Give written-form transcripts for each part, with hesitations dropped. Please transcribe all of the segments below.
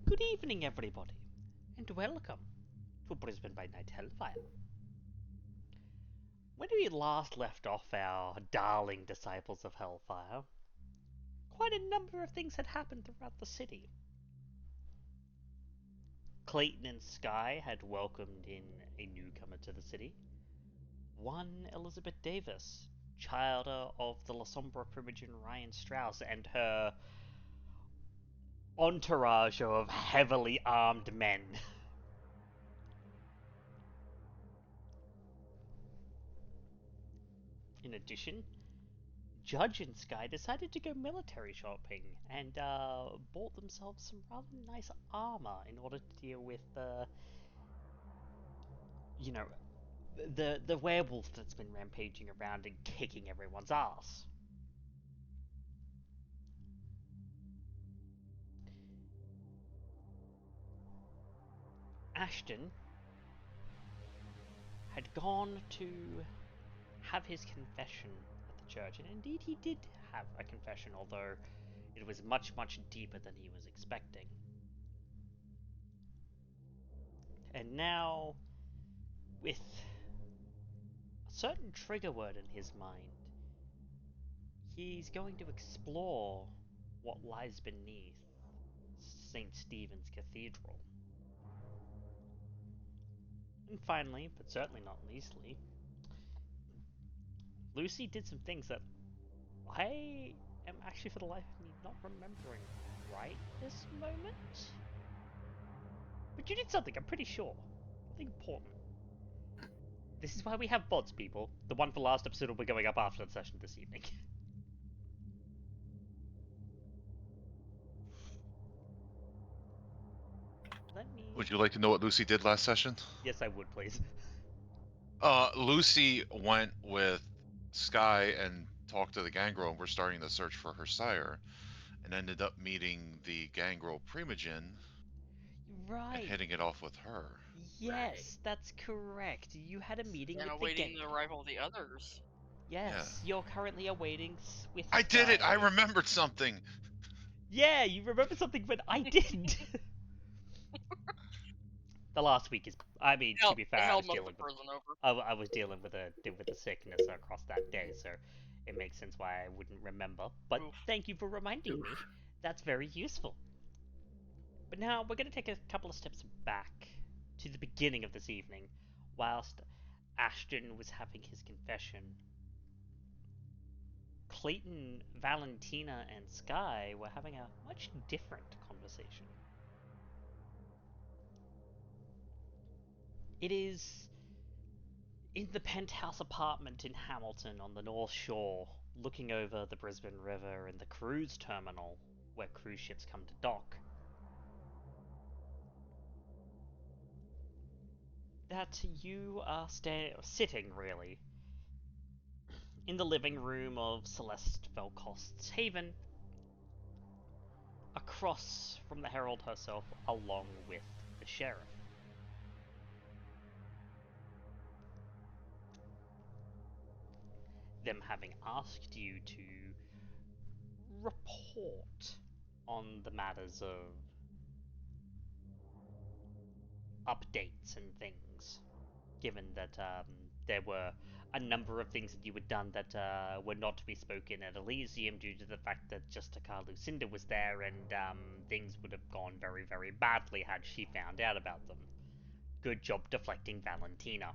Good evening, everybody, and welcome to Brisbane by Night Hellfire. When we last left off our darling disciples of Hellfire, quite a number of things had happened throughout the city. Clayton and Skye had welcomed in a newcomer to the city, one Elizabeth Davis, child of the La Sombra Primogen Ryan Strauss and her entourage of heavily armed men. In addition, Judge and Skye decided to go military shopping and bought themselves some rather nice armor in order to deal with the werewolf that's been rampaging around and kicking everyone's ass. Ashton had gone to have his confession at the church, and indeed he did have a confession, although it was much, much deeper than he was expecting. And now, with a certain trigger word in his mind, he's going to explore what lies beneath St. Stephen's Cathedral. And finally, but certainly not leastly, Lucy did some things that I am actually, for the life of me, not remembering right this moment. But you did something, I'm pretty sure. Something important. This is why we have bots, people. The one for last episode will be going up after the session this evening. Would you like to know what Lucy did last session? Yes, I would, please. Lucy went with Skye and talked to the gangrel, and we're starting the search for her sire, and ended up meeting the gangrel Primogen. Right. And hitting it off with her. Yes, that's correct. You had a meeting and with awaiting the the arrival of the others. Yes, you're currently awaiting with I Skye. did it! I remembered something! Yeah, you remember something, but I didn't. The last week is, I mean, to be fair, I was dealing with a sickness across that day, so it makes sense why I wouldn't remember. But thank you for reminding me. That's very useful. But now we're going to take a couple of steps back to the beginning of this evening, whilst Ashton was having his confession. Clayton, Valentina, and Skye were having a much different conversation. It is in the penthouse apartment in Hamilton on the North Shore, looking over the Brisbane River and the cruise terminal where cruise ships come to dock, that you are sitting, really, in the living room of Celeste Velcost's Haven, across from the Herald herself, along with the sheriff. Them having asked you to report on the matters of updates and things, given that there were a number of things that you had done that were not to be spoken at Elysium due to the fact that Justica Lucinda was there, and things would have gone very, very badly had she found out about them. Good job deflecting, Valentina.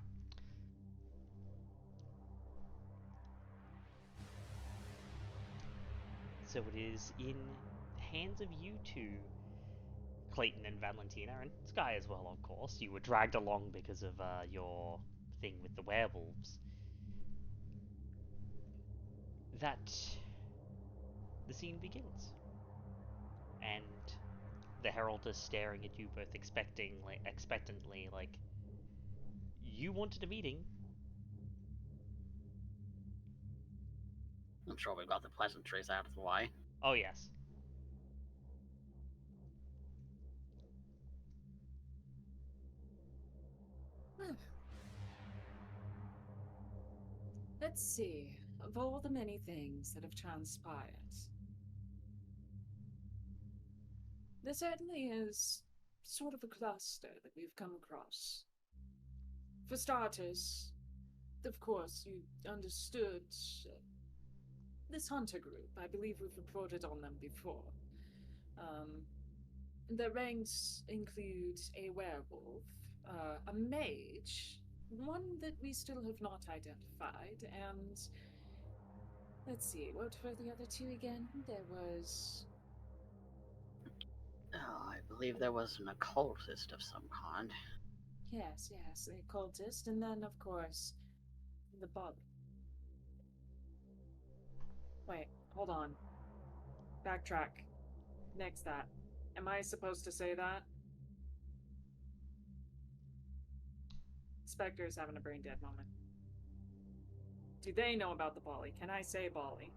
So it is in the hands of you two, Clayton and Valentina, and Skye as well, of course. You were dragged along because of your thing with the werewolves. That the scene begins. And the Herald is staring at you both expectantly, like, you wanted a meeting. I'm sure we've got the pleasantries out of the way. Oh, yes. Let's see, of all the many things that have transpired, There certainly is sort of a cluster that we've come across. For starters, of course, you understood this hunter group. I believe we've reported on them before. Their ranks include a werewolf, a mage, one that we still have not identified, and let's see, what were the other two again? There was... Oh, I believe there was an occultist of some kind. Yes, the occultist, and then, of course, the bug. Wait, hold on. Backtrack. Next that. Am I supposed to say that? Spectre's having a brain dead moment. Do they know about the Bali? Can I say Bali?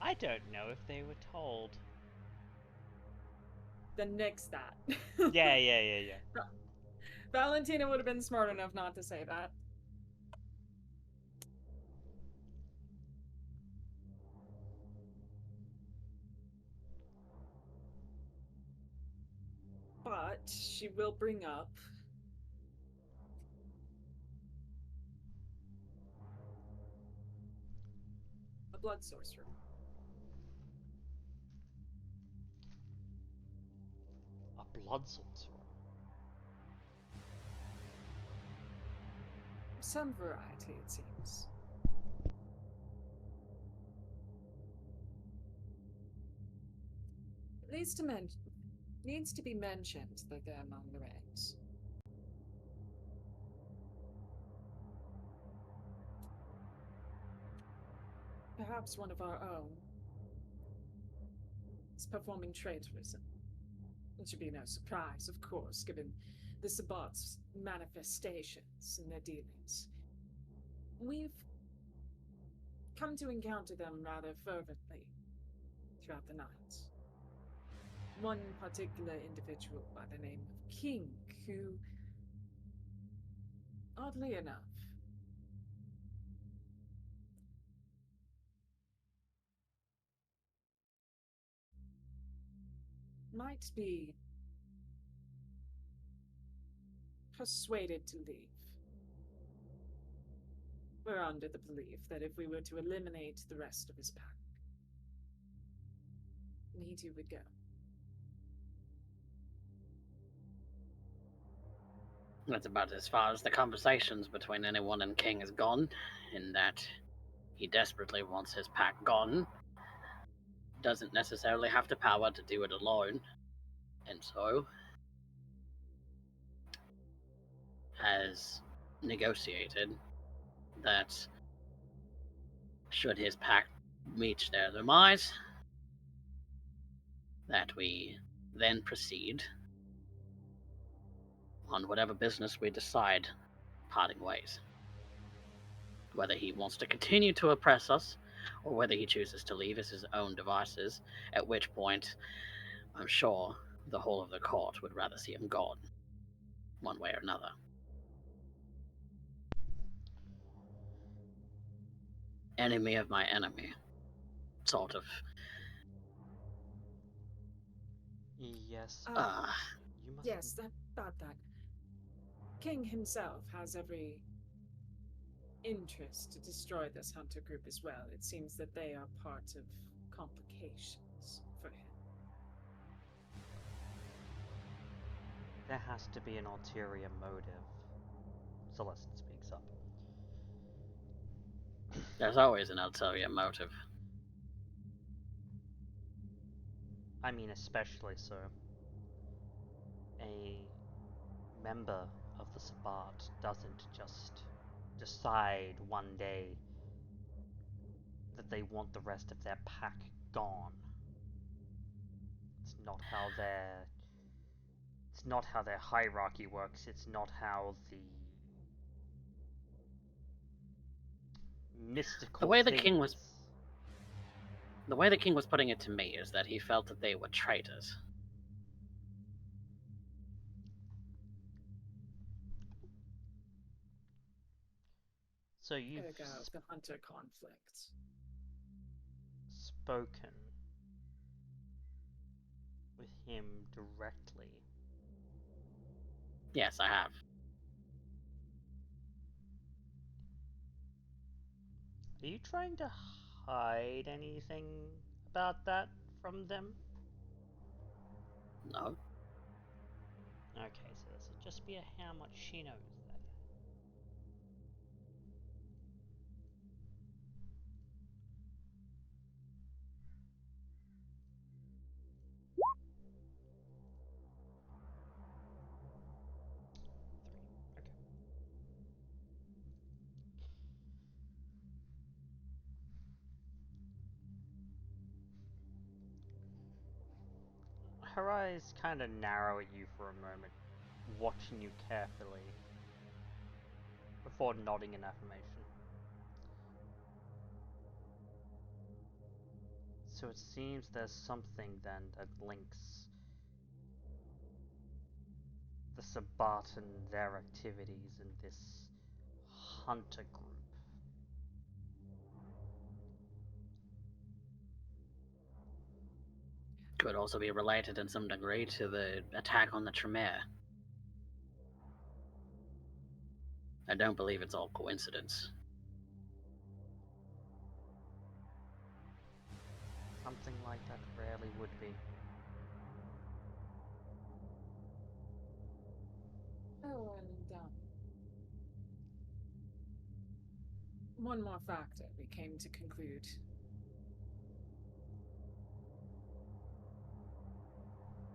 I don't know if they were told. Then nix that. Yeah. Valentina would have been smart enough not to say that. But she will bring up a blood sorcerer. A blood sorcerer? Some variety, it seems. Needs to be mentioned that they're among the ranks. Perhaps one of our own is performing traitorism. It should be no surprise, of course, given the Sabbat's manifestations and their dealings. We've come to encounter them rather fervently throughout the night. One particular individual by the name of King, who, oddly enough, might be persuaded to leave. We're under the belief that if we were to eliminate the rest of his pack, he too would go. That's about as far as the conversations between anyone and King has gone, in that he desperately wants his pack gone. Doesn't necessarily have the power to do it alone, and so has negotiated that should his pack reach their demise, that we then proceed on whatever business we decide parting ways. Whether he wants to continue to oppress us, or whether he chooses to leave as his own devices, at which point I'm sure the whole of the court would rather see him gone, one way or another. Enemy of my enemy, sort of. Yes. You must... Yes, about that. King himself has every interest to destroy this hunter group as well. It seems that they are part of complications for him. There has to be an ulterior motive. Celeste speaks up. There's always an ulterior motive. I mean, especially so. A member of the Sabbat doesn't just decide one day that they want the rest of their pack gone. It's not how their hierarchy works. It's not how the mystical The way the king was putting it to me is that he felt that they were traitors. So you've the hunter conflict. spoken with him directly? Yes, I have. Are you trying to hide anything about that from them? No. Okay, so this would just be a how much she knows then. Her eyes kind of narrow at you for a moment, watching you carefully, before nodding in affirmation. So it seems there's something then that links the Sabbat and their activities in this hunter group. Could also be related in some degree to the attack on the Tremere. I don't believe it's all coincidence. Something like that rarely would be. Oh, and one more factor we came to conclude.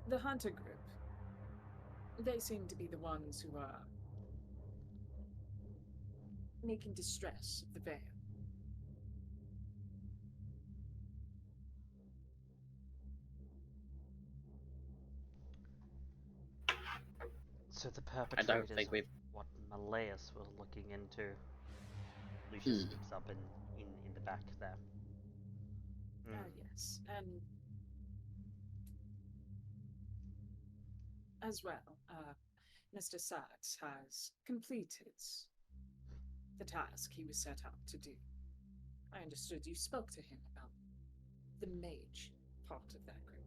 The hunter group. They seem to be the ones who are making distress of the Veil. So the I perpetrators don't think we've... of what Malleus was looking into. Lucius speaks up in the back there. Yes, and as well, Mr. Sacks has completed the task he was set out to do. I understood you spoke to him about the mage part of that group.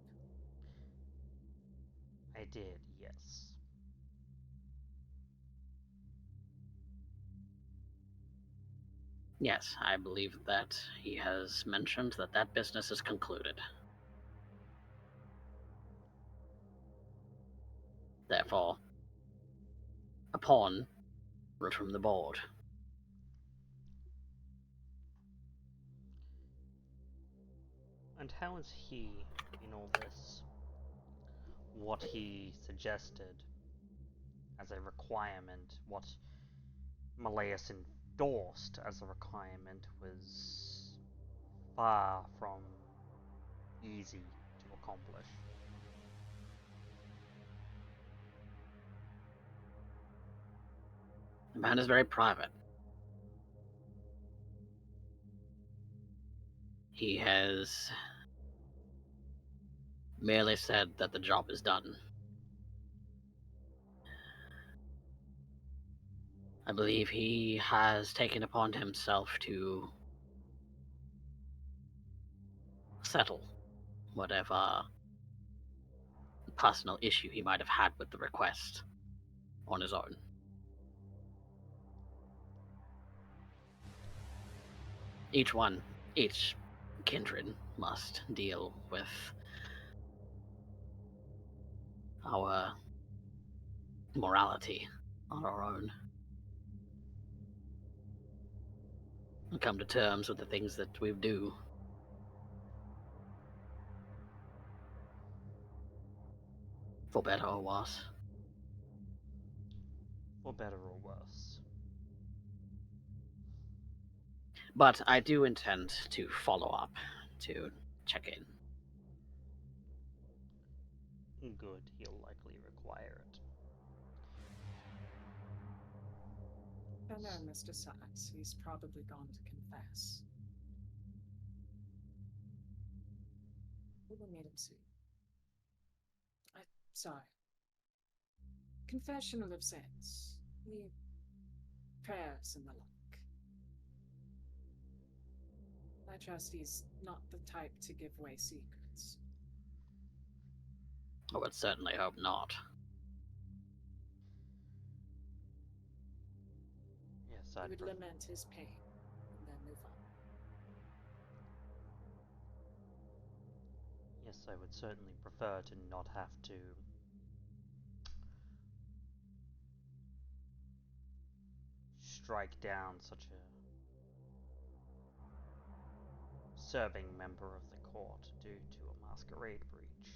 I did, yes. Yes, I believe that he has mentioned that that business is concluded. Therefore, upon root from the board. And how is he in all this? What he suggested as a requirement, what Malleus endorsed as a requirement, was far from easy to accomplish. The man is very private. He has merely said that the job is done. I believe he has taken upon himself to settle whatever personal issue he might have had with the request on his own. Each kindred must deal with our morality on our own. And come to terms with the things that we do. For better or worse. For better or worse. But I do intend to follow up, to check in. Good, he'll likely require it. I know Mr. Sacks. He's probably gone to confess. We will meet him soon. Sorry. Confessional of sins. The prayers and the like. I trust he's not the type to give away secrets. I would certainly hope not. Yes, You would lament his pain and then move on. Yes, I would certainly prefer to not have to strike down such a serving member of the court due to a masquerade breach.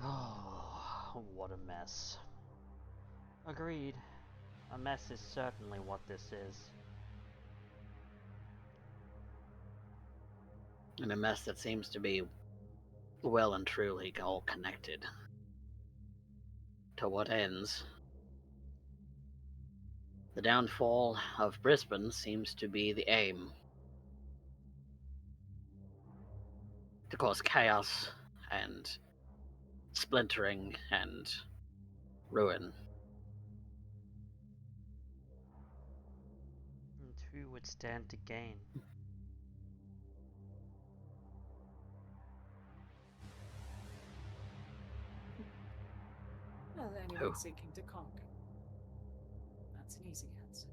Oh, what a mess. Agreed. A mess is certainly what this is. And a mess that seems to be well and truly all connected. To what ends? The downfall of Brisbane seems to be the aim. To cause chaos and splintering and ruin. And who would stand to gain? Well, anyone seeking to conquer. That's an easy answer.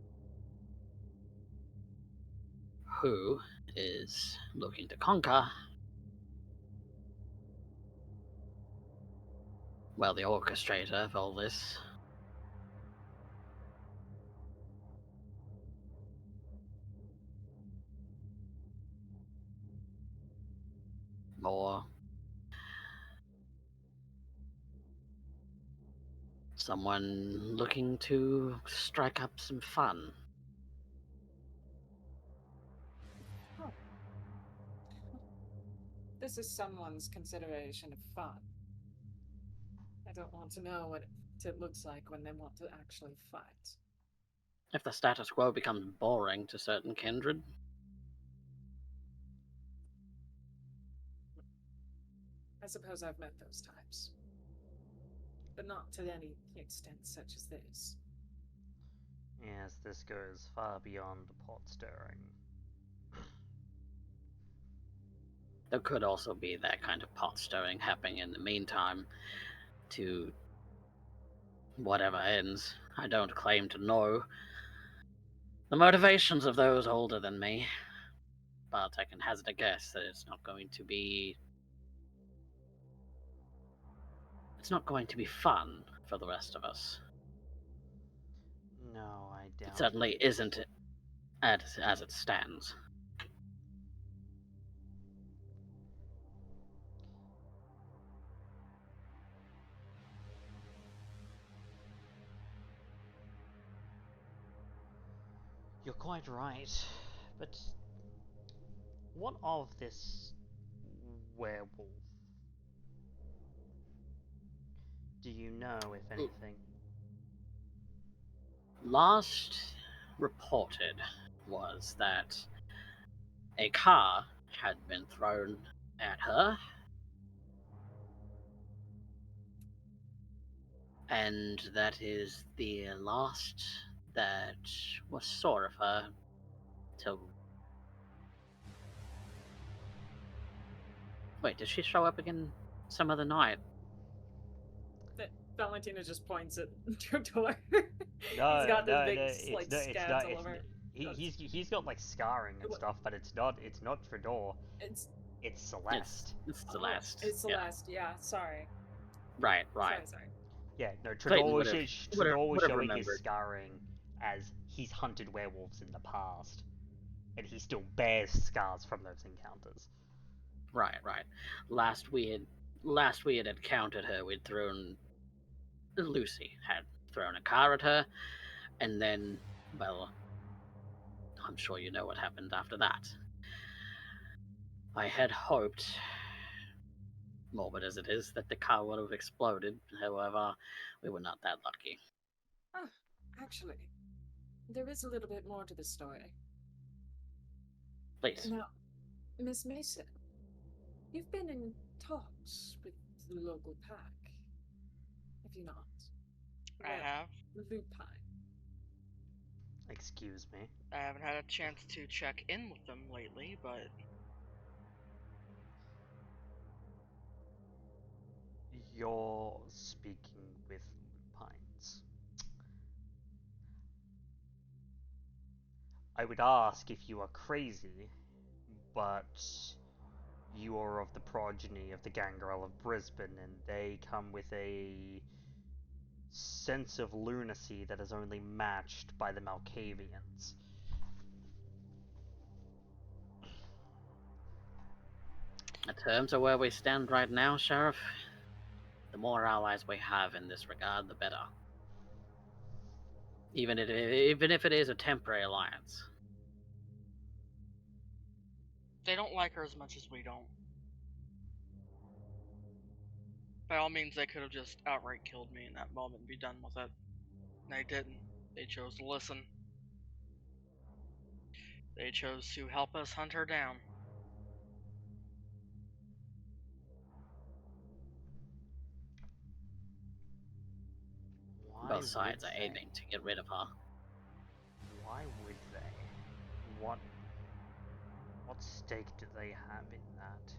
Who is looking to conquer? Well, the orchestrator of all this. Or someone looking to strike up some fun. Oh. This is someone's consideration of fun. I don't want to know what it looks like when they want to actually fight. If the status quo becomes boring to certain kindred. I suppose I've met those types. But not to any extent such as this. Yes, this goes far beyond pot stirring. There could also be that kind of pot stirring happening in the meantime to whatever ends. I don't claim to know the motivations of those older than me, but I can hazard a guess that it's not going to be fun for the rest of us. No, I doubt it. Certainly isn't as it stands. You're quite right, but what of this werewolf? Do you know, if anything? Last reported was that a car had been thrown at her, and that is the last that was saw of her till... Wait, did she show up again some other night? Valentina just points at your door. No, he's got this big it's all over. He's got like scarring and stuff, but it's not Fedor. It's Celeste. It's Celeste. It's Celeste. Yeah. Sorry. Right. Sorry. Yeah, no. Tredor was showing his scarring as he's hunted werewolves in the past, and he still bears scars from those encounters. Right. Last we had encountered her, Lucy had thrown a car at her, and then, well, I'm sure you know what happened after that. I had hoped, morbid as it is, that the car would have exploded. However, we were not that lucky. Actually, there is a little bit more to the story. Please. Now, Miss Mason, you've been in talks with the local pack, have you not? I have. Lupine. Excuse me? I haven't had a chance to check in with them lately, but... You're speaking with lupines. I would ask if you are crazy, but you are of the progeny of the Gangrel of Brisbane, and they come with a sense of lunacy that is only matched by the Malkavians. In terms of where we stand right now, Sheriff, the more allies we have in this regard, the better. Even if it is a temporary alliance. They don't like her as much as we don't. By all means, they could have just outright killed me in that moment and be done with it. They didn't. They chose to listen. They chose to help us hunt her down. Both sides are aiming to get rid of her. Why would they? What stake do they have in that?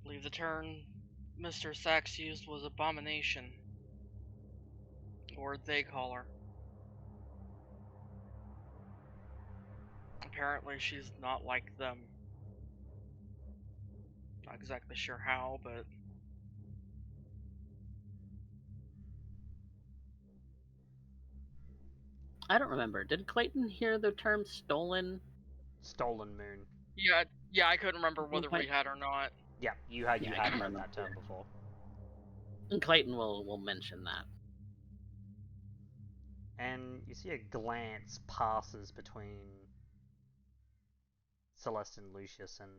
I believe the term Mr. Sacks used was abomination. Or they call her. Apparently she's not like them. Not exactly sure how, but... I don't remember. Did Clayton hear the term stolen? Stolen moon. Yeah, I couldn't remember whether we had or not. Yeah, you had heard that term before. And Clayton will mention that. And you see a glance passes between Celeste and Lucius, and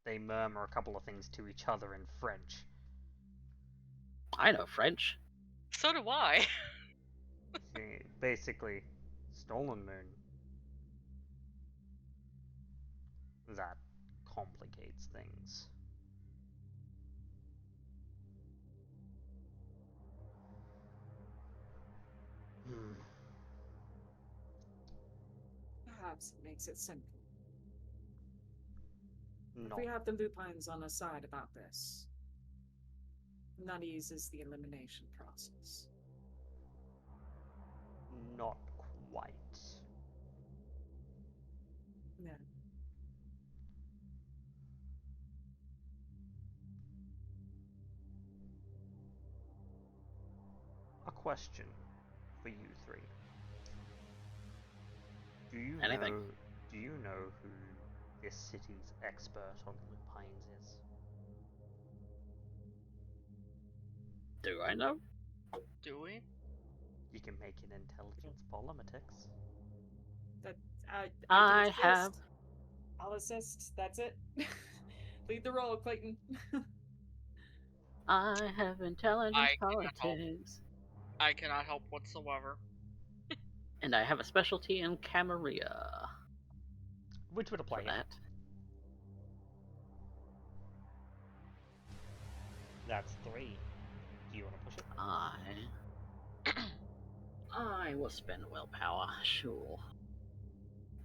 they murmur a couple of things to each other in French. I know French. So do I. See, basically, stolen moon. That complicates things. Perhaps it makes it simple. Not. If we have the lupines on our side about this, that eases the elimination process. Not quite. No. A question for you three. Do you know who this city's expert on lupines is? Do I know? Do we? You can make an intelligence politics. I have. I'll assist. That's it. Lead the role, Clayton. I have intelligence politics. I cannot help whatsoever. And I have a specialty in Camarilla. Which would apply for that. That's 3. Do you want to push it? I will spend willpower, sure.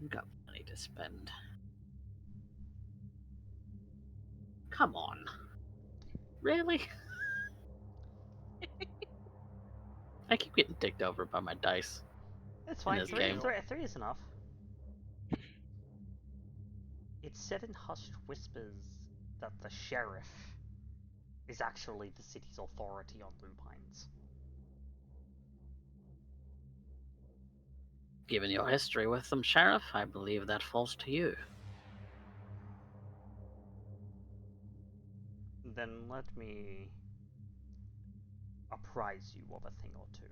Got money to spend. Come on. Really? I keep getting dicked over by my dice. It's fine. This game. 3 is enough. It's said in hushed whispers that the sheriff is actually the city's authority on lupines. Given your history with them, Sheriff, I believe that falls to you. Then let me apprise you of a thing or two.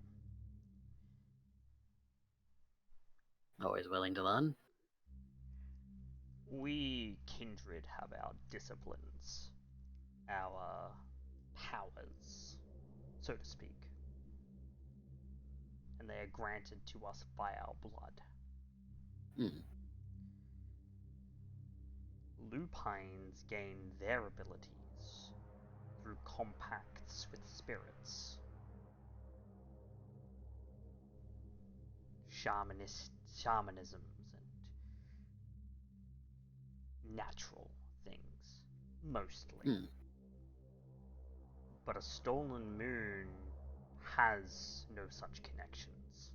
Always willing to learn. We kindred have our disciplines, our powers, so to speak. And they are granted to us by our blood. Lupines gain their abilities through compacts with spirits. shamanisms and natural things, mostly. But a stolen moon has no such connections.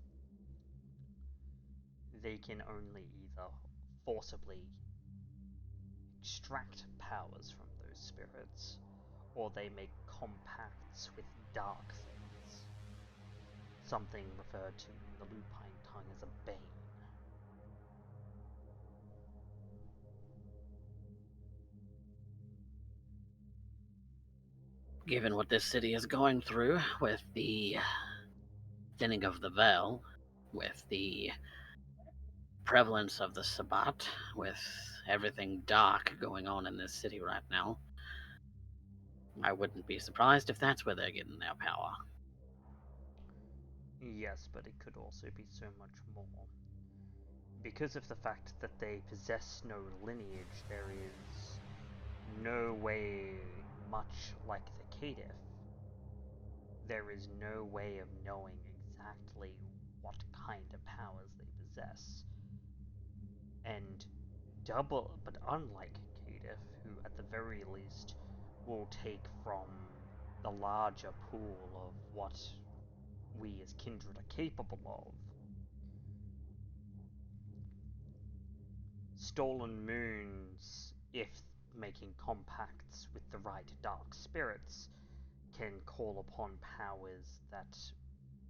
They can only either forcibly extract powers from those spirits, or they make compacts with dark things. Something referred to in the lupine tongue as a bane. Given what this city is going through, with the thinning of the veil, with the prevalence of the Sabbat, with everything dark going on in this city right now, I wouldn't be surprised if that's where they're getting their power. Yes, but it could also be so much more. Because of the fact that they possess no lineage, there is no way, much like the Caitiff, there is no way of knowing exactly what kind of powers they possess. And but unlike Caitiff, who at the very least will take from the larger pool of what we as kindred are capable of, stolen moons, if making compacts with the right dark spirits, can call upon powers that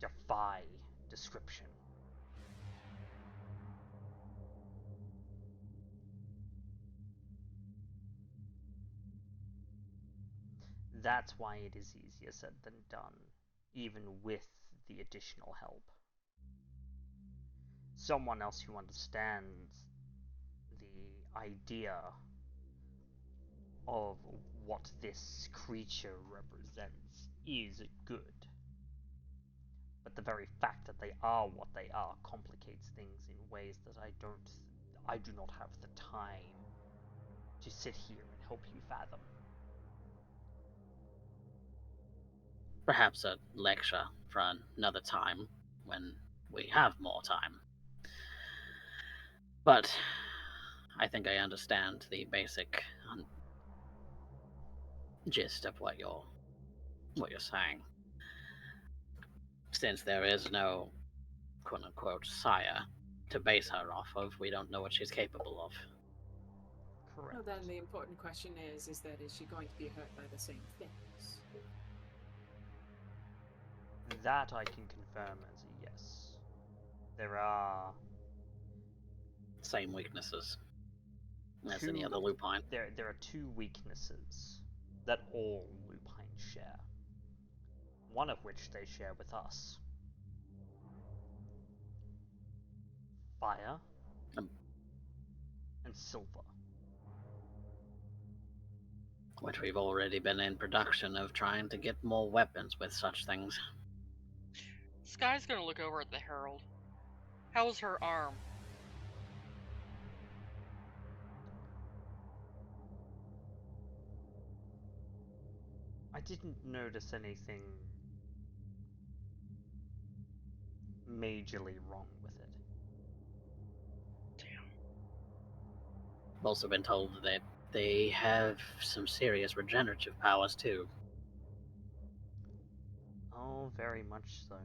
defy description. That's why it is easier said than done, even with the additional help. Someone else who understands the idea of what this creature represents is good. But the very fact that they are what they are complicates things in ways that I do not have the time to sit here and help you fathom. Perhaps a lecture for another time, when we have more time. But I think I understand the basic gist of what you're saying. Since there is no quote-unquote sire to base her off of, we don't know what she's capable of. Correct. Well, then the important question is she going to be hurt by the same things? That I can confirm as a yes. There are same weaknesses as any other lupine. There are two weaknesses that all lupines share. One of which they share with us. Fire and silver. Which we've already been in production of trying to get more weapons with such things. Skye's gonna look over at the Herald. How's her arm? I didn't notice anything majorly wrong with it. Damn. I've also been told that they have some serious regenerative powers too. Oh, very much so.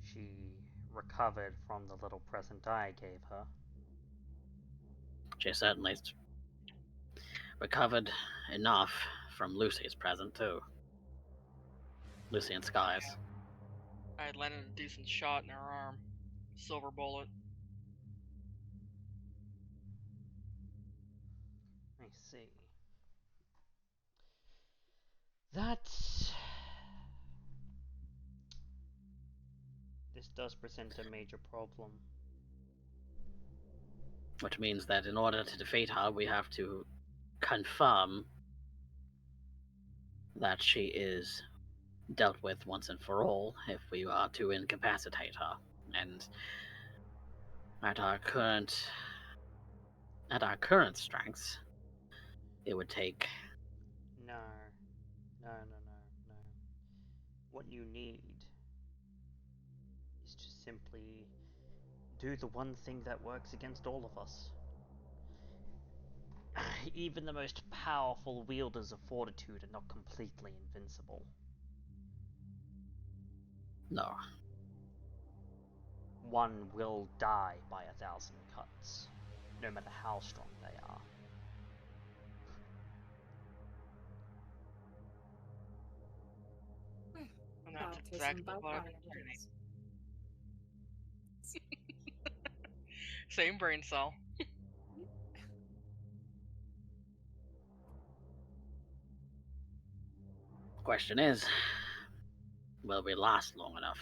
She recovered from the little present I gave her. She certainly recovered enough from Lucy's present too. Lucy and Skye's. I had landed a decent shot in her arm. Silver bullet. I see. This does present a major problem. Which means that in order to defeat her, we have to confirm that she is dealt with once and for all if we are to incapacitate her. And at our current strengths, it would take... No. What you need is to simply do the one thing that works against all of us. Even the most powerful wielders of fortitude are not completely invincible. No. One will die by 1,000 cuts, no matter how strong they are. And that's exactly what I've been doing. Same brain cell. Question is, will we last long enough?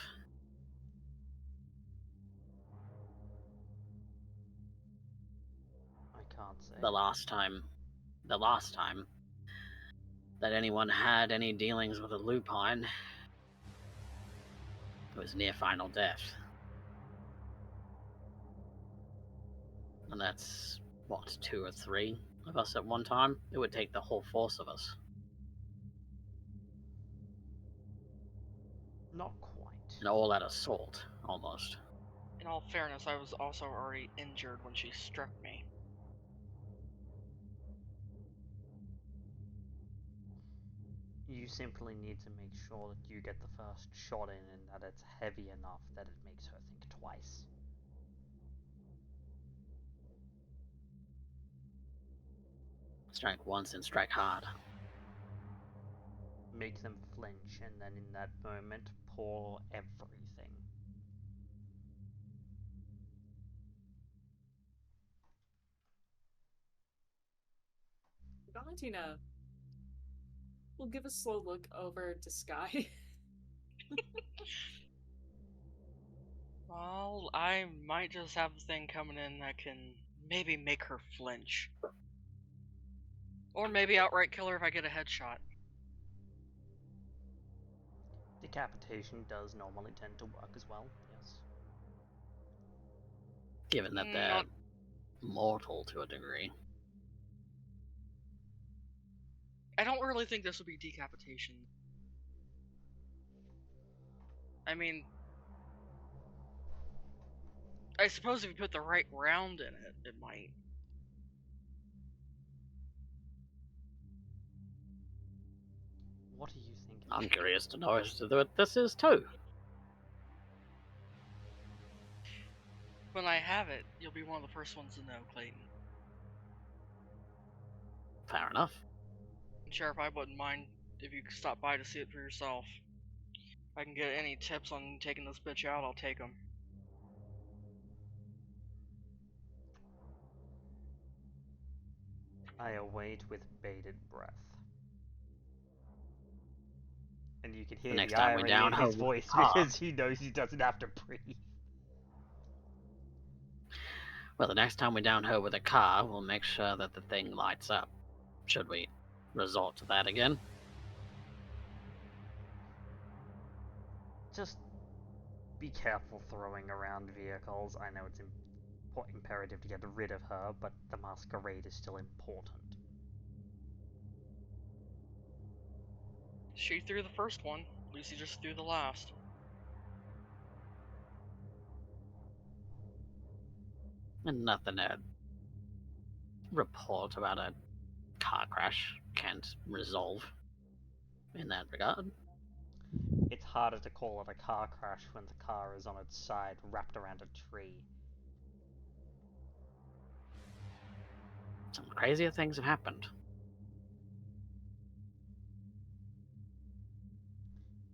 I can't say. The last time that anyone had any dealings with a lupine, it was near final death. And that's, what, 2 or 3 of us at one time? It would take the whole force of us. Not quite. And all at assault, almost. In all fairness, I was also already injured when she struck me. You simply need to make sure that you get the first shot in and that it's heavy enough that it makes her think twice. Strike once and strike hard. Make them flinch, and then in that moment, pour everything. Valentina will give a slow look over to Skye. Well, I might just have a thing coming in that can maybe make her flinch. Or maybe outright kill her if I get a headshot. Decapitation does normally tend to work as well, yes. Given that they're mortal to a degree. I don't really think this would be decapitation. I mean, I suppose if you put the right round in it, it might. What are you thinking? I'm curious to know as to what this is too. When I have it, you'll be one of the first ones to know, Clayton. Fair enough. And Sheriff, I wouldn't mind if you could stop by to see it for yourself. If I can get any tips on taking this bitch out, I'll take them. I await with bated breath. And you can hear the irony in his voice because he knows he doesn't have to breathe. Well, the next time we down her with a car, we'll make sure that the thing lights up. Should we resort to that again? Just be careful throwing around vehicles. I know it's imperative to get rid of her, but the masquerade is still important. She threw the first one. Lucy just threw the last. And nothing to report about a car crash can't resolve in that regard. It's harder to call it a car crash when the car is on its side, wrapped around a tree. Some crazier things have happened.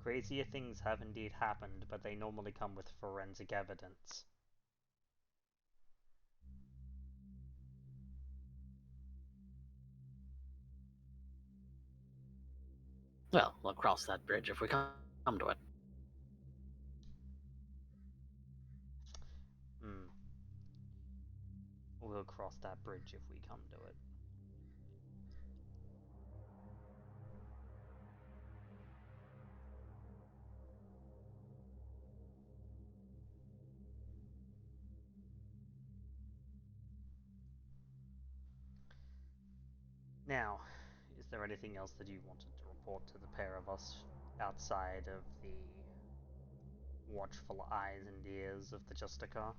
Crazier things have indeed happened, but they normally come with forensic evidence. Well, we'll cross that bridge if we come to it. We'll cross that bridge if we come to it. Now, is there anything else that you wanted to report to the pair of us outside of the watchful eyes and ears of the Justicar.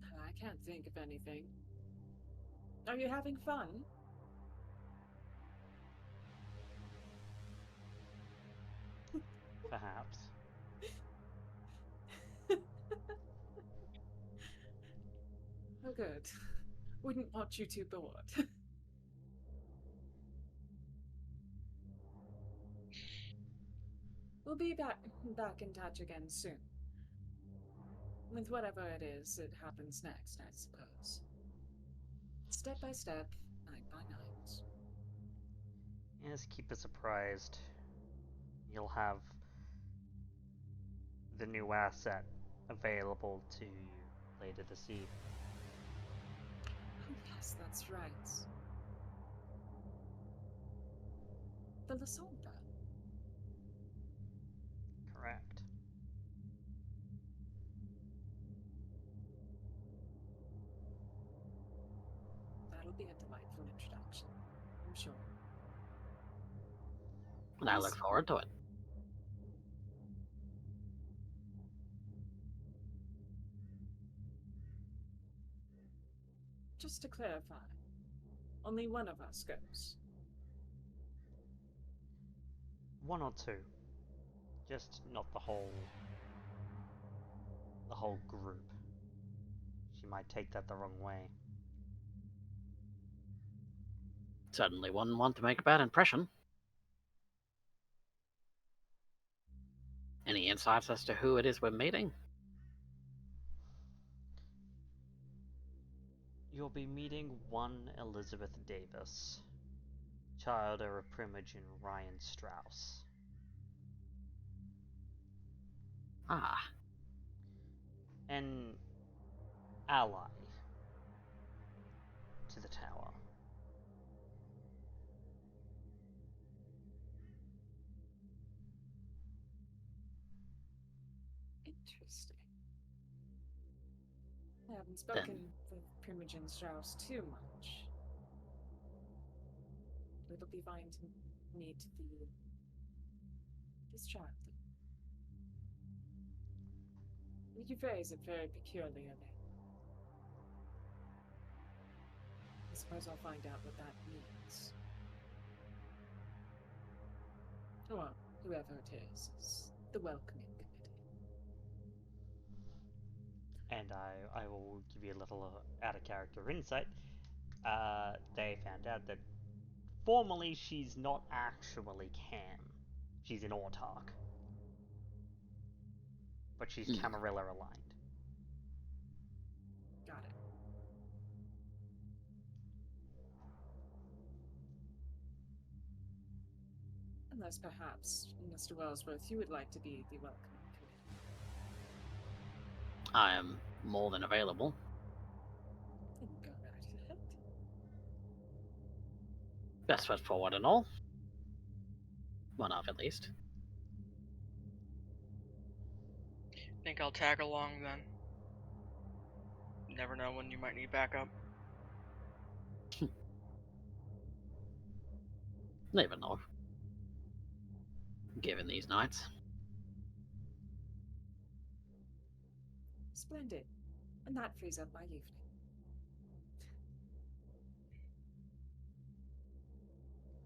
I can't think of anything. Are you having fun? Perhaps. Oh, good. Wouldn't want you too bored. We'll be back in touch again soon. With whatever it is that happens next, I suppose. Step by step, night by night. Yes, keep us apprised. You'll have the new asset available to you later this evening. Oh yes, that's right. The Lasonda. Correct. That'll be a delightful introduction, I'm sure. And I look forward to it. Just to clarify, only one of us goes. One or two. Just not the whole group. She might take that the wrong way. Certainly wouldn't want to make a bad impression. Any insights as to who it is we're meeting? You'll be meeting one Elizabeth Davis, child of a Primogen Ryan Strauss. Ah. An ally to the tower. Interesting. I haven't spoken with Primogen Strauss too much. It'll be fine to meet this child. You phrase it very peculiarly. I suppose I'll find out what that means. Well, whoever it is the welcoming committee. And I will give you a little out-of-character insight. They found out that formally she's not actually Cam. She's an Autarch. But she's Camarilla aligned. Got it. Unless perhaps, Mr. Wellsworth, you would like to be the welcoming committee. I am more than available. Then go right ahead. Best foot forward and all. One of, at least. Think I'll tag along then. Never know when you might need backup. Never know. Given these nights. Splendid. And that frees up my evening.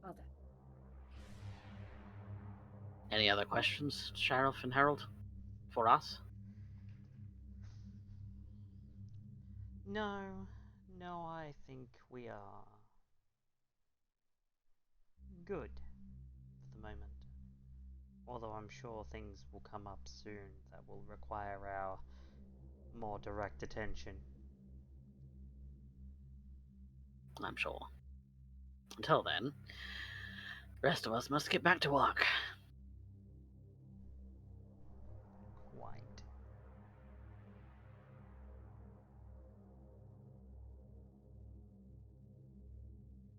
Well then. Any other questions, Sheriff and Harold? For us? No, I think we are good for the moment. Although I'm sure things will come up soon that will require our more direct attention. I'm sure. Until then, the rest of us must get back to work. Quite.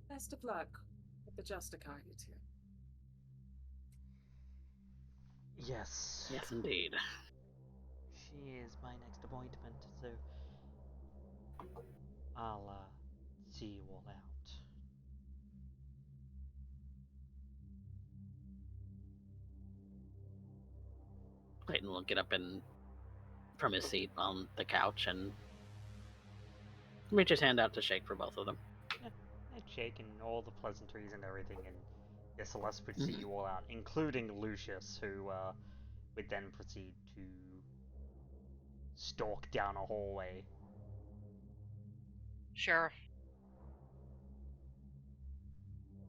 Best of luck with the Justicar, you two. Yes. Yes, indeed. She is my next appointment, so I'll see you all out. Clayton will get up from his seat on the couch and reach his hand out to shake for both of them. Yeah, I'd shake and all the pleasantries and everything, and yes, Celeste would see you all out, including Lucius, who would then proceed to stalk down a hallway. Sheriff,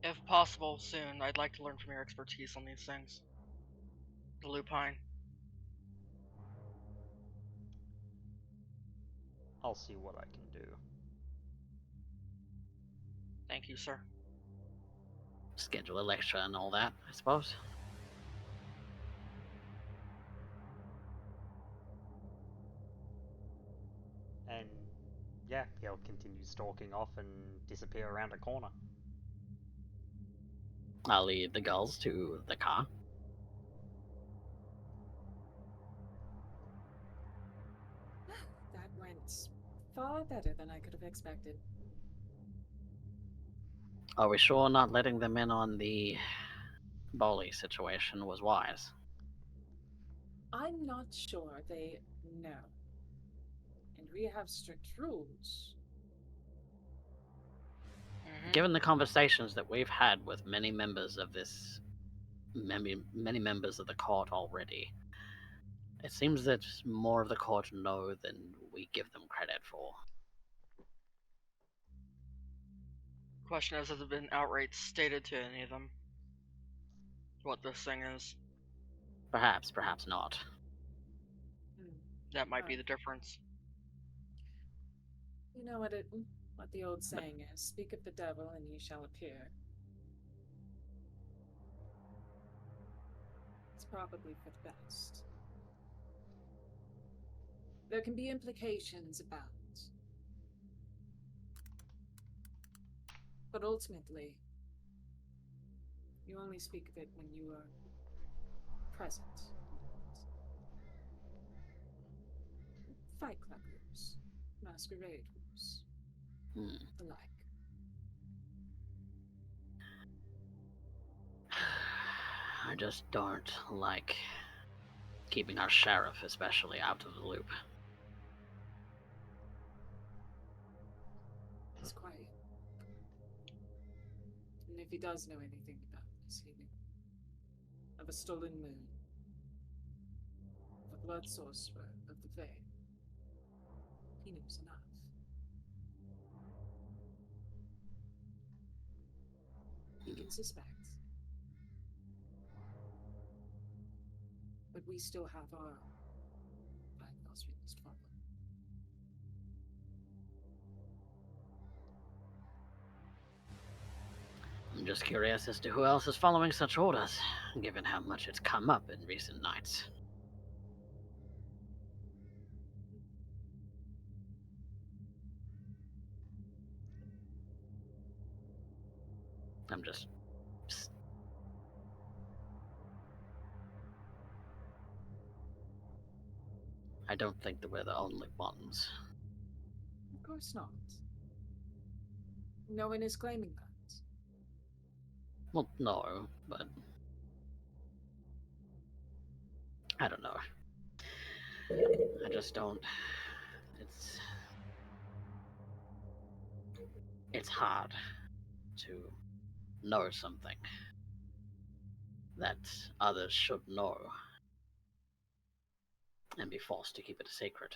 if possible soon, I'd like to learn from your expertise on these things. The lupine. I'll see what I can do. Thank you, sir. Schedule a lecture and all that, I suppose. And yeah, he'll continue stalking off and disappear around a corner. I'll lead the girls to the car. That went far better than I could have expected. Are we sure not letting them in on the Bolly situation was wise? I'm not sure they know. And we have strict rules. Given the conversations that we've had with many members of many members of the court already, it seems that more of the court know than we give them credit for. Question is, has it been outright stated to any of them what this thing is? Perhaps not. That might be the difference. You know what the old saying is, speak of the devil and he shall appear. It's probably for the best. There can be implications about it. But ultimately, you only speak of it when you are present. Fight Club rules, masquerade rules, the like. I just don't like keeping our sheriff especially out of the loop. He's quiet. And if he does know anything about this, he knew. Of a stolen moon. Of a blood sorcerer of the Fae. He knows enough. He can suspect. But we still have our bylaws we must follow. I'm just curious as to who else is following such orders, given how much it's come up in recent nights. I don't think that we're the only ones. Of course not. No one is claiming that. Well, no, but I don't know. I just don't. It's hard to know something that others should know and be forced to keep it a secret.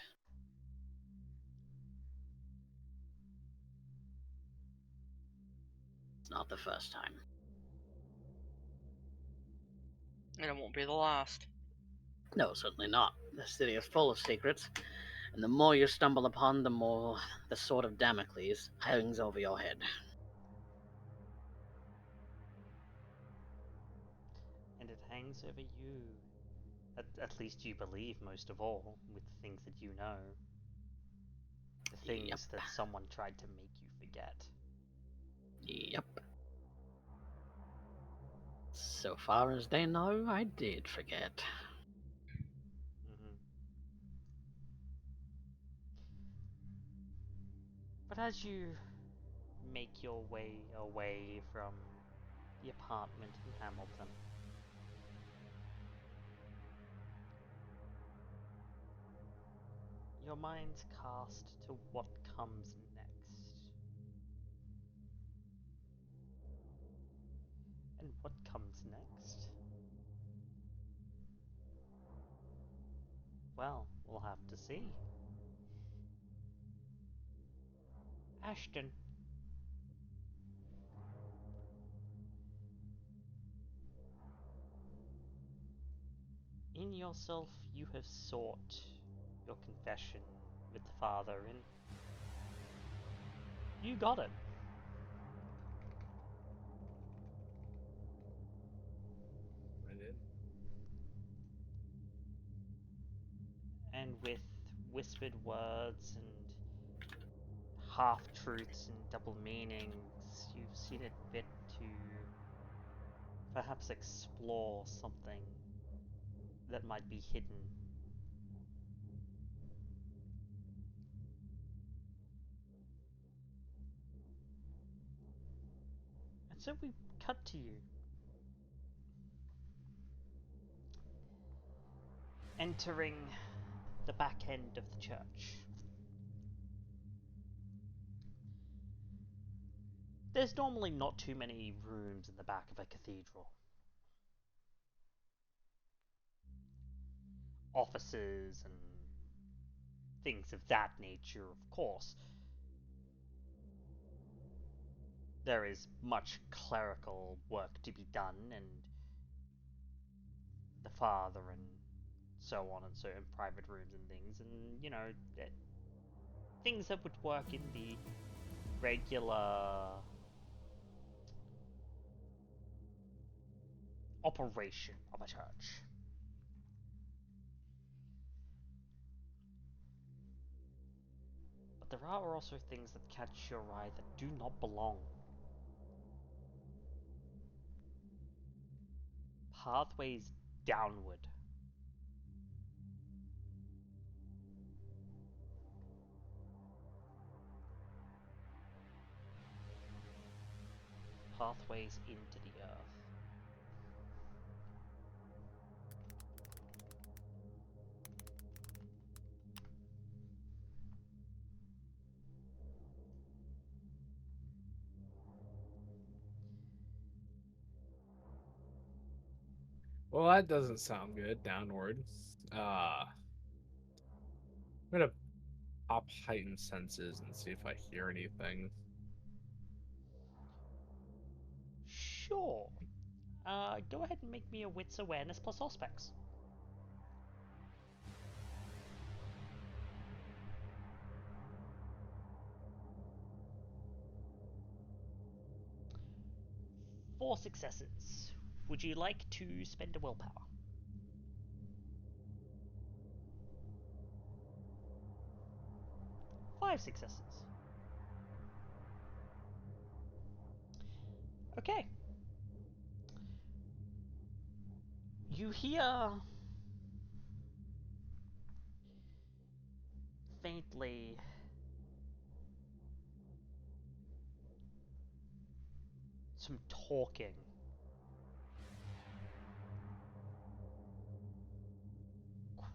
It's not the first time. And it won't be the last. No, certainly not. The city is full of secrets, and the more you stumble upon, the more the sword of Damocles hangs over your head. And it hangs over you. At least you believe, most of all, with the things that you know. The things that someone tried to make you forget. Yep. So far as they know, I did forget. But as you make your way away from the apartment in Hamilton, Your mind's cast to what comes next. And what comes next? Well, we'll have to see. Ashton. In yourself you have sought your confession with the Father, and you got it. I did. And with whispered words and half-truths and double meanings, you've seen it fit to perhaps explore something that might be hidden. And so we cut to you. Entering the back end of the church. There's normally not too many rooms in the back of a cathedral. Offices and things of that nature, of course. There is much clerical work to be done, and the Father and so on, and certain private rooms and things, and you know, things that would work in the regular operation of a church. But there are also things that catch your eye that do not belong. Pathways downward. Pathways into the earth. Well, that doesn't sound good. Downward. I'm gonna pop heightened senses and see if I hear anything. Sure. Go ahead and make me a wits awareness plus aspects. Four successes. Would you like to spend a willpower? Five successes. Okay. You hear faintly some talking.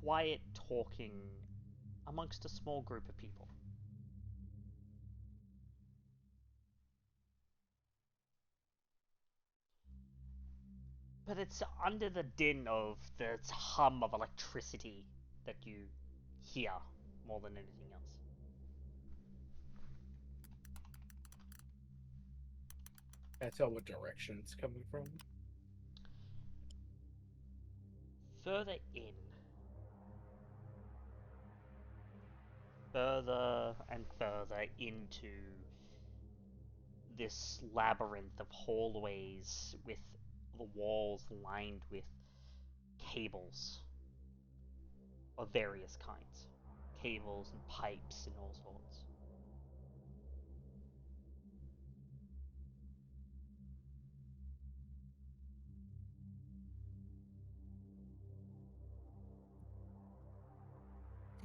Quiet talking amongst a small group of people. But it's under the din of the hum of electricity that you hear more than anything else. Can I tell what direction it's coming from? Further in. Further and further into this labyrinth of hallways with the walls lined with cables of various kinds. Cables and pipes and all sorts.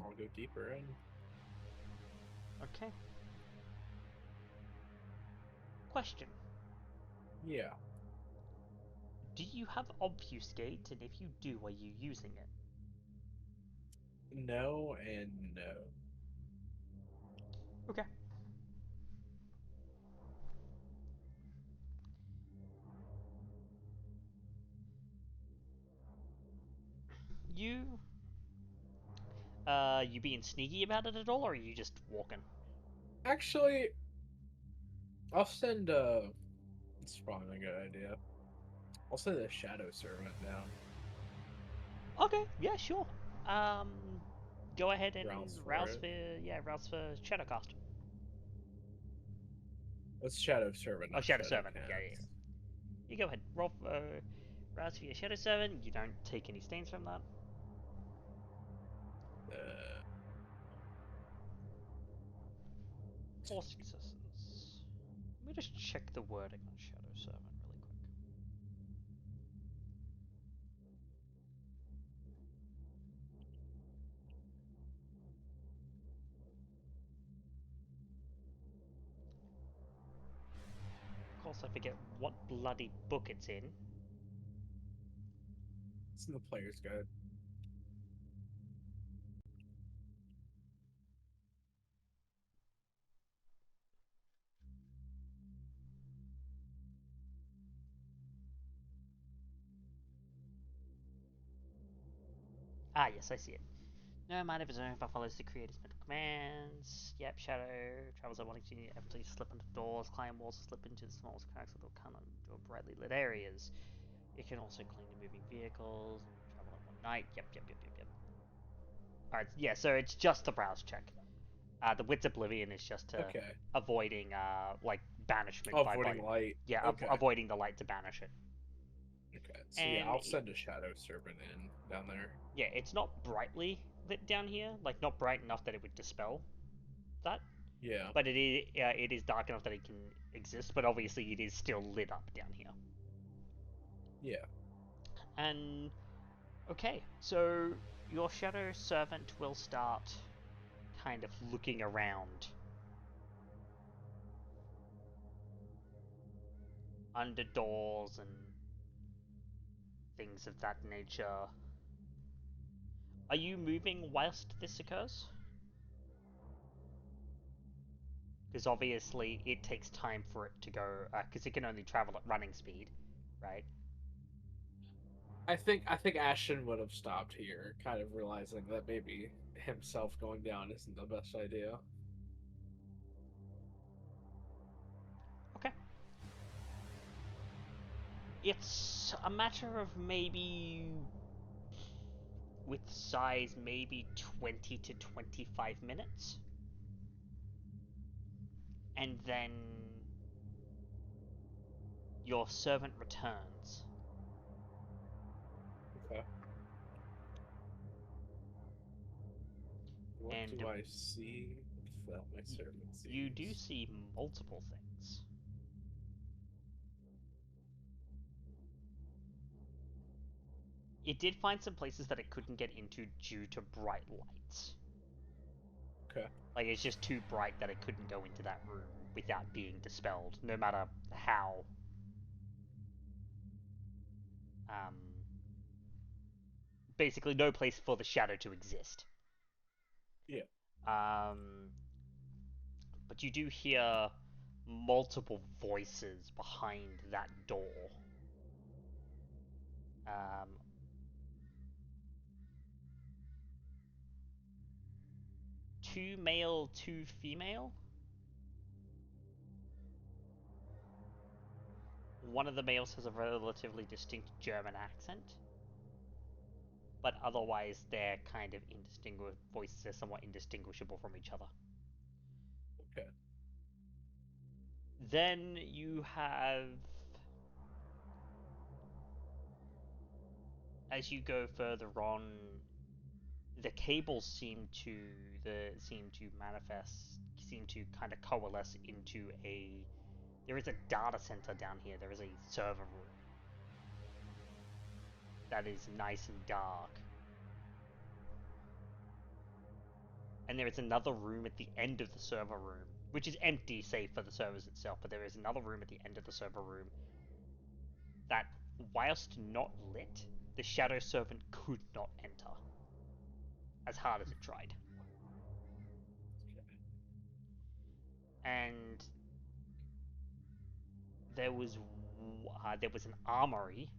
I'll go deeper in. Okay. Question. Yeah. Do you have Obfuscate, and if you do, are you using it? no and no. Okay. You being sneaky about it at all, or are you just walking? Actually, I'll send it's probably a good idea. I'll send a shadow servant down. Okay, yeah, sure. Go ahead and rouse for Shadowcast. What's shadow servant? Oh, Shadow Servant. Yeah. You go ahead. Roll rouse for your Shadow Servant. You don't take any stains from that. 4 successes. Let me just check the wording on Shadow Servant really quick. Of course, I forget what bloody book it's in. It's in the player's guide. Ah, yes, I see it. No mind of his own if I follows the creator's mental commands. Yep, Shadow travels at 180, effortlessly slip into doors, climb walls, slip into the smallest cracks that will come into brightly lit areas. It can also cling to moving vehicles and travel at one night. Yep. Alright, yeah, so it's just a browse check. The Wit's Oblivion is just to avoiding like banishment by light. Yeah, avoiding the light to banish it. Okay, so yeah, I'll send a shadow servant in down there. Yeah, it's not brightly lit down here, like not bright enough that it would dispel that. Yeah. But it is dark enough that it can exist, but obviously it is still lit up down here. Yeah. And okay, so your shadow servant will start kind of looking around. Under doors and things of that nature. Are you moving whilst this occurs? Because obviously it takes time for it to go, because it can only travel at running speed, right? I think Ashton would have stopped here, kind of realizing that maybe himself going down isn't the best idea. Okay. It's a matter of maybe, with size, maybe 20 to 25 minutes. And then your servant returns. Okay. What do I see that my servant sees? You do see multiple things. It did find some places that it couldn't get into due to bright lights. Okay. Like, it's just too bright that it couldn't go into that room without being dispelled, no matter how basically no place for the shadow to exist. Yeah. But you do hear multiple voices behind that door. Two male, two female. One of the males has a relatively distinct German accent, but otherwise they're kind of indistinguishable. Voices are somewhat indistinguishable from each other. Okay. Then you have, as you go further on, the cables seem to kind of coalesce into a. There is a data center down here. There is a server room that is nice and dark. And there is another room at the end of the server room, which is empty save for the servers itself, but there is another room at the end of the server room that, whilst not lit, the shadow servant could not enter, as as hard as it tried. And there was an armory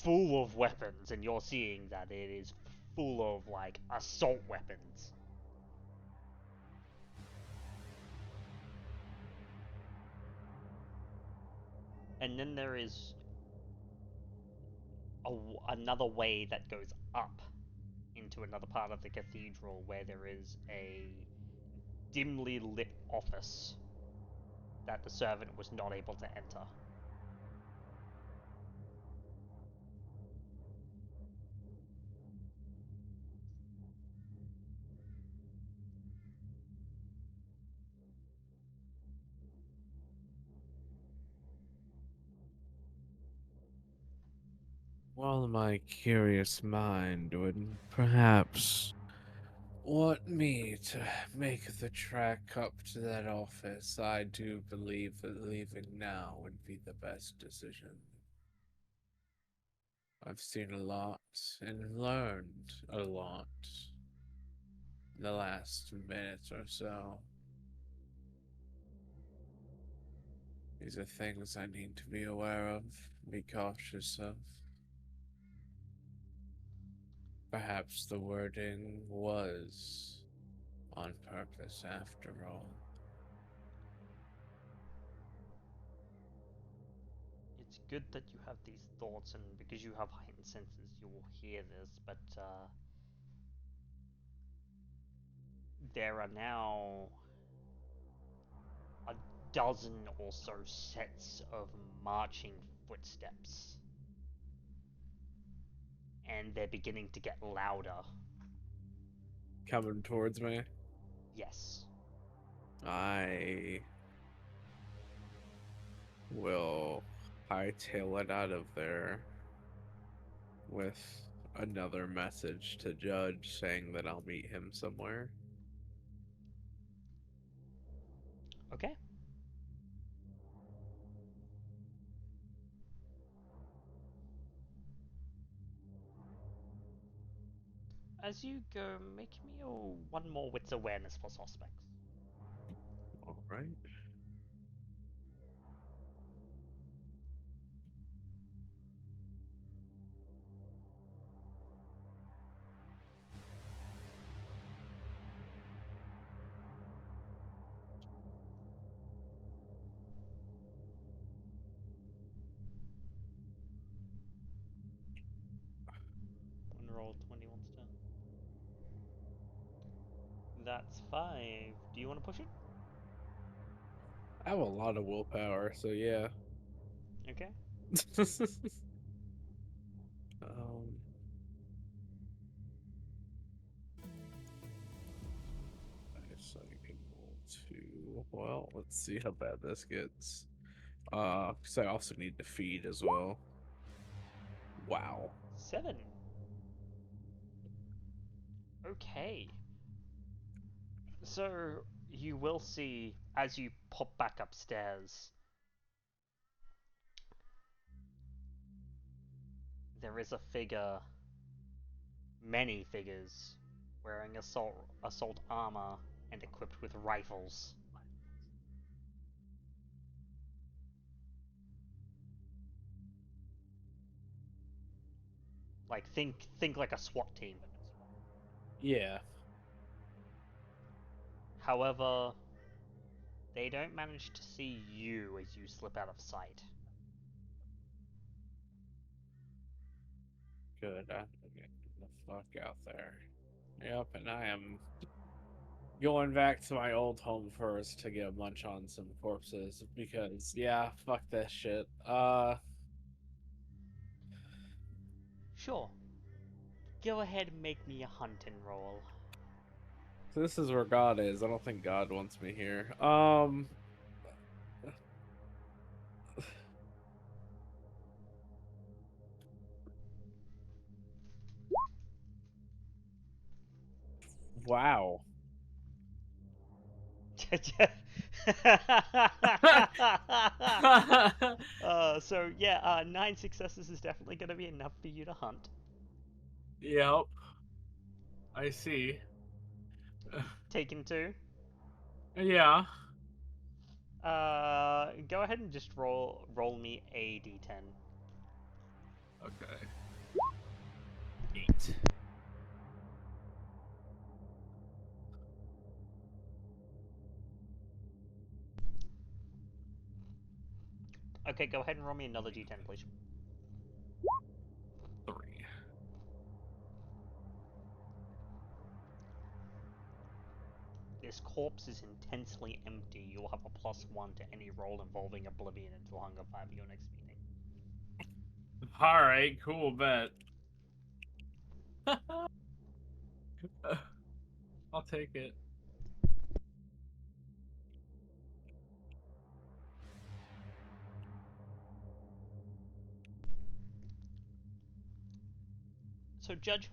full of weapons, and you're seeing that it is full of like assault weapons. And then there is another way that goes up into another part of the cathedral where there is a dimly lit office that the servant was not able to enter. Well, my curious mind would perhaps want me to make the trek up to that office. I do believe that leaving now would be the best decision. I've seen a lot and learned a lot in the last minute or so. These are things I need to be aware of, be cautious of. Perhaps the wording was on purpose after all. It's good that you have these thoughts, and because you have heightened senses, you will hear this, but there are now a dozen or so sets of marching footsteps. And they're beginning to get louder. Coming towards me? Yes. I will hightail it out of there with another message to Judge saying that I'll meet him somewhere. Okay. As you go, make me one more wits awareness for suspects. Alright. One roll 20 wants to. That's 5. Do you want to push it? I have a lot of willpower, so yeah. Okay. So I can roll 2. Well, let's see how bad this gets. Because I also need to feed as well. Wow. 7. Okay. So you will see as you pop back upstairs, there is a figure, many figures, wearing assault armor and equipped with rifles. Like think like a SWAT team. Yeah. However, they don't manage to see you as you slip out of sight. Good. I have to get the fuck out there. Yep, and I am going back to my old home first to get a munch on some corpses because, yeah, fuck this shit. Sure. Go ahead and make me a hunting roll. So this is where God is. I don't think God wants me here. Wow. So yeah, 9 successes is definitely going to be enough for you to hunt. Yep. I see. Taken 2? Yeah. Go ahead and just roll me a d10. Okay. 8. Okay, go ahead and roll me another d10, please. 3. This corpse is intensely empty. You'll have a +1 to any roll involving Oblivion until Hunger 5 at your next meeting. Alright, cool, bet. I'll take it. So, Judge,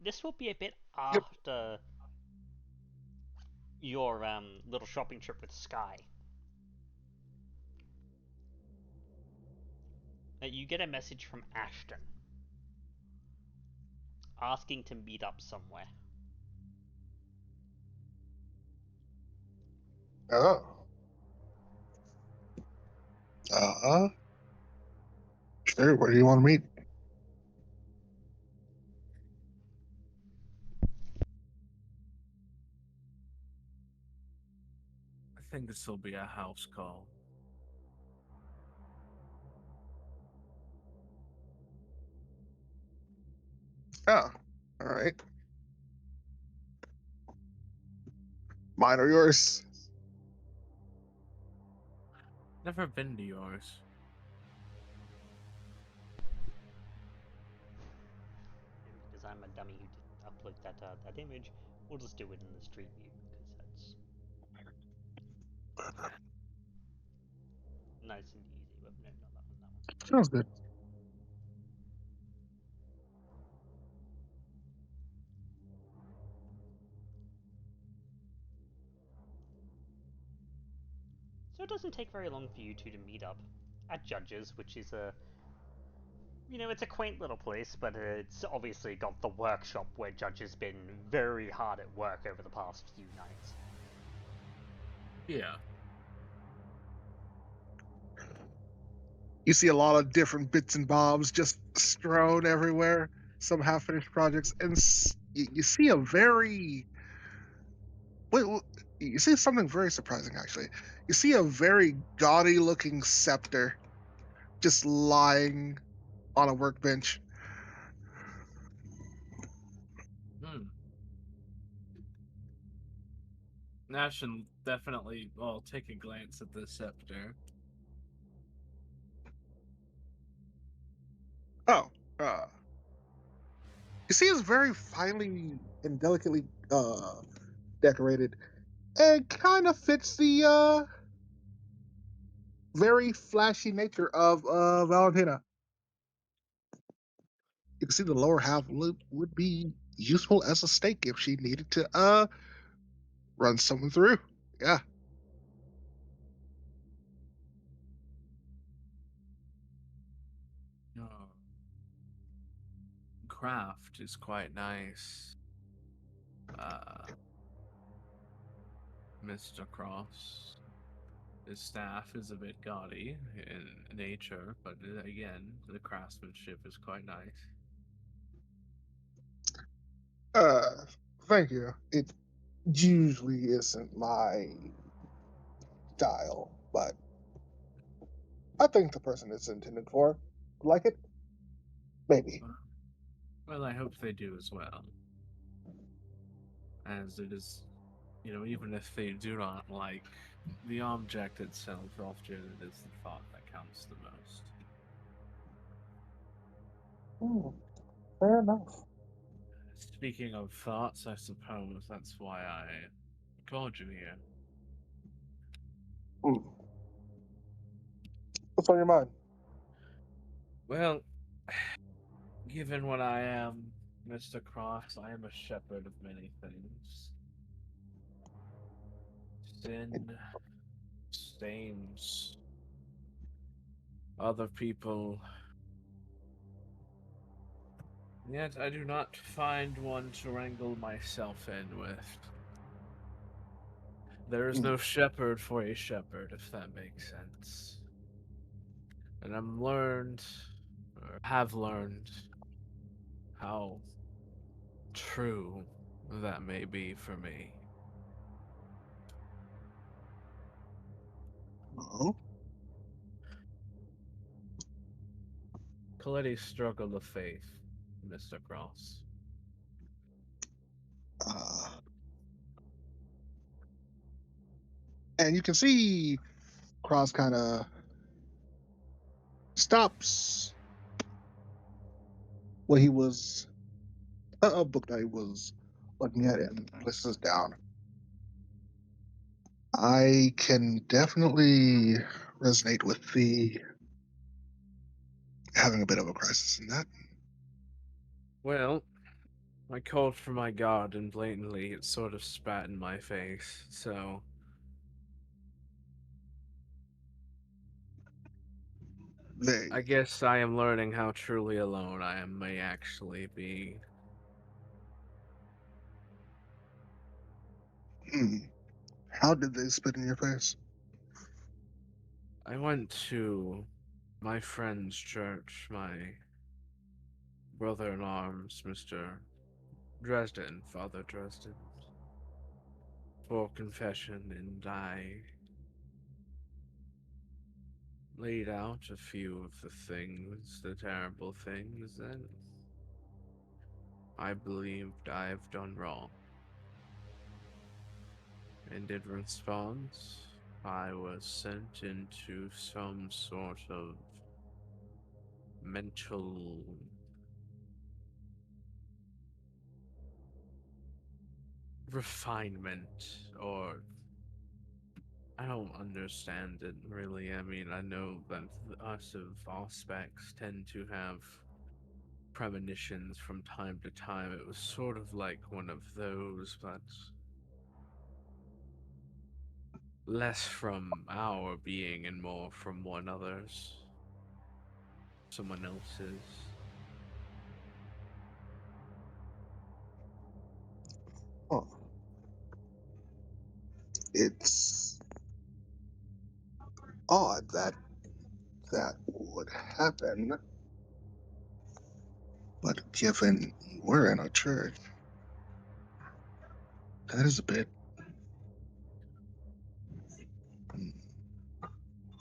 this will be a bit after your little shopping trip with Skye. That you get a message from Ashton asking to meet up somewhere. Oh. Sure, where do you want to meet? I think this will be a house call. Oh, all right. Mine or yours? Never been to yours. And because I'm a dummy who didn't upload that image, we'll just do it in the street view because that's nice and easy. But no, not that one. Sounds good. So it doesn't take very long for you two to meet up at Judge's, which is it's a quaint little place, but it's obviously got the workshop where Judge has been very hard at work over the past few nights. Yeah. You see a lot of different bits and bobs just strewn everywhere, some half-finished projects, and you see a very... Wait, you see something very surprising, actually. You see a very gaudy-looking scepter just lying on a workbench. Ashton definitely will take a glance at the scepter. Oh, you see it's very finely and delicately decorated, and kind of fits the very flashy nature of Valentina. You can see the lower half would be useful as a stake if she needed to run someone through. Yeah. Craft is quite nice. Mr. Cross. His staff is a bit gaudy in nature, but again, the craftsmanship is quite nice. Thank you. It usually isn't my style, but I think the person it's intended for like it. Maybe. Well, I hope they do as well. As it is, even if they do not like the object itself, often it is the thought that counts the most. Fair enough. Speaking of thoughts, I suppose that's why I called you here. What's on your mind? Well, given what I am, Mr. Cross, I am a shepherd of many things. Sin stains other people Yet I do not find one to wrangle myself in with. There is no shepherd for a shepherd, if that makes sense. And have learned, how true that may be for me. Oh. Coletti's struggle of faith, Mr. Cross. And you can see Cross kind of stops what he was, a book that he was looking at, and places it down. I can definitely resonate with the having a bit of a crisis in that. Well, I called for my god, and blatantly it sort of spat in my face, so... I guess I am learning how truly alone I may actually be. How did they spit in your face? I went to my friend's church, my brother-in-arms, Mr. Dresden, Father Dresden, for confession, and I laid out a few of the things, the terrible things that I believed I've done wrong. And in response, I was sent into some sort of mental refinement, or I don't understand it really. I mean, I know that us of Auspex tend to have premonitions from time to time. It was sort of like one of those, but less from our being and more from someone else's. Oh. It's odd that that would happen, but given you were in a church, that is a bit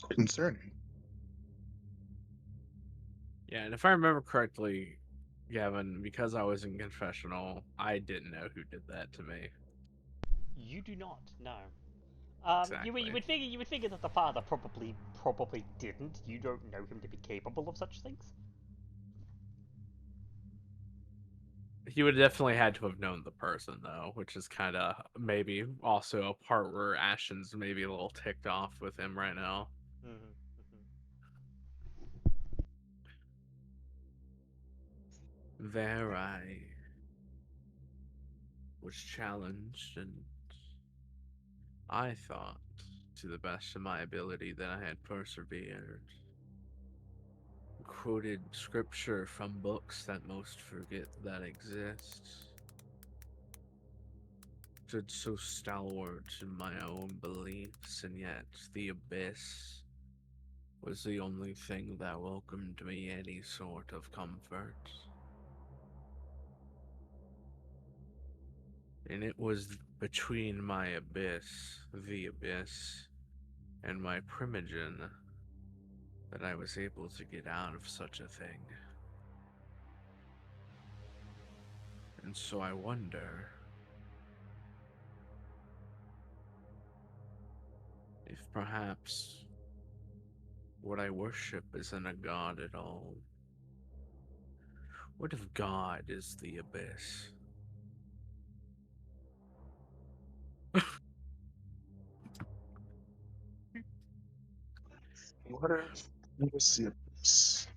concerning. Yeah, and if I remember correctly, Gavin, because I was in confessional, I didn't know who did that to me. You do not, no. Exactly. You would figure that the father probably didn't. You don't know him to be capable of such things. He would definitely had to have known the person, though, which is kind of maybe also a part where Ashton's maybe a little ticked off with him right now. There I was challenged, and I thought, to the best of my ability, that I had persevered. Quoted scripture from books that most forget that exist. Stood so stalwart in my own beliefs, and yet the abyss was the only thing that welcomed me any sort of comfort. And it was between my abyss, the abyss, and my primogen that I was able to get out of such a thing. And so I wonder if perhaps what I worship isn't a god at all. What if God is the abyss? What if it was the abyss?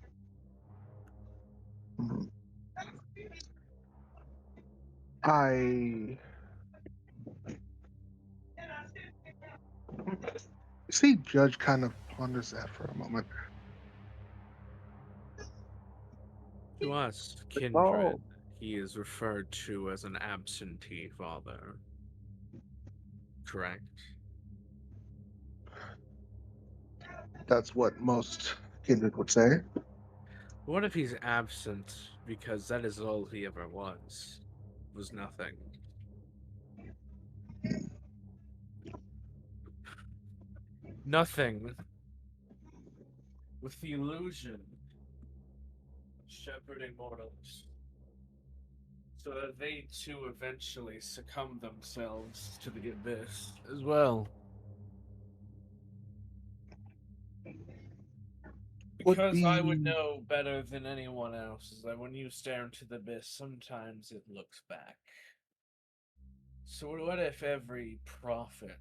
I see Judge kind of ponders that for a moment. To us, kindred, Oh. he is referred to as an absentee father. Correct? That's what most kindred would say. What if he's absent because that is all he ever was nothing? Nothing. With the illusion of shepherding mortals, so that they too eventually succumb themselves to the abyss as well. Because I would know better than anyone else is that when you stare into the abyss, sometimes it looks back. So what if every prophet,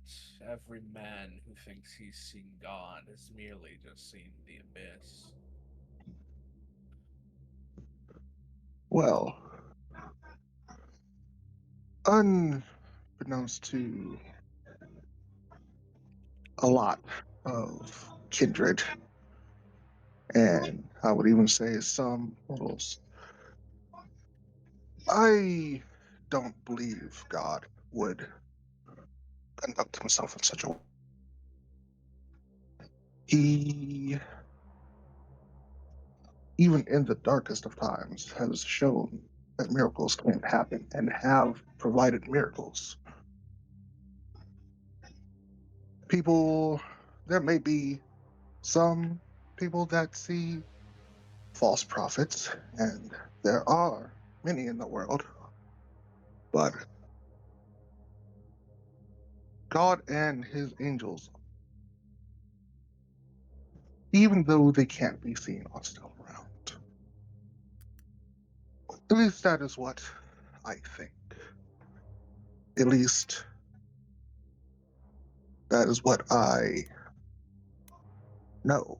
every man who thinks he's seen God has merely just seen the abyss? Well, unbeknownst to a lot of kindred, and I would even say some mortals, I don't believe God would conduct himself in such a way. He, even in the darkest of times, has shown that miracles can happen and have provided miracles. People, there may be some people that see false prophets, and there are many in the world, but God and his angels, even though they can't be seen, are still around. At least that is what I think. At least that is what I know.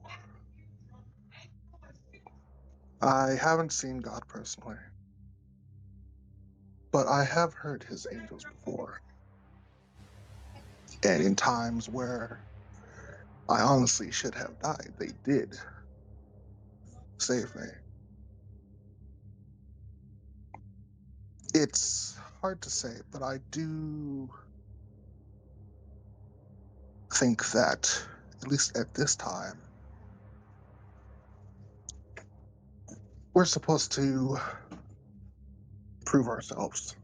I haven't seen God personally, but I have heard his angels before. And in times where I honestly should have died, they did save me. It's hard to say, but I do think that, at least at this time, we're supposed to prove ourselves.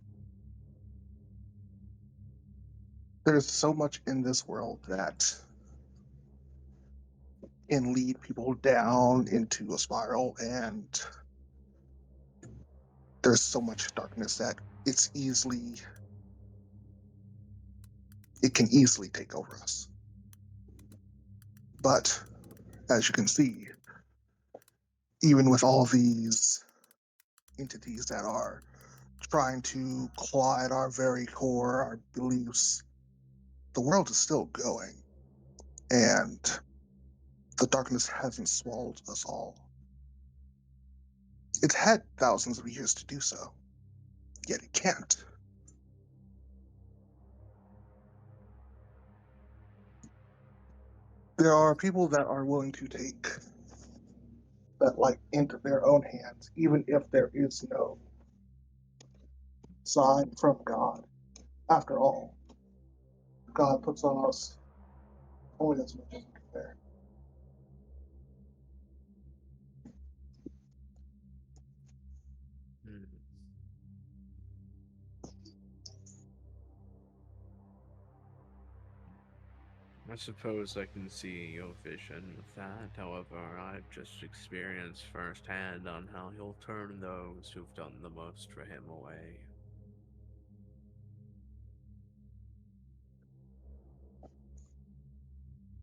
There's so much in this world that can lead people down into a spiral, and there's so much darkness that it can easily take over us. But as you can see, even with all these entities that are trying to claw at our very core, our beliefs, the world is still going, and the darkness hasn't swallowed us all. It's had thousands of years to do so, yet it can't. There are people that are willing to take that light into their own hands, even if there is no sign from God. After all, God puts on us only as much as we can bear. I suppose I can see your vision with that. However, I've just experienced firsthand on how he'll turn those who've done the most for him away.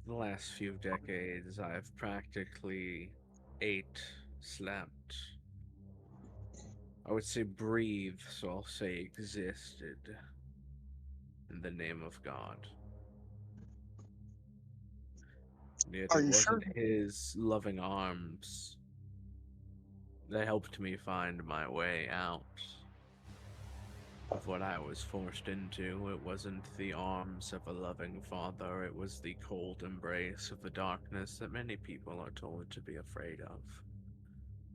The last few decades, I've practically ate, slept, I would say breathed, so I'll say existed, in the name of God. Yet Are it you wasn't sure? his loving arms that helped me find my way out of what I was forced into. It wasn't the arms of a loving father, it was the cold embrace of the darkness that many people are told to be afraid of,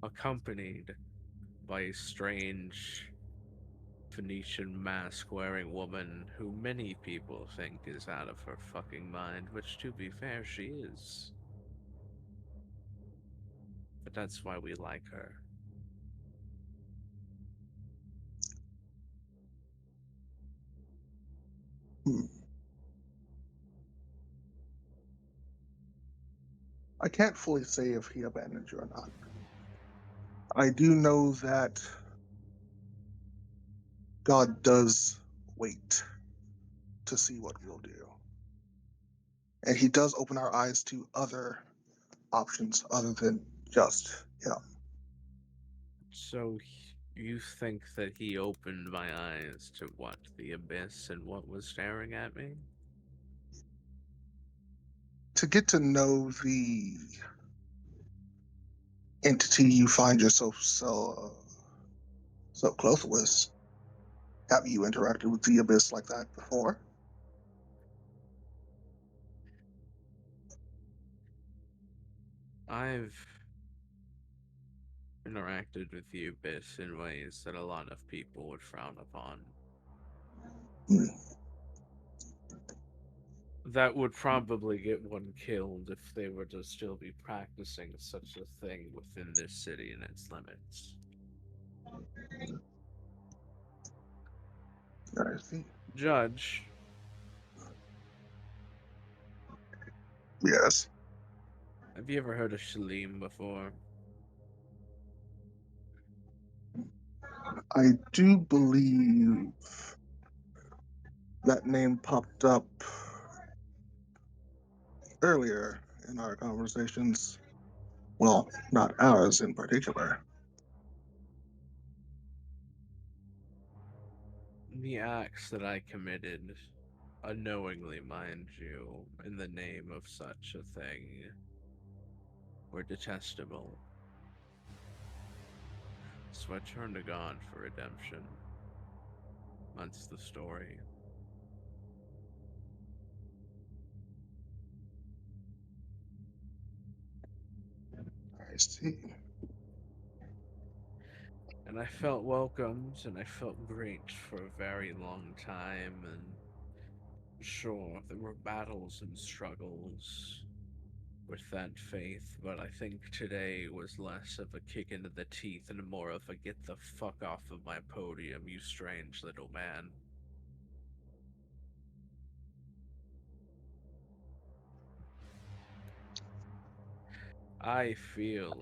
accompanied by a strange Phoenician mask-wearing woman who many people think is out of her fucking mind, which, to be fair, she is. But that's why we like her. I can't fully say if he abandoned you or not. I do know that God does wait to see what we'll do. And he does open our eyes to other options other than just him. So you think that he opened my eyes to what? The abyss and what was staring at me? To get to know the entity you find yourself so close with, have you interacted with the abyss like that before? I've interacted with the abyss in ways that a lot of people would frown upon. That would probably get one killed if they were to still be practicing such a thing within this city and its limits. I see. Judge. Yes. Have you ever heard of Shalim before? I do believe that name popped up earlier in our conversations. Well, not ours in particular. The acts that I committed, unknowingly, mind you, in the name of such a thing, were detestable. So I turned to God for redemption. That's the story. I see. And I felt welcomed, and I felt great for a very long time, and sure, there were battles and struggles with that faith, but I think today was less of a kick into the teeth and more of a get the fuck off of my podium, you strange little man. I feel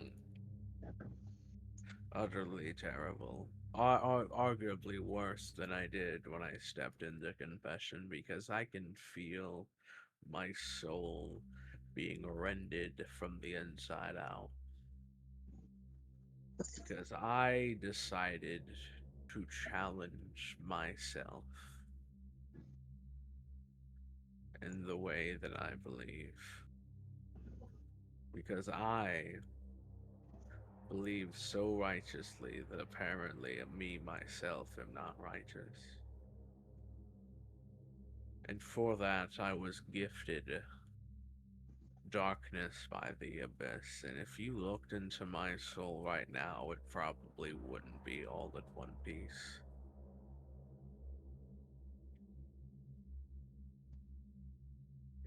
utterly terrible. Arguably worse than I did when I stepped into confession, because I can feel my soul being rended from the inside out. Because I decided to challenge myself in the way that I believe. Because I believe so righteously that apparently me myself am not righteous. And for that I was gifted darkness by the abyss, and if you looked into my soul right now, it probably wouldn't be all in one piece.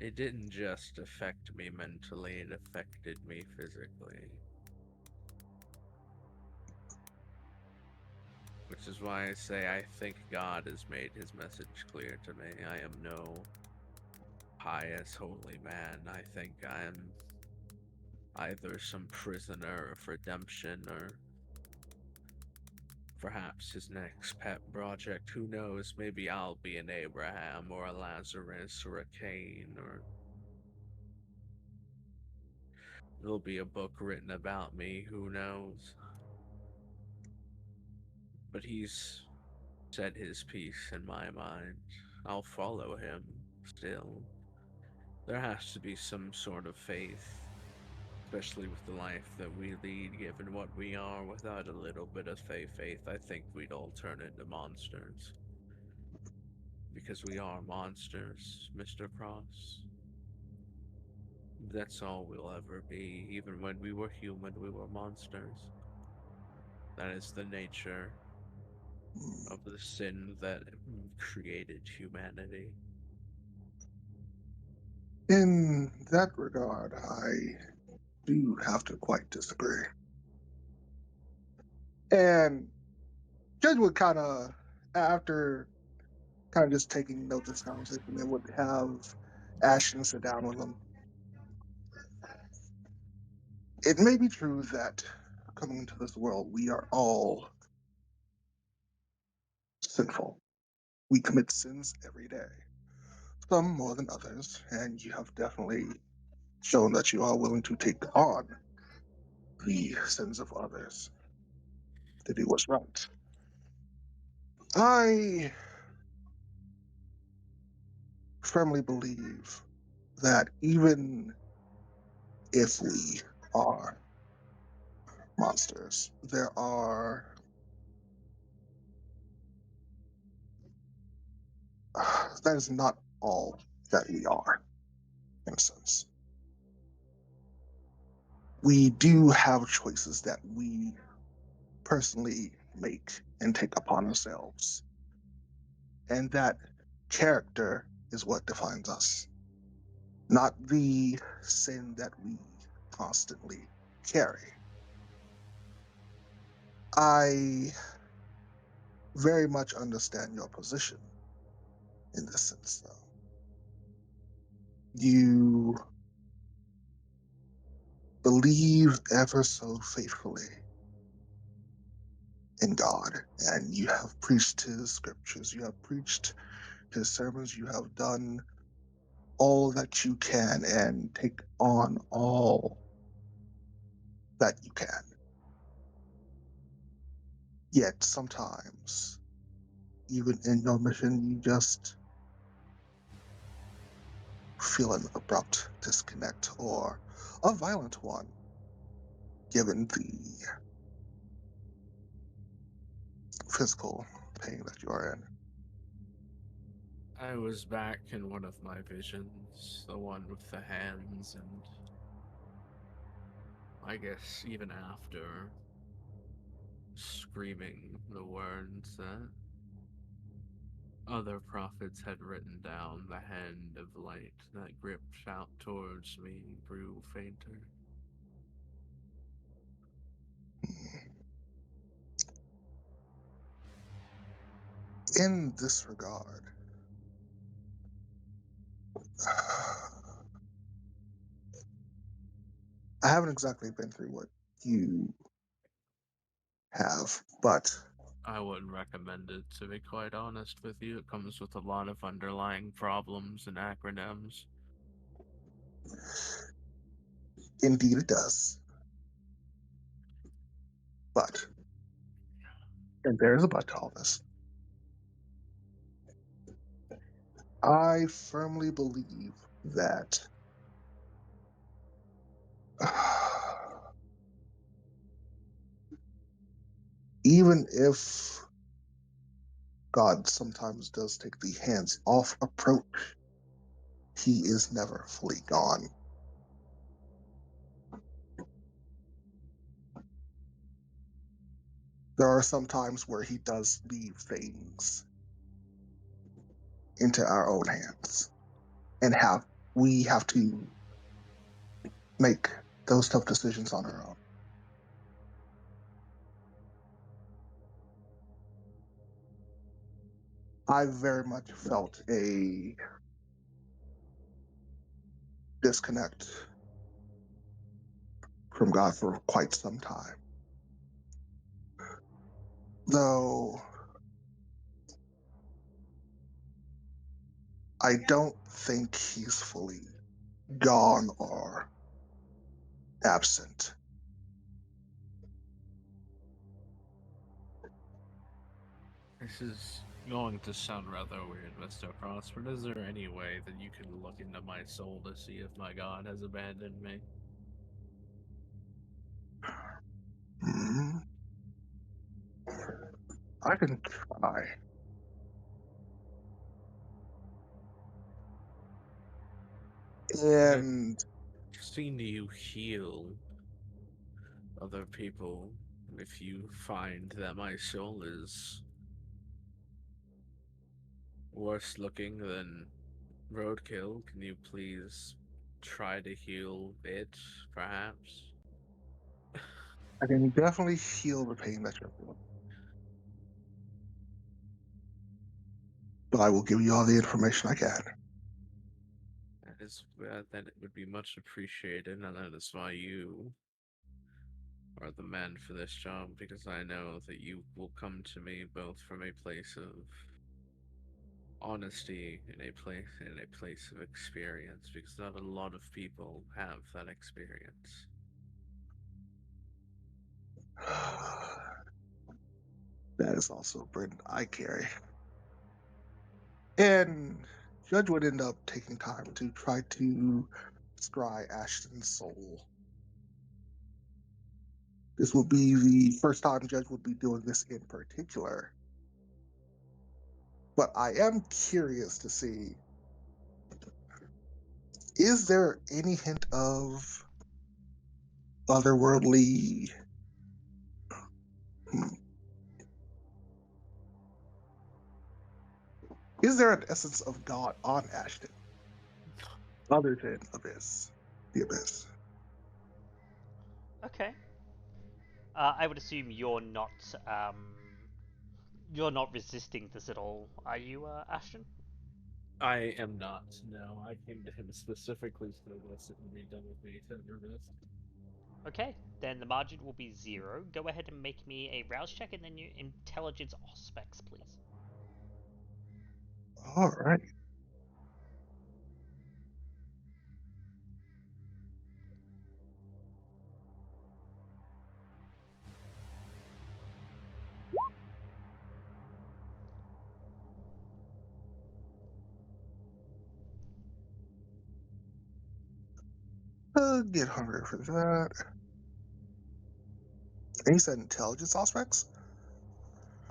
It didn't just affect me mentally, it affected me physically. Which is why I say I think God has made his message clear to me. I am no pious, holy man. I think I am either some prisoner of redemption or perhaps his next pet project. Who knows? Maybe I'll be an Abraham or a Lazarus or a Cain, or there'll be a book written about me. Who knows? But he's said his piece in my mind. I'll follow him still. There has to be some sort of faith, especially with the life that we lead, given what we are. Without a little bit of faith, I think we'd all turn into monsters. Because we are monsters, Mr. Cross. That's all we'll ever be. Even when we were human, we were monsters. That is the nature of the sin that created humanity. In that regard, I do have to quite disagree. And Judge would kind of, after kind of just taking notes of this conversation, and would have Ashton sit down with him. It may be true that coming into this world, we are all sinful. We commit sins every day, some more than others, and you have definitely shown that you are willing to take on the sins of others to do what's right. I firmly believe that even if we are monsters, that is not all that we are, in a sense. We do have choices that we personally make and take upon ourselves. And that character is what defines us, not the sin that we constantly carry. I very much understand your position in this sense, though. You believe ever so faithfully in God, and you have preached his scriptures, you have preached his sermons, you have done all that you can and take on all that you can. Yet sometimes, even in your mission, you just feel an abrupt disconnect or a violent one, given the physical pain that you are in. I was back in one of my visions, the one with the hands, and I guess even after screaming the words that other prophets had written down, the hand of light that gripped out towards me grew fainter. In this regard, I haven't exactly been through what you have, but I wouldn't recommend it, to be quite honest with you. It comes with a lot of underlying problems and acronyms. indeed it does. But, and there's a but to all this, I firmly believe that even if God sometimes does take the hands off approach, he is never fully gone. There are some times where he does leave things into our own hands, and we have to make those tough decisions on our own. I very much felt a disconnect from God for quite some time. Though I don't think he's fully gone or absent. This is going to sound rather weird, Mr. Cross, but is there any way that you can look into my soul to see if my God has abandoned me? I can try. And I've seen you heal other people if you find that my soul is worse looking than roadkill, can you please try to heal it, perhaps? I can definitely feel the pain that you're feeling. But I will give you all the information I can. That it would be much appreciated, and that is why you are the man for this job, because I know that you will come to me both from a place of honesty and a place of experience, because not a lot of people have that experience. That is also a burden I carry. And Judge would end up taking time to try to scry Ashton's soul. This will be the first time Judge would be doing this in particular. But I am curious to see, is there any hint of otherworldly... Is there an essence of God on Ashton? Other than the Abyss. Okay. I would assume you're not resisting this at all, are you, Ashton? I am not. No, I came to him specifically so this would be done with me to resist. Okay, then the margin will be 0. Go ahead and make me a rouse check and then your intelligence aspects, please. All right. Get hungry for that. And you said intelligence aspects?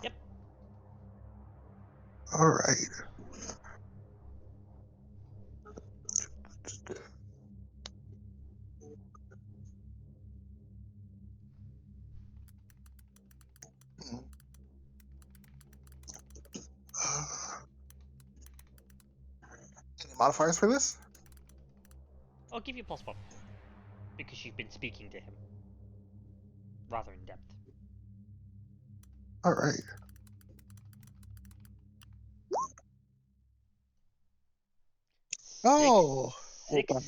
Yep. All right. Any modifiers for this? I'll give you +1 because you've been speaking to him rather in depth. All right.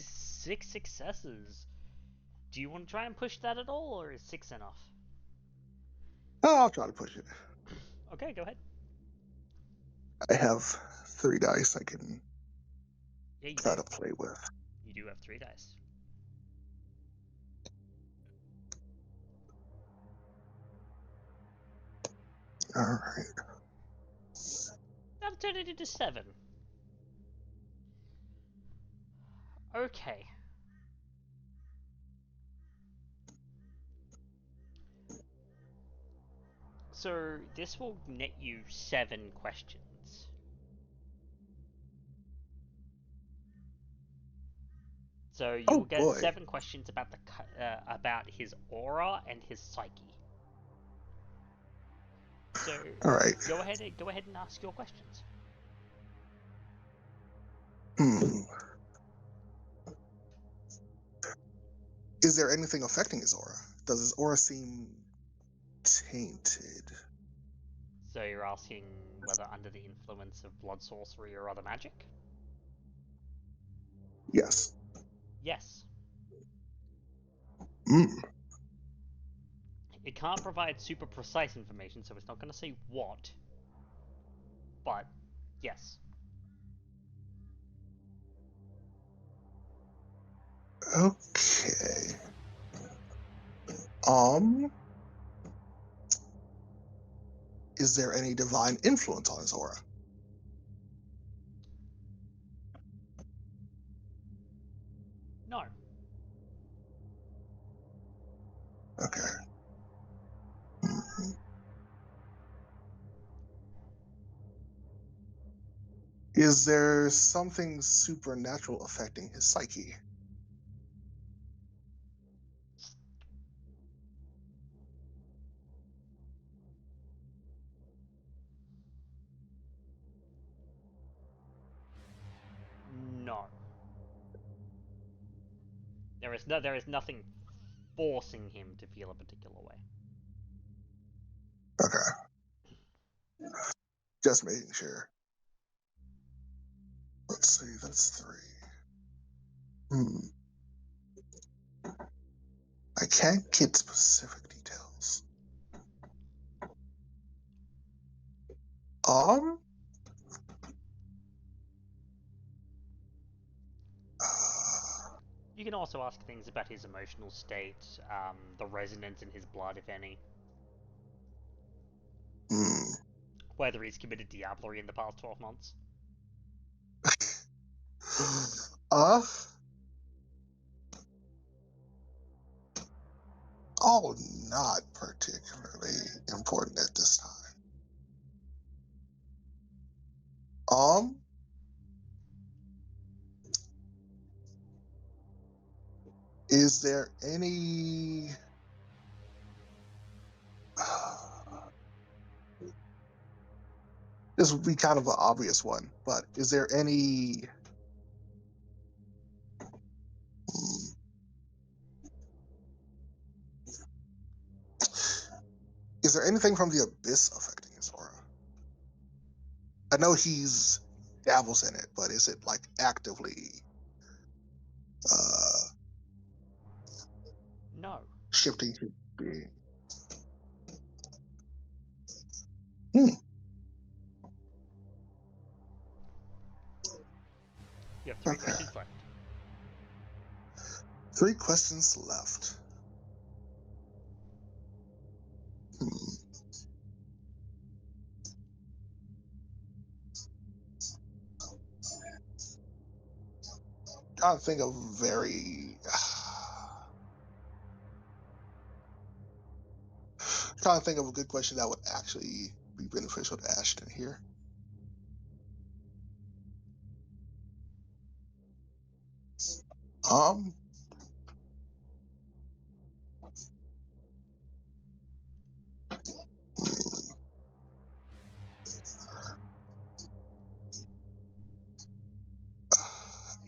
Six successes. Do you want to try and push that at all, or is 6 enough? Oh, I'll try to push it. Okay, go ahead. I have 3 dice I can try to play with. You do have 3 dice. All right. That'll turn it into 7. Okay. So this will net you 7 questions. So you will get 7 questions about about his aura and his psyche. So all right. Go ahead and ask your questions. Is there anything affecting his aura? Does his aura seem tainted? So you're asking whether under the influence of blood sorcery or other magic? Yes. Yes. Mm. It can't provide super precise information, so it's not going to say what. But, yes. Okay. Is there any divine influence on his aura? No. Okay. Is there something supernatural affecting his psyche? There is nothing forcing him to feel a particular way. Okay. Just making sure. Let's see, that's 3. I can't get specific details. You can also ask things about his emotional state, the resonance in his blood, if any. Whether he's committed diablerie in the past 12 months. Oh, not particularly important at this time. Is there any... This would be kind of an obvious one, but is there any... Is there anything from the Abyss affecting his aura? I know he's dabbles in it, but is it like actively No. Shifting his being? You have 3 questions left. 3 questions left. Trying to think of trying to think of a good question that would actually be beneficial to Ashton here.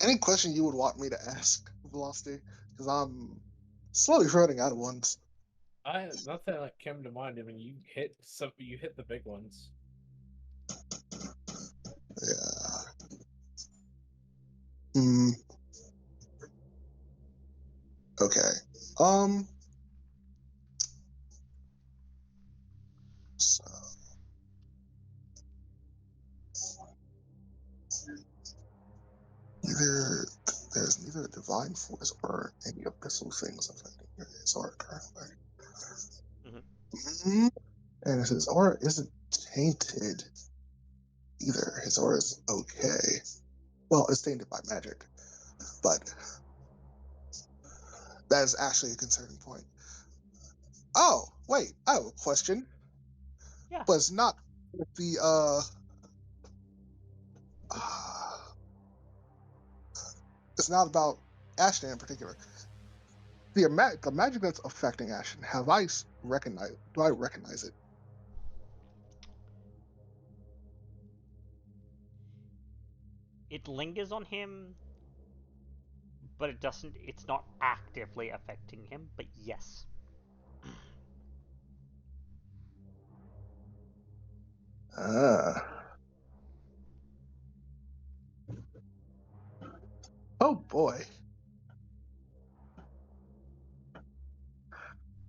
Any question you would want me to ask, Velocity? Because I'm slowly running out of ones. Nothing like came to mind. I mean, you hit the big ones. Yeah. Okay. So there's neither a divine force or any abyssal things affecting his aura currently. And if his aura isn't tainted either, his aura is okay. Well, it's tainted by magic, but that is actually a concerning point. Oh, wait, I have a question. Yeah. But it's not with the it's not about Ashton in particular. The magic that's affecting Ashton, do I recognize it? It lingers on him, but it's not actively affecting him, but yes. Oh boy.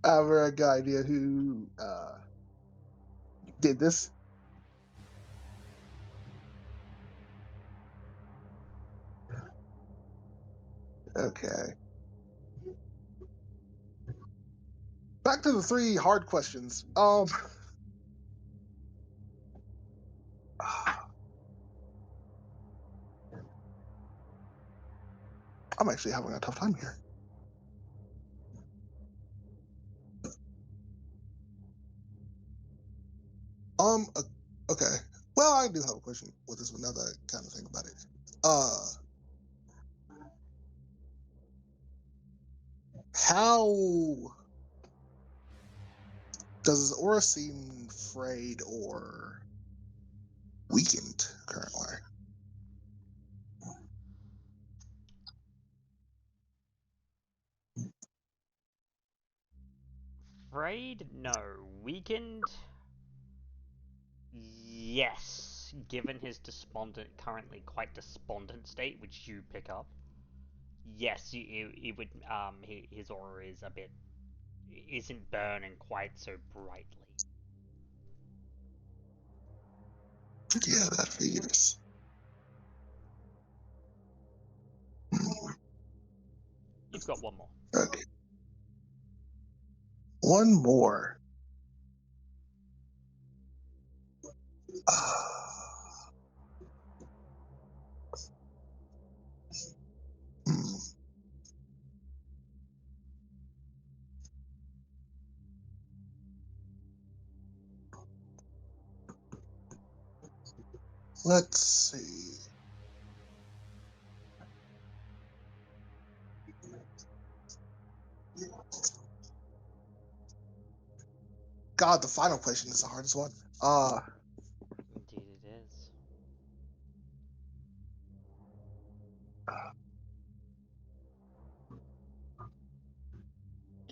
I have a very good idea who did this. Okay. Back to the 3 hard questions. I'm actually having a tough time here. Okay. Well, I do have a question with this one now that I kind of think about it. How does his aura seem frayed or weakened currently? . afraid, no. Weakened? Yes. Given his currently quite despondent state, which you pick up. Yes, it would, his aura is isn't burning quite so brightly. Yeah, that figures. You've got one more. Okay. One more. Let's see. God, the final question is the hardest one. Indeed it is.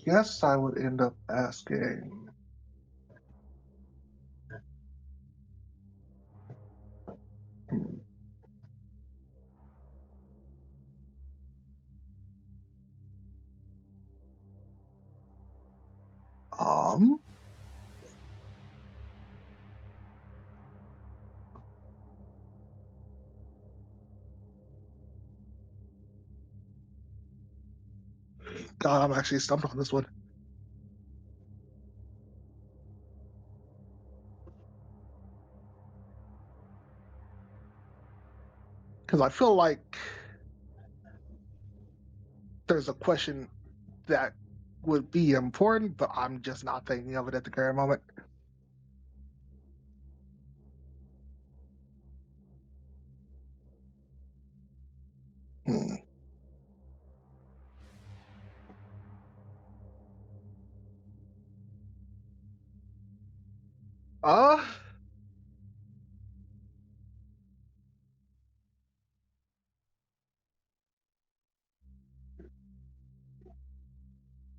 Guess I would end up asking. Um. God, I'm actually stumped on this one. Because I feel like there's a question that would be important, but I'm just not thinking of it at the current moment. Hmm.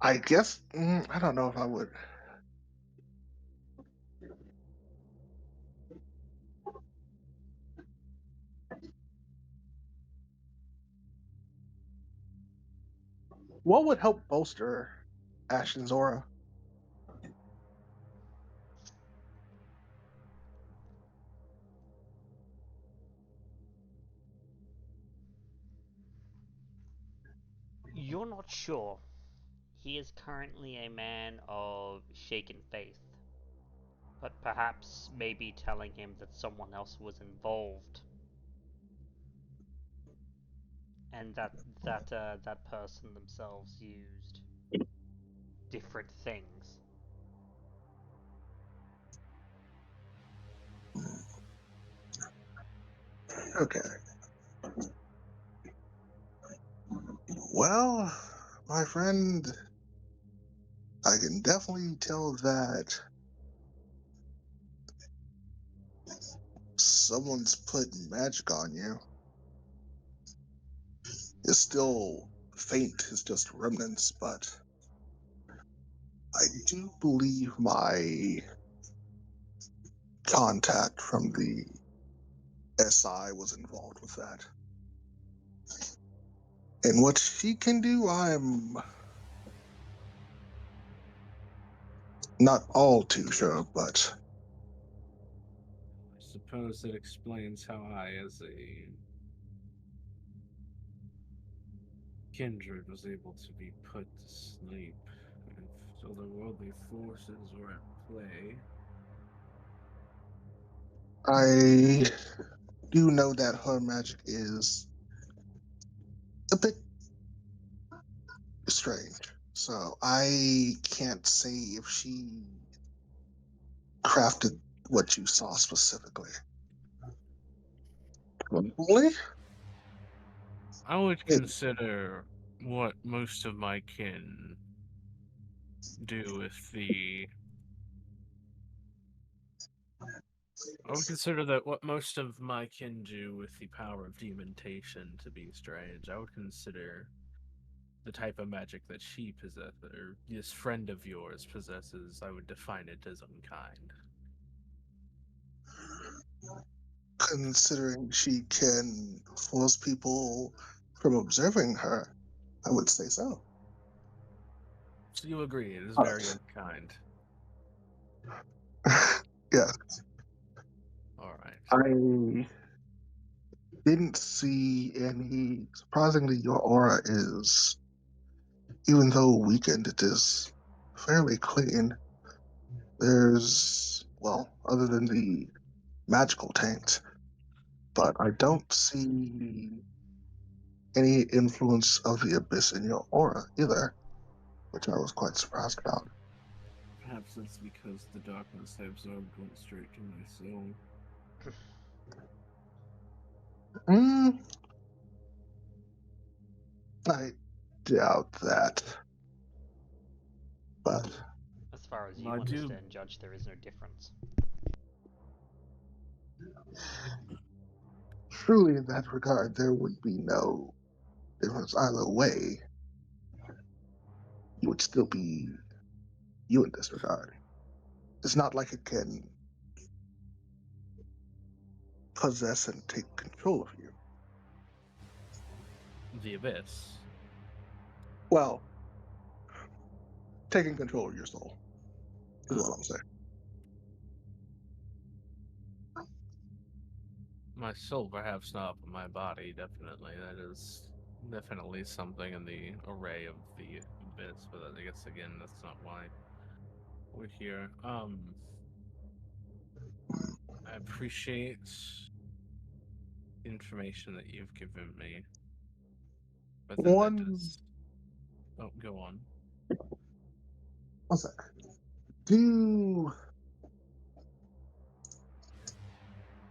I guess I don't know if I would. What would help bolster Ashton's aura? You're not sure. He is currently a man of shaken faith. But perhaps maybe telling him that someone else was involved. And that person themselves used different things. Okay. Well, my friend, I can definitely tell that someone's putting magic on you. It's still faint, it's just remnants, but I do believe my contact from the SI was involved with that. And what she can do, I'm not all too sure, but I suppose that explains how I, as a kindred, was able to be put to sleep. If otherworldly forces were at play. I do know that her magic is a bit strange. So I can't say if she crafted what you saw specifically. Probably. I would consider what most of my kin do with the... I would consider that what most of my kin do with the power of demontation to be strange. I would consider the type of magic that she possesses, or this friend of yours possesses, I would define it as unkind. Considering she can force people from observing her, I would say so. So you agree, it is very unkind. Yeah. Alright. I didn't see any. Surprisingly, your aura is, even though weakened, it is fairly clean. There's, well, other than the magical taint, but I don't see any influence of the abyss in your aura either, which I was quite surprised about. Perhaps it's because the darkness I absorbed went straight to my soul. I doubt that. But as far as you I do. understand, Judge, there is no difference. truly, in that regard, there would be no difference either way. You would still be you in this regard. It's not like it can possess and take control of you. The abyss. Well, taking control of your soul is what I'm saying. My soul, perhaps not, but my body, definitely. That is definitely something in the array of the abyss, but I guess, again, that's not why we're here. I appreciate the information that you've given me. But then One- that does... Oh, go on. One sec.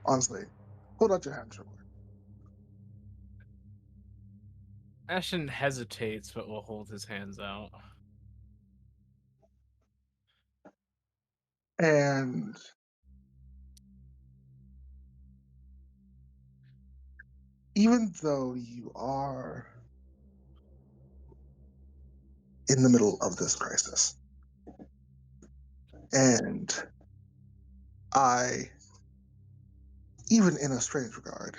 Honestly, hold out your hands real quick. Ashton hesitates, but will hold his hands out. And even though you are in the middle of this crisis, and I, even in a strange regard,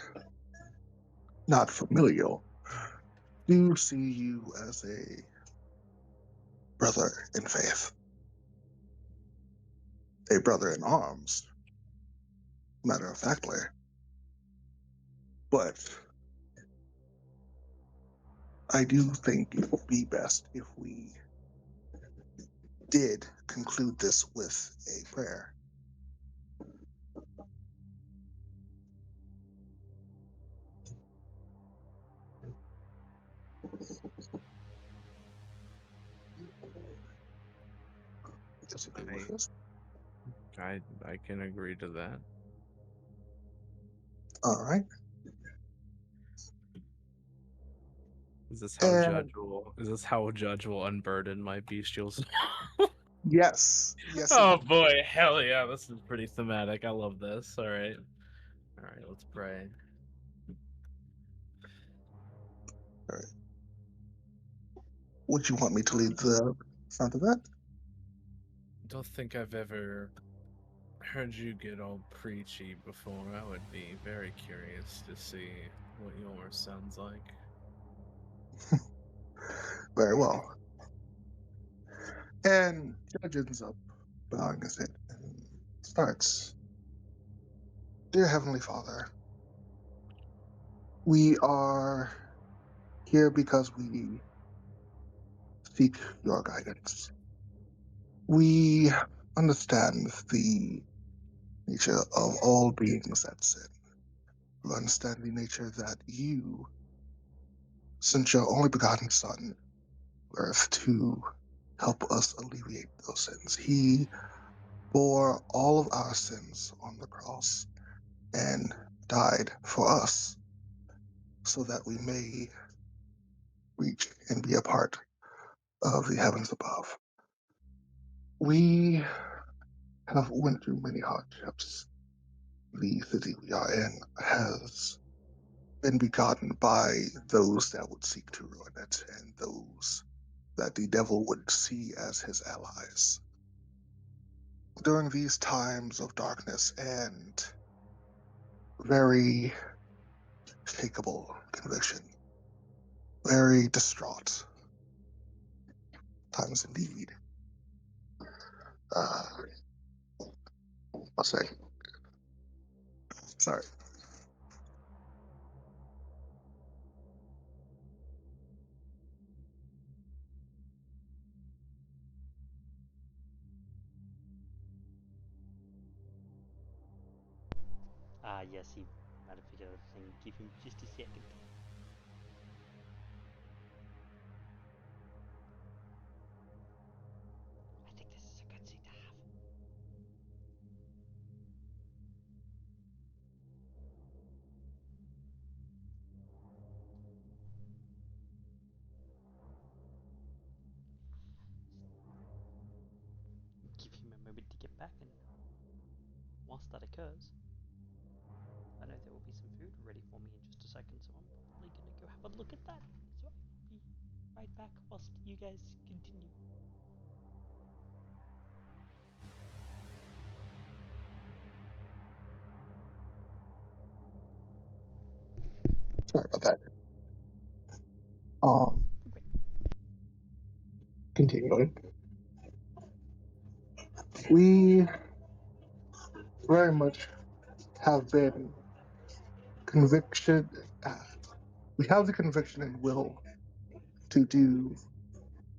not familial, do see you as a brother in faith, a brother in arms, matter of factly. But I do think it would be best if we did conclude this with a prayer. Disagree with this? I can agree to that. All right. Is this how Judge will unburden my bestial soul? Yes. Oh boy, hell yeah, this is pretty thematic. I love this. Alright, let's pray. All right. Would you want me to lead the sound of that? Don't think I've ever heard you get all preachy before. I would be very curious to see what yours sounds like. Very well. And Judge ends up bowing his head and starts. Dear Heavenly Father, we are here because we seek your guidance. We understand the nature of all beings that sin. We understand the nature that you sent your only begotten Son to earth to help us alleviate those sins. He bore all of our sins on the cross and died for us so that we may reach and be a part of the heavens above. We have went through many hardships. The city we are in has been begotten by those that would seek to ruin it, and those that the devil would see as his allies. During these times of darkness and very shakable conviction, very distraught times indeed. I'll say. Sorry. Yes, he might have figured out a thing. Give him just a second. I think this is a good seat to have. Give him a moment to get back, and whilst that occurs, I know there will be some food ready for me in just a second, so I'm probably gonna go have a look at that. So I'll be right back whilst you guys continue. Sorry about that. Continuing. We very much have been conviction. We have the conviction and will to do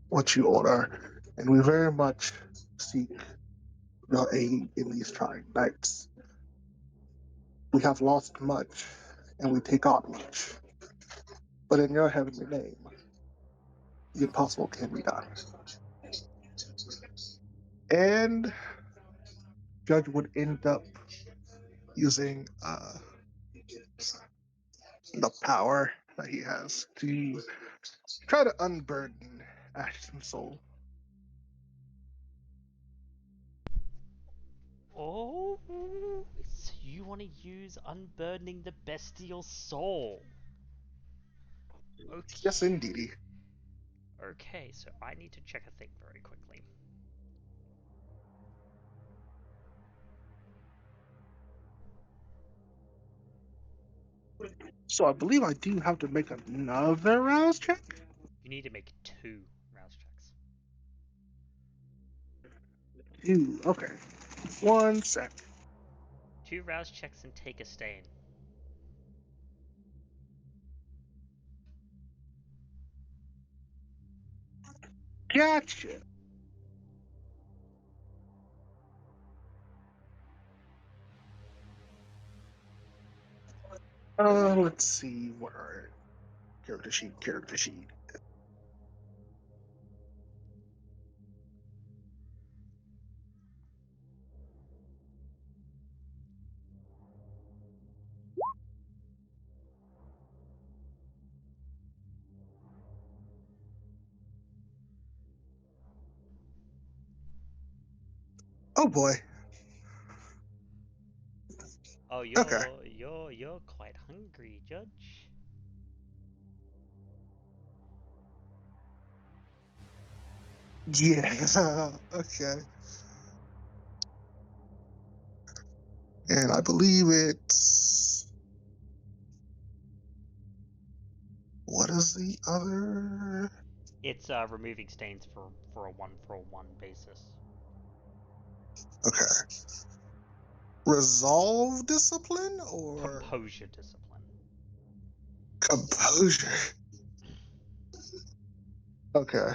what you order, and we very much seek your aid in these trying nights. We have lost much, and we take on much. But in your heavenly name, the impossible can be done. And Judge would end up using the power that he has to try to unburden Ashton's soul. Oh, so you want to use unburdening the bestial soul? Okay. Yes, indeedy. Okay, so I need to check a thing very quickly. So I believe I do have to make another rouse check? You need to make 2 rouse checks. 2, okay. 1 sec. 2 rouse checks and take a stain. Gotcha. Let's see what our character sheet. Oh boy. Oh, you're quite hungry, Judge. Yeah. Okay. And I believe it's. What is the other? It's removing stains for a 1-for-1 basis. Okay. Resolve discipline or Composure discipline. composure? Okay.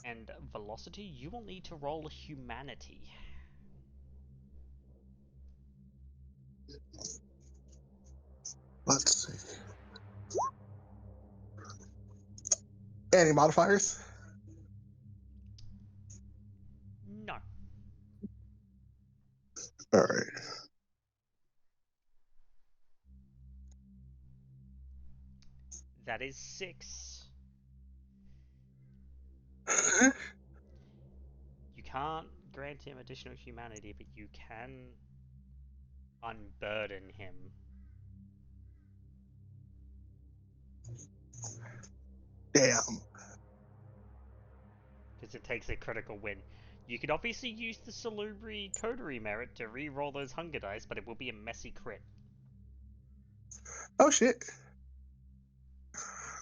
And velocity, you will need to roll humanity. Let's see. Any modifiers? No. All right. That is 6. You can't grant him additional humanity, but you can unburden him. Damn. Because it takes a critical win. You could obviously use the Salubri Coterie merit to re-roll those hunger dice, but it will be a messy crit. Oh shit.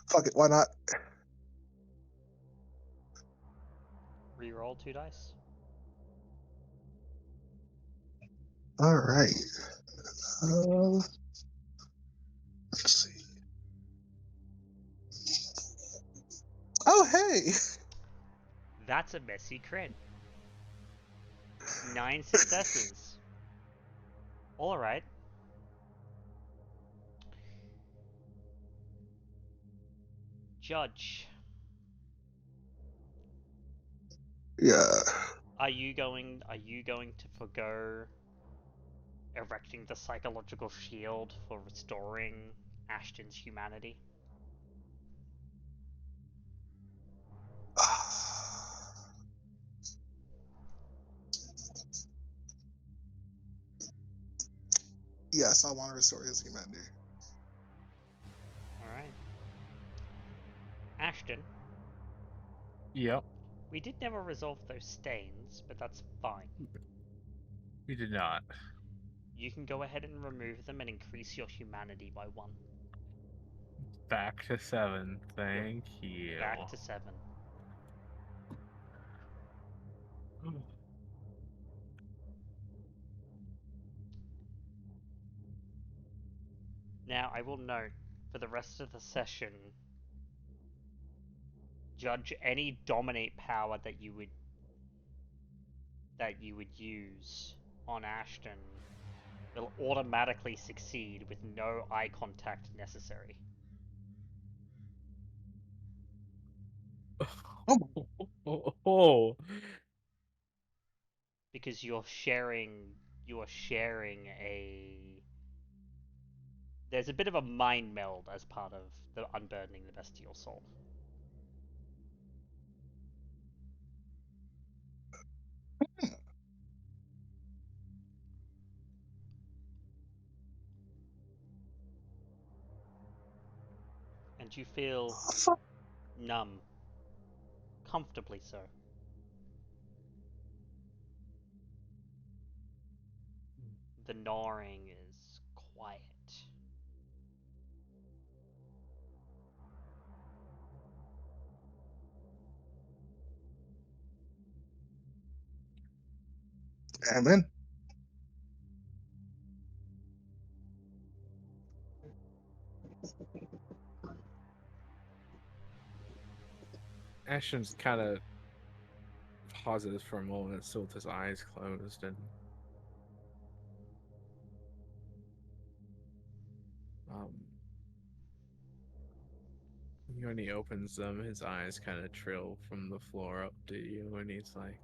Fuck it, why not? Re-roll 2 dice. Alright. Let's see. Oh, hey! That's a messy crit. 9 successes. Alright. Judge. Yeah. Are you going to forgo erecting the psychological shield for restoring Ashton's humanity? Yes, I want to restore his humanity. Alright. Ashton. Yep. We did never resolve those stains, but that's fine. We did not. You can go ahead and remove them and increase your humanity by 1. Back to 7. Thank you. Back to 7. Now, I will note, for the rest of the session, Judge, any dominate power that you would use on Ashton will automatically succeed with no eye contact necessary. Oh. Because you're sharing a... There's a bit of a mind meld as part of the unburdening the bestial soul. And you feel numb. Comfortably so. The gnawing is quiet. Amen. Ashton's kind of pauses for a moment, still with his eyes closed, and when he opens them, his eyes kind of trail from the floor up to you, and he's like,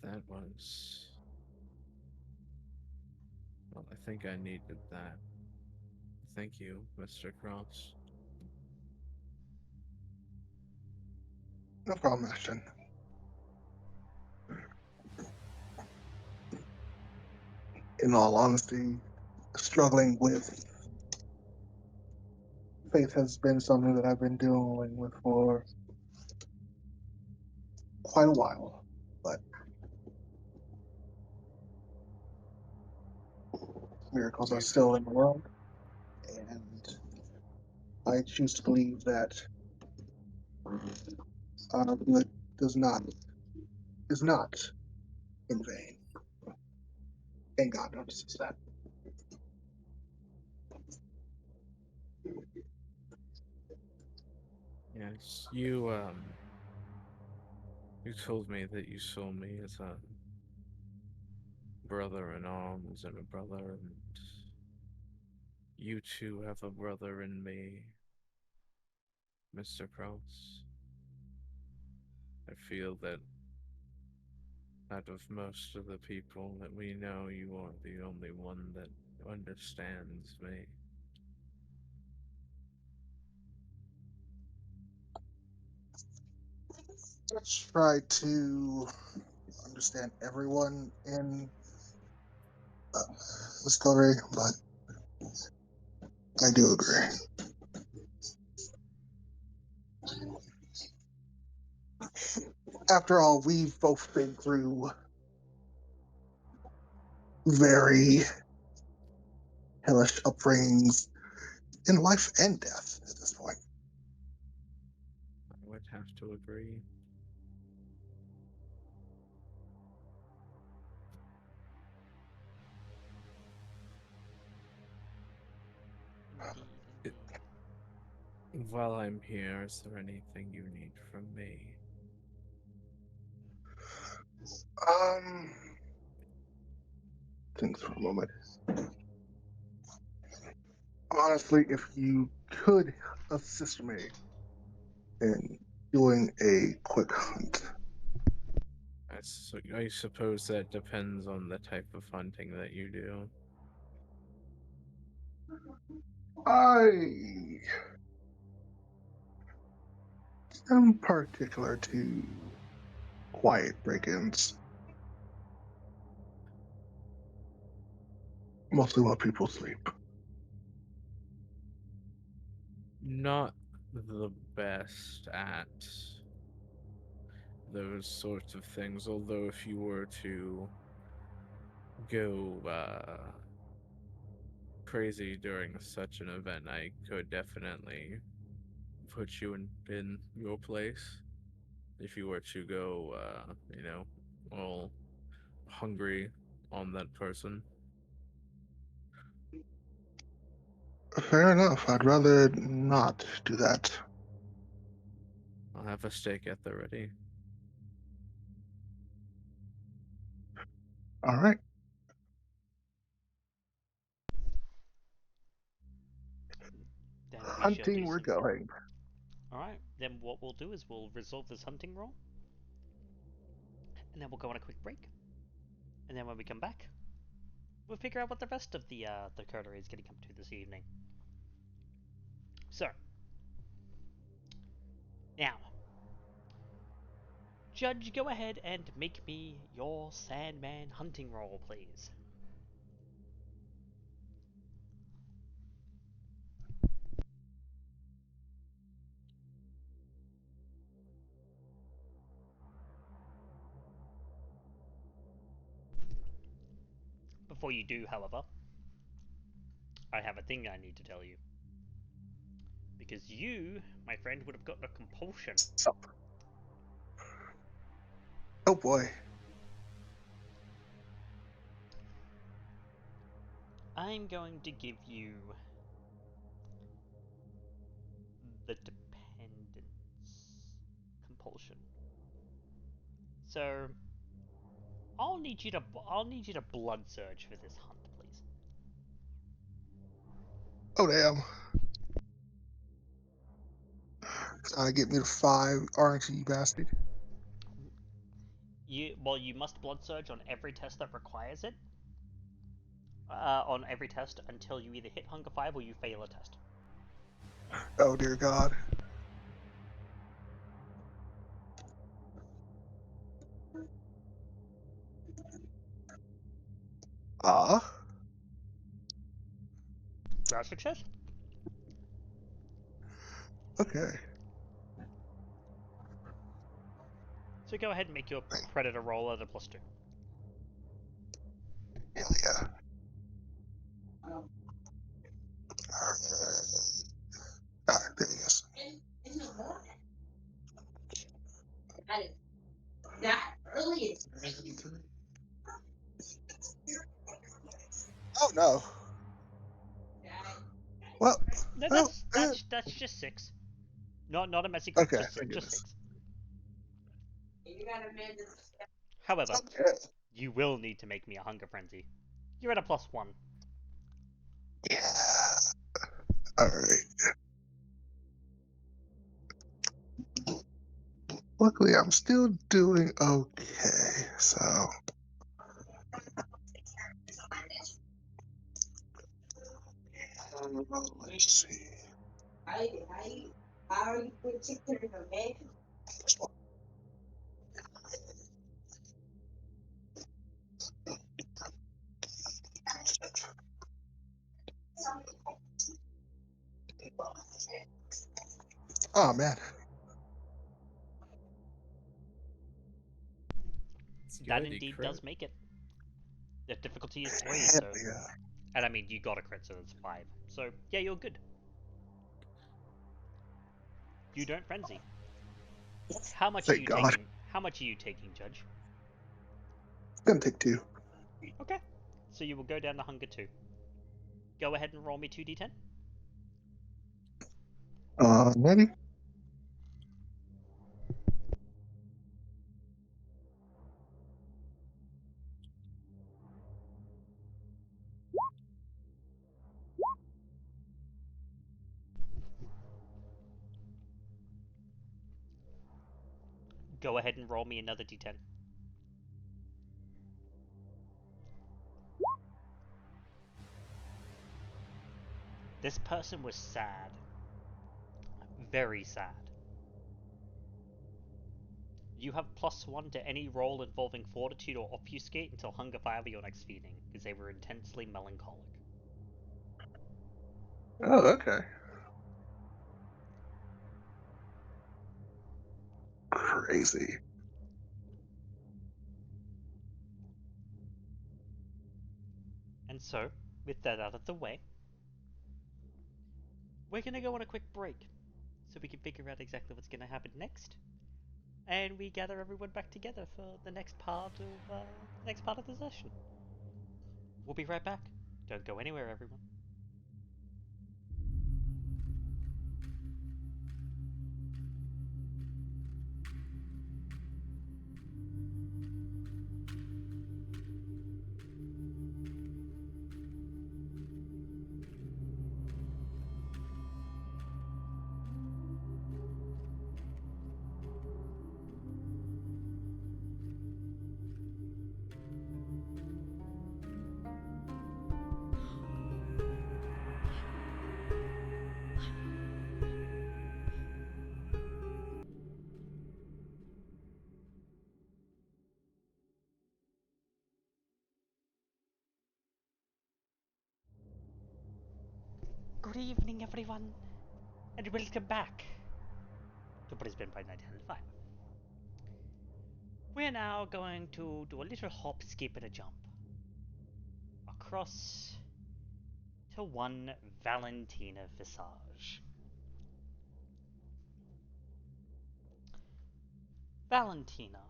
"That was... well, I think I needed that. Thank you, Mr. Cross." No problem, Ashton. In all honesty, struggling with faith has been something that I've been dealing with for quite a while, but miracles are still in the world, and I choose to believe that good is not in vain, and God notices that. Yes, you told me that you saw me as a brother in arms and a brother, and you too have a brother in me, Mr. Cross. I feel that out of most of the people that we know, you are the only one that understands me. I try to understand everyone in this story, but I do agree. After all, we've both been through very hellish upbringings in life and death at this point. I would have to agree. While I'm here, is there anything you need from me? Think for a moment. Honestly, if you could assist me in doing a quick hunt. I suppose that depends on the type of hunting that you do. I am particular to quiet break-ins. Mostly while people sleep. Not the best at those sorts of things, although if you were to go crazy during such an event, I could definitely put you in your place. If you were to go, all hungry on that person. Fair enough. I'd rather not do that. I'll have a steak at the ready. All right. Hunting, we're going. Alright, then what we'll do is we'll resolve this hunting roll. And then we'll go on a quick break. And then when we come back, we'll figure out what the rest of the coterie is going to come to this evening. So, now, Judge, go ahead and make me your Sandman hunting roll, please. Before you do, however, I have a thing I need to tell you. Because you, my friend, would have gotten a compulsion. Oh boy. I'm going to give you the dependence compulsion. So I'll need you to blood surge for this hunt, please. Oh damn. Trying to get me to 5, aren't you, bastard? You must blood surge on every test that requires it. On every test until you either hit Hunger 5 or you fail a test. Oh dear God. That's success. Okay. So go ahead and make your predator roll at a +2. Hell yeah. Alright, there he is. Oh no. Well, no, that's just 6. Not a messy group, okay, just 6. However, you will need to make me a hunger frenzy. You're at a +1. Yeah. Alright. Luckily, I'm still doing okay, so. Let's see. Oh man. That indeed does make it. The difficulty is 3, Hell so... yeah. And I mean, you got a crit, so it's 5. So, yeah, you're good. You don't frenzy. How much Thank God. taking? How much are you taking, Judge? It's gonna take 2. Okay. So you will go down to hunger 2. Go ahead and roll me 2d10. Maybe. Go ahead and roll me another d10. This person was sad. Very sad. You have +1 to any roll involving fortitude or obfuscate until hunger 5 or your next feeding, because they were intensely melancholic. Oh, okay. Crazy. And so, with that out of the way, we're going to go on a quick break, so we can figure out exactly what's going to happen next. And we gather everyone back together for the next part of the session. We'll be right back. Don't go anywhere, everyone. Good evening, everyone, and welcome back to Brisbane by Night Hellfire. We're now going to do a little hop, skip, and a jump across to one Valentina Visage. Valentina,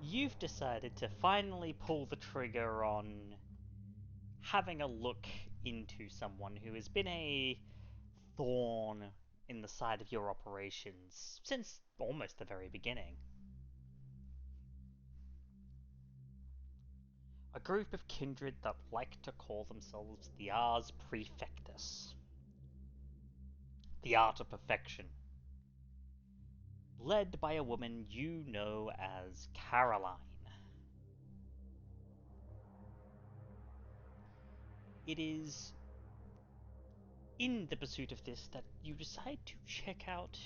you've decided to finally pull the trigger on having a look into someone who has been a thorn in the side of your operations since almost the very beginning. A group of kindred that like to call themselves the Ars Prefectus, the art of perfection, led by a woman you know as Caroline. It is in the pursuit of this that you decide to check out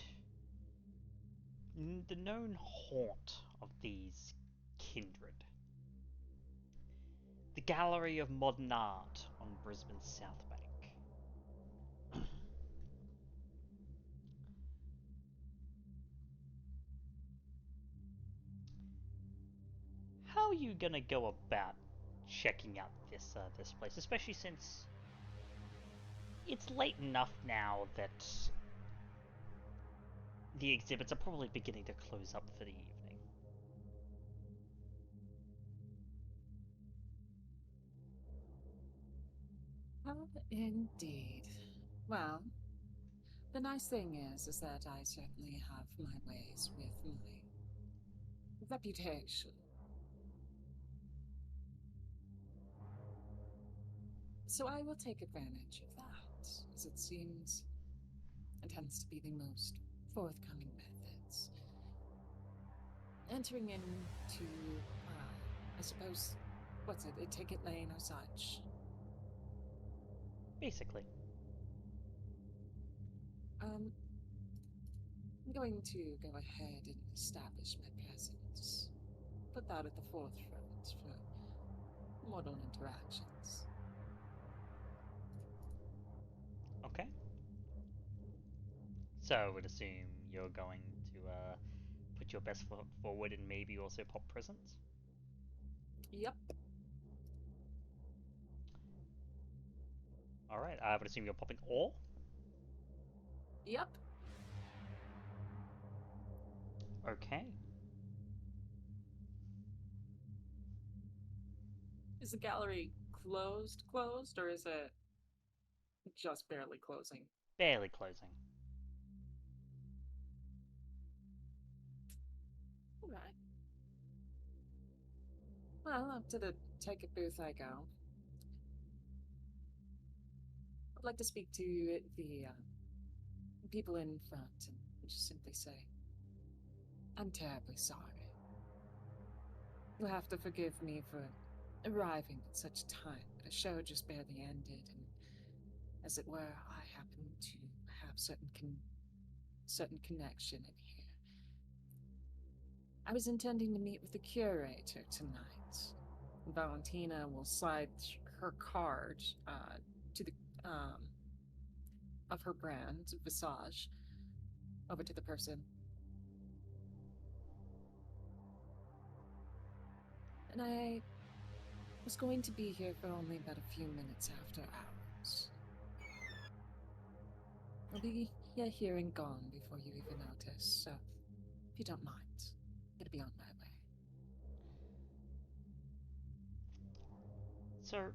the known haunt of these kindred. The Gallery of Modern Art on Brisbane's South Bank. How are you gonna go about checking out this place, especially since it's late enough now that the exhibits are probably beginning to close up for the evening? Oh, indeed. Well, the nice thing is that I certainly have my ways with my reputation. So I will take advantage of that, as it seems it tends to be the most forthcoming methods. Entering into, I suppose, what's it, a ticket lane or such? Basically. I'm going to go ahead and establish my presence. Put that at the forefront for mortal interactions. Okay. So I would assume you're going to put your best foot forward and maybe also pop presents? Yep. Alright, I would assume you're popping all? Yep. Okay. Is the gallery closed, or is it just barely closing? Barely closing. Alright. Well, up to the ticket booth I go. I'd like to speak to the people in front and just simply say, I'm terribly sorry. You'll have to forgive me for arriving at such time, but a show just barely ended, and as it were, I happen to have certain connection in here. I was intending to meet with the curator tonight. Valentina will slide her card to the of her brand, Visage, over to the person. And I was going to be here for only about a few minutes after hours. I'll be here and gone before you even notice, so if you don't mind, I'm gonna be on my way. So,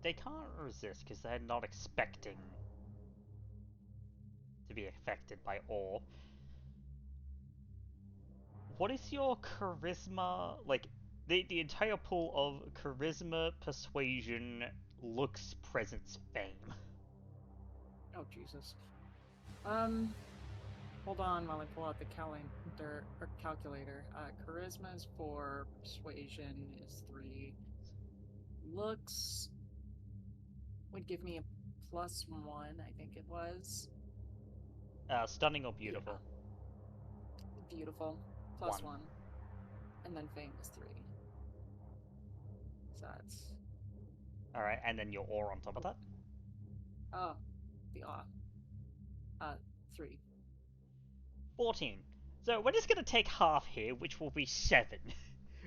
they can't resist because they're not expecting to be affected by awe. What is your charisma, like, the entire pool of charisma, persuasion, looks, presence, fame? Oh, Jesus. Hold on while I pull out the calculator. Charisma is 4, persuasion is 3. Looks would give me a +1, I think it was. Stunning or beautiful? Yeah. Beautiful. +1. And then fame is 3. So that's... Alright, and then your aura on top of that? Oh, the awe. 3. 14. So we're just gonna take half here, which will be 7.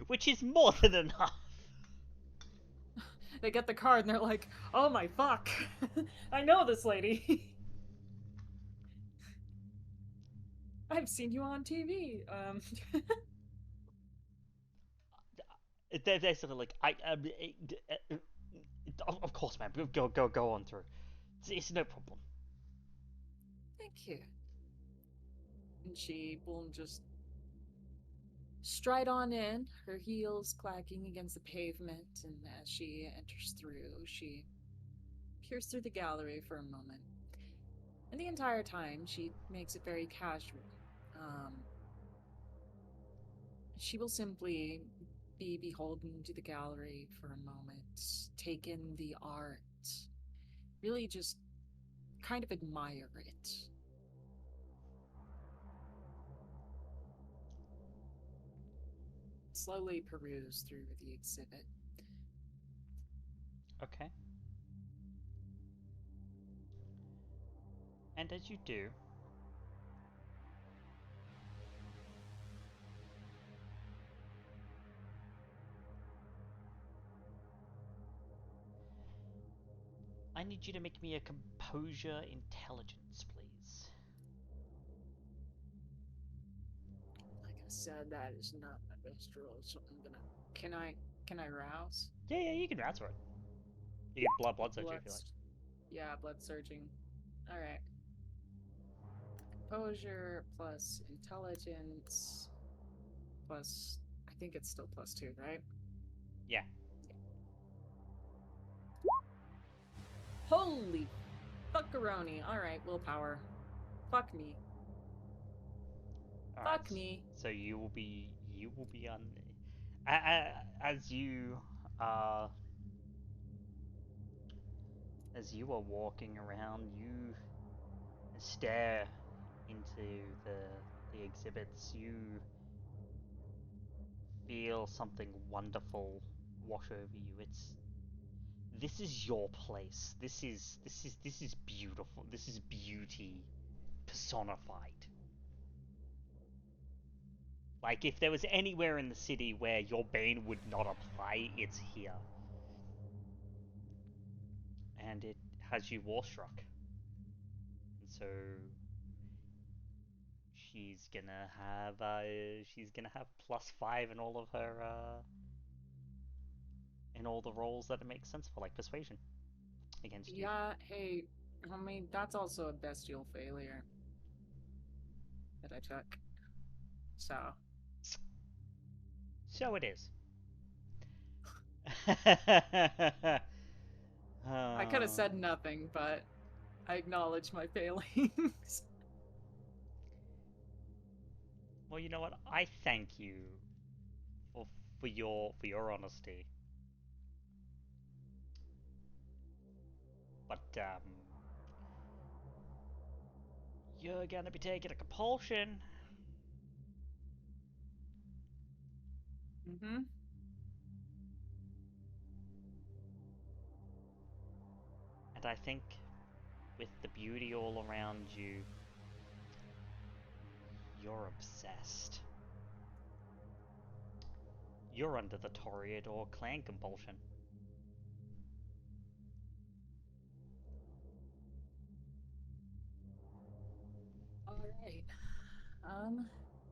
Which is more than enough. They get the card and they're like, oh my fuck. I know this lady. I've seen you on TV. They're sort of like, of course, man. Go on through. It's no problem. Thank you. And she will just stride on in, her heels clacking against the pavement, and as she enters through, she peers through the gallery for a moment. And the entire time, she makes it very casual. She will simply be beholden to the gallery for a moment, take in the art, really just kind of admire it. Slowly peruse through the exhibit. Okay. And as you do, I need you to make me a composure intelligence, please. Like I said, that is not my best roll, so I'm gonna... Can I rouse? Yeah, you can rouse for it. You can blood surge if you like. Yeah, blood surging. Alright. Composure plus intelligence plus... I think it's still +2, right? Yeah. Holy fuckaroni. Alright, willpower. Fuck me. All Fuck right, me. So you will be on... as you are walking around, you stare into the exhibits. You feel something wonderful wash over you. It's This is your place. This is beautiful. This is beauty personified. Like, if there was anywhere in the city where your bane would not apply, it's here. And it has you war-struck. And so she's gonna have +5 in all of her in all the rolls that it makes sense for, like persuasion against you. Yeah, hey, I mean, that's also a bestial failure that I took. So it is. I could have said nothing, but I acknowledge my failings. Well, you know what? I thank you for your honesty. But you're gonna be taking a compulsion. Mm-hmm. And I think with the beauty all around you, you're obsessed. You're under the Toreador clan compulsion. Alright.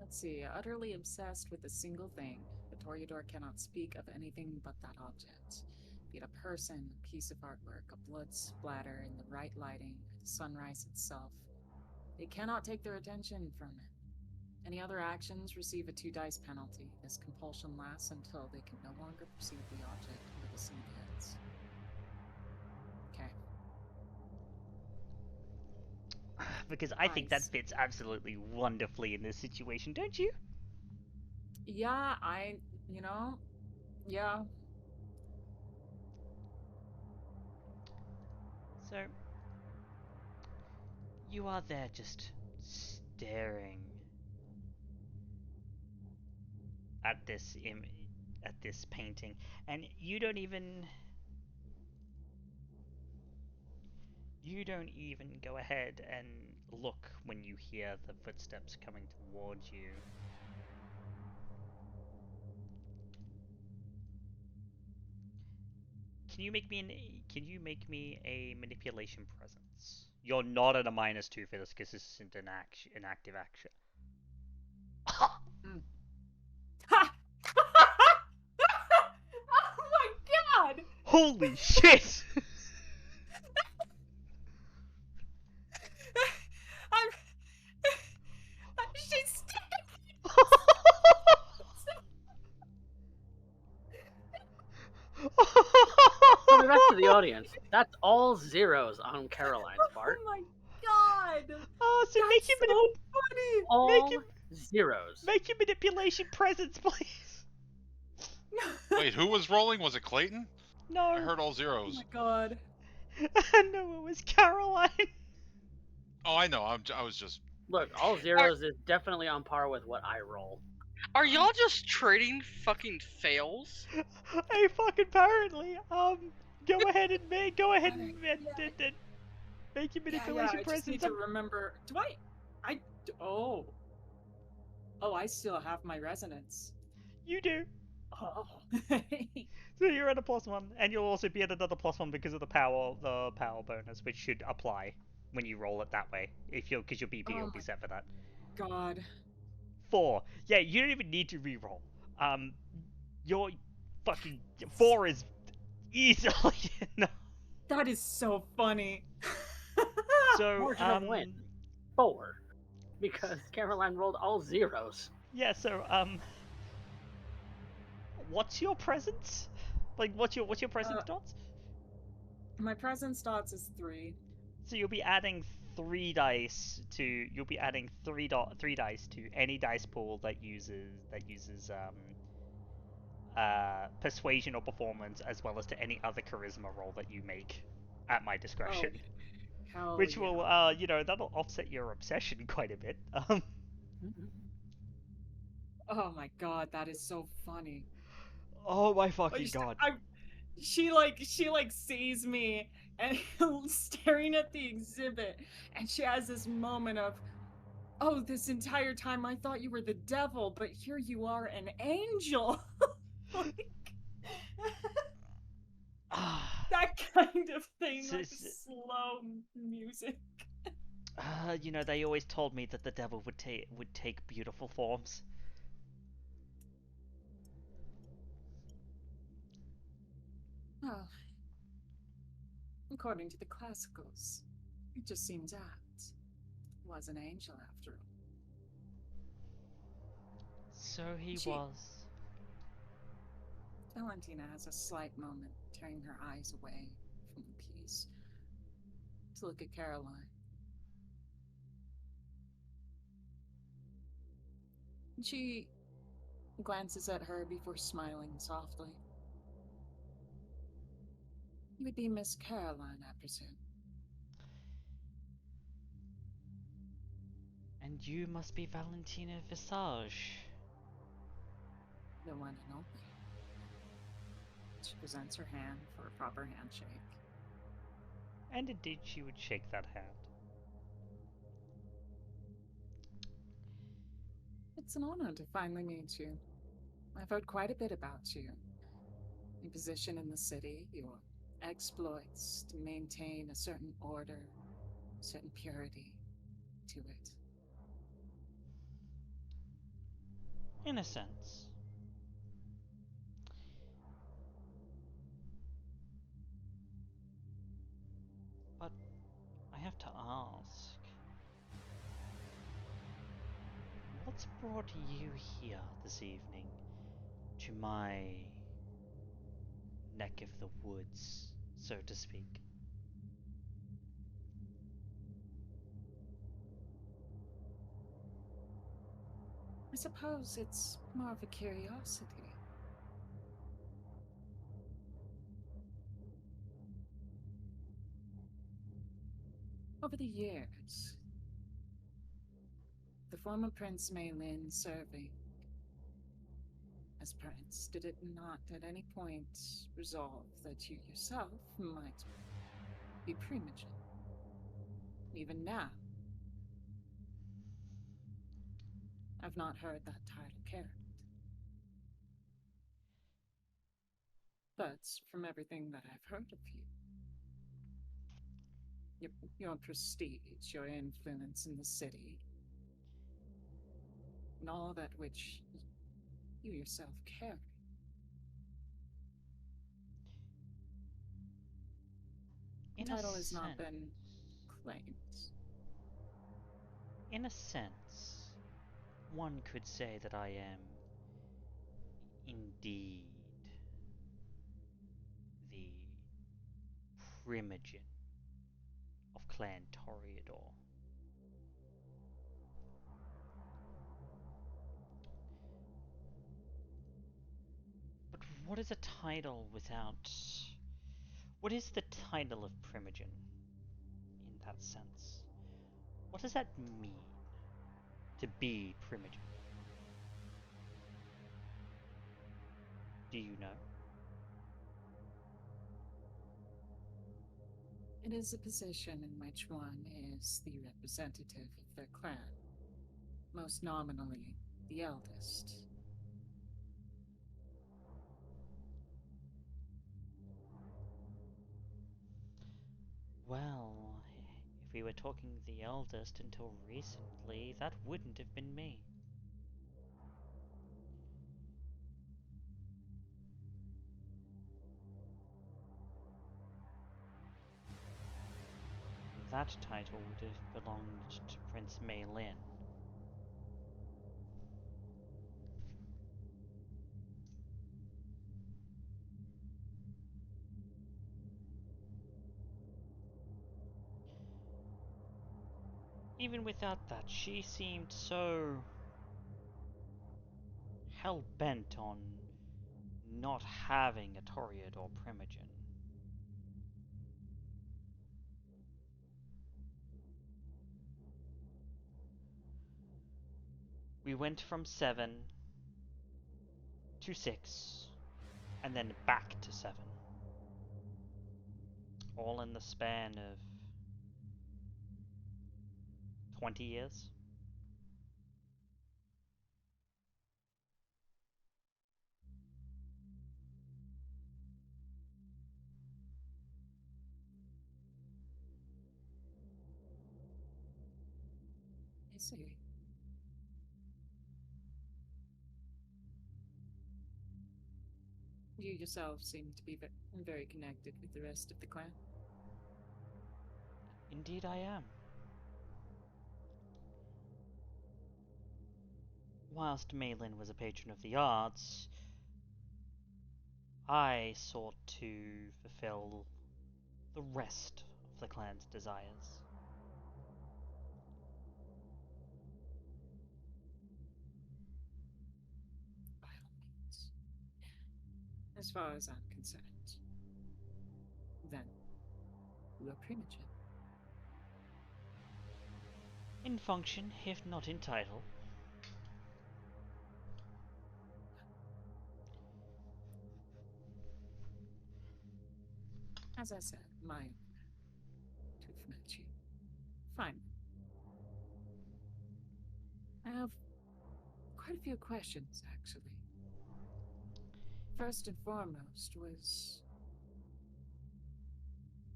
Let's see. Utterly obsessed with a single thing. The Toreador cannot speak of anything but that object. Be it a person, a piece of artwork, a blood splatter in the right lighting, the sunrise itself. They cannot take their attention from it. Any other actions receive a 2 dice penalty. This compulsion lasts until they can no longer perceive the object or the scene hits. Okay. Because I think that fits absolutely wonderfully in this situation, don't you? Yeah, yeah. So, you are there just staring at this painting, and you don't even go ahead and look when you hear the footsteps coming towards you. Can you make me a manipulation presence? You're not at a -2 for this because this isn't an active action. Ha! Oh my god! Holy shit! She's Coming back to the audience, that's all zeros on Caroline's part. Oh my god! Oh, so make him so funny! All zeros. Make your manipulation presence, please. Wait, who was rolling? Was it Clayton? No. I heard all zeros. Oh my god. No, it was Caroline. Oh, I know. I was just. Look, all zeros is definitely on par with what I roll. Are y'all just trading fucking fails? Hey, fucking apparently. Go ahead and make your manipulation I presence. just need to remember. Do I? Oh, I still have my resonance. You do. Oh. So you're at a +1, and you'll also be at another +1 because of the power bonus, which should apply when you roll it that way. Because your BP will be set for that. God. 4. Yeah, you don't even need to re-roll. Your fucking 4 is easily enough. That is so funny. So win 4 because Caroline rolled all zeros. Yeah. So what's your presence? Like, what's your presence dots? My presence dots is 3. So you'll be adding 3 dice to. You'll be adding 3 dice to any dice pool that uses persuasion or performance, as well as to any other charisma roll that you make at my discretion. Oh, which will that'll offset your obsession quite a bit. Oh my god, that is so funny. Oh my fucking god. she sees me and staring at the exhibit, and she has this moment of, oh, this entire time I thought you were the devil, but here you are, an angel. Like, that kind of thing, like slow music. You know, they always told me that the devil would take beautiful forms. Well, according to the classicals, it just seems apt. Was an angel after all. So he was. Valentina has a slight moment, turning her eyes away from the piece to look at Caroline. She glances at her before smiling softly. You would be Miss Caroline, I presume. And you must be Valentina Visage. The one and only. She presents her hand for a proper handshake. And indeed she would shake that hand. It's an honor to finally meet you. I've heard quite a bit about you. Your position in the city, your exploits to maintain a certain order, a certain purity to it. In a sense. But I have to ask, what's brought you here this evening to my neck of the woods, so to speak? I suppose it's more of a curiosity. Over the years, the former Prince Maylin serving as prince, did it not at any point resolve that you yourself might be primogen? Even now, I've not heard that title carried. But from everything that I've heard of you, your prestige, your influence in the city, and all that which you yourself carry, the title has not been claimed. In a sense, one could say that I am indeed the primogen of Clan Toreador. But what is a title without... What is the title of primogen in that sense? What does that mean, to be primogen? Do you know? It is a position in which one is the representative of their clan, most nominally the eldest. Well, if we were talking the eldest until recently, that wouldn't have been me. That title would have belonged to Prince Maylin. Even without that, she seemed so hell-bent on not having a Toreador primogen. We went from 7 to 6, and then back to 7. All in the span of 20 years? I see. You yourself seem to be very connected with the rest of the clan. Indeed I am. Whilst Malin was a patron of the arts, I sought to fulfill the rest of the clan's desires. By all means. As far as I'm concerned, then you are primogen. In function, if not in title. As I said, my honor to have met you. Fine. I have quite a few questions, actually. First and foremost was,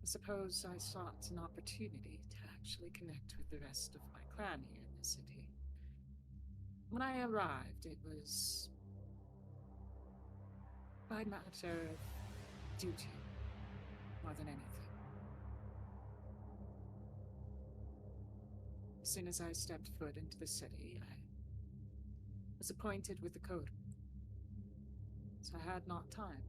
I suppose I sought an opportunity to actually connect with the rest of my clan here in the city. When I arrived, it was by matter of duty, more than anything. As soon as I stepped foot into the city, I was appointed with the code. So I had not time.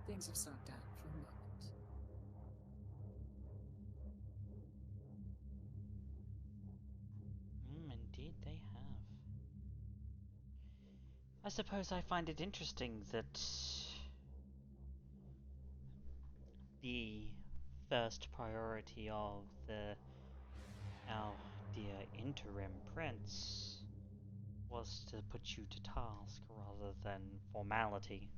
Things have slowed down for a moment. Indeed they have. I suppose I find it interesting that the first priority of our dear interim prince was to put you to task rather than formality.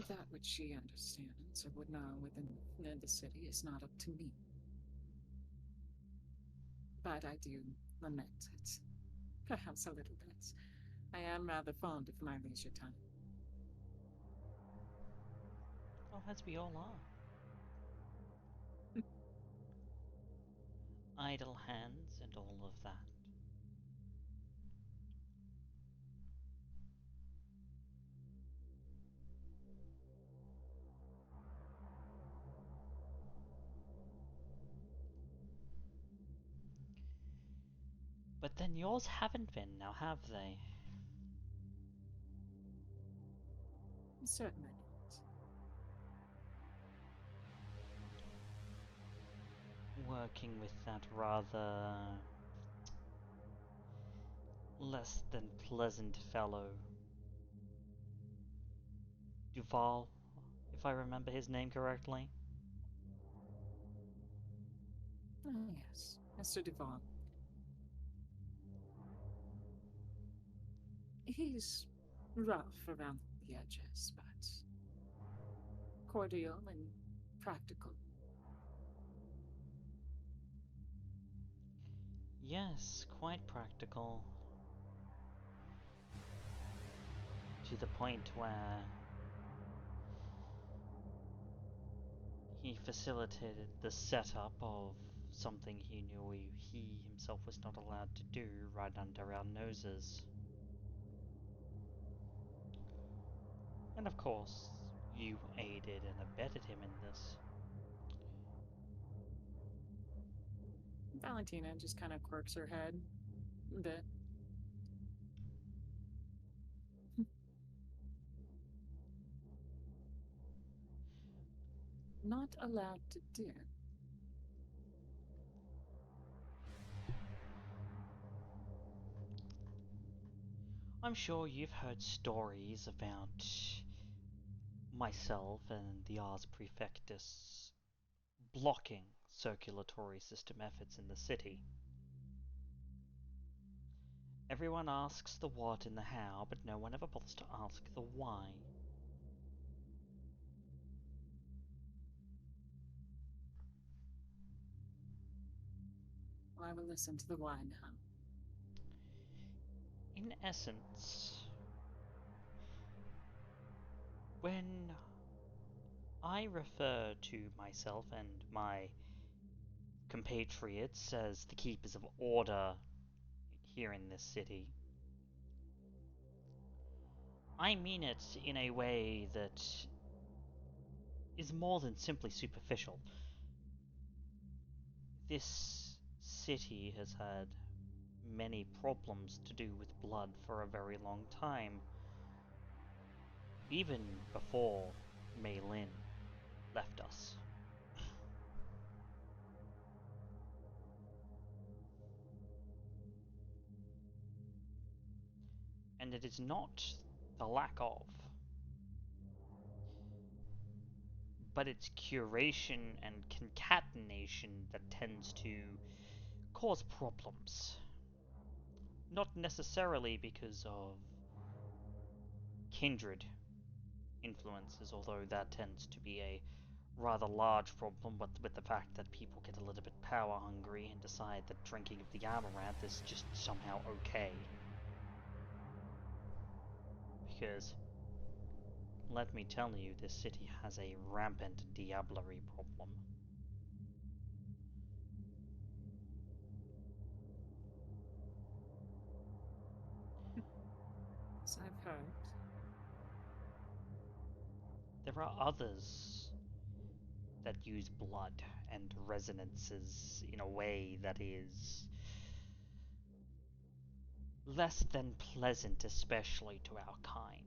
That which she understands or would know within the city is not up to me. But I do lament it. Perhaps a little bit. I am rather fond of my leisure time. Well, as we all are. Idle hands and all of that. But then yours haven't been, now have they? Certainly not. Working with that rather less than pleasant fellow. Duval, if I remember his name correctly. Oh, yes, Mr. Devon. He's rough around the edges, but cordial and practical. Yes, quite practical. To the point where he facilitated the setup of something he knew he himself was not allowed to do right under our noses. And of course, you aided and abetted him in this. Valentina just kind of quirks her head a bit. Not allowed to do. I'm sure you've heard stories about myself and the Ars Prefectus blocking circulatory system efforts in the city. Everyone asks the what and the how, but no one ever bothers to ask the why. I will listen to the why now. In essence, when I refer to myself and my compatriots as the keepers of order here in this city, I mean it in a way that is more than simply superficial. This city has had many problems to do with blood for a very long time. Even before Mei Lin left us. And it is not the lack of, but its curation and concatenation that tends to cause problems. Not necessarily because of kindred influences, although that tends to be a rather large problem, but with the fact that people get a little bit power hungry and decide that drinking of the amaranth is just somehow okay. Because, let me tell you, this city has a rampant diablerie problem. As I've heard. There are others that use blood and resonances in a way that is less than pleasant, especially to our kind.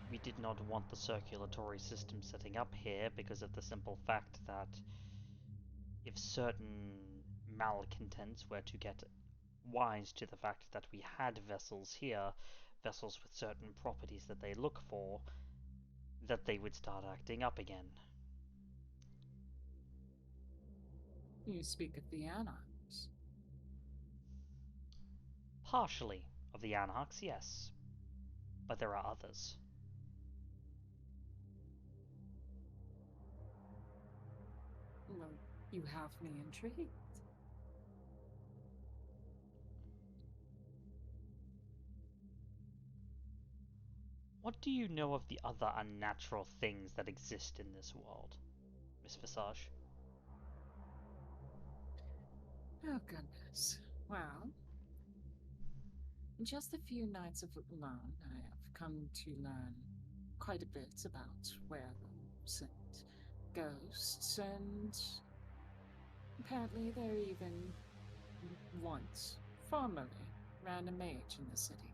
We did not want the circulatory system setting up here because of the simple fact that if certain malcontents were to get wise to the fact that we had vessels here, vessels with certain properties that they look for, that they would start acting up again. You speak of the Anarchs. Partially of the Anarchs, yes. But there are others. Well, you have me intrigued. What do you know of the other unnatural things that exist in this world, Miss Visage? Oh, goodness. Well, in just a few nights of alone, I have come to learn quite a bit about werewolves and ghosts, and apparently there even once, formerly, ran a mage in the city.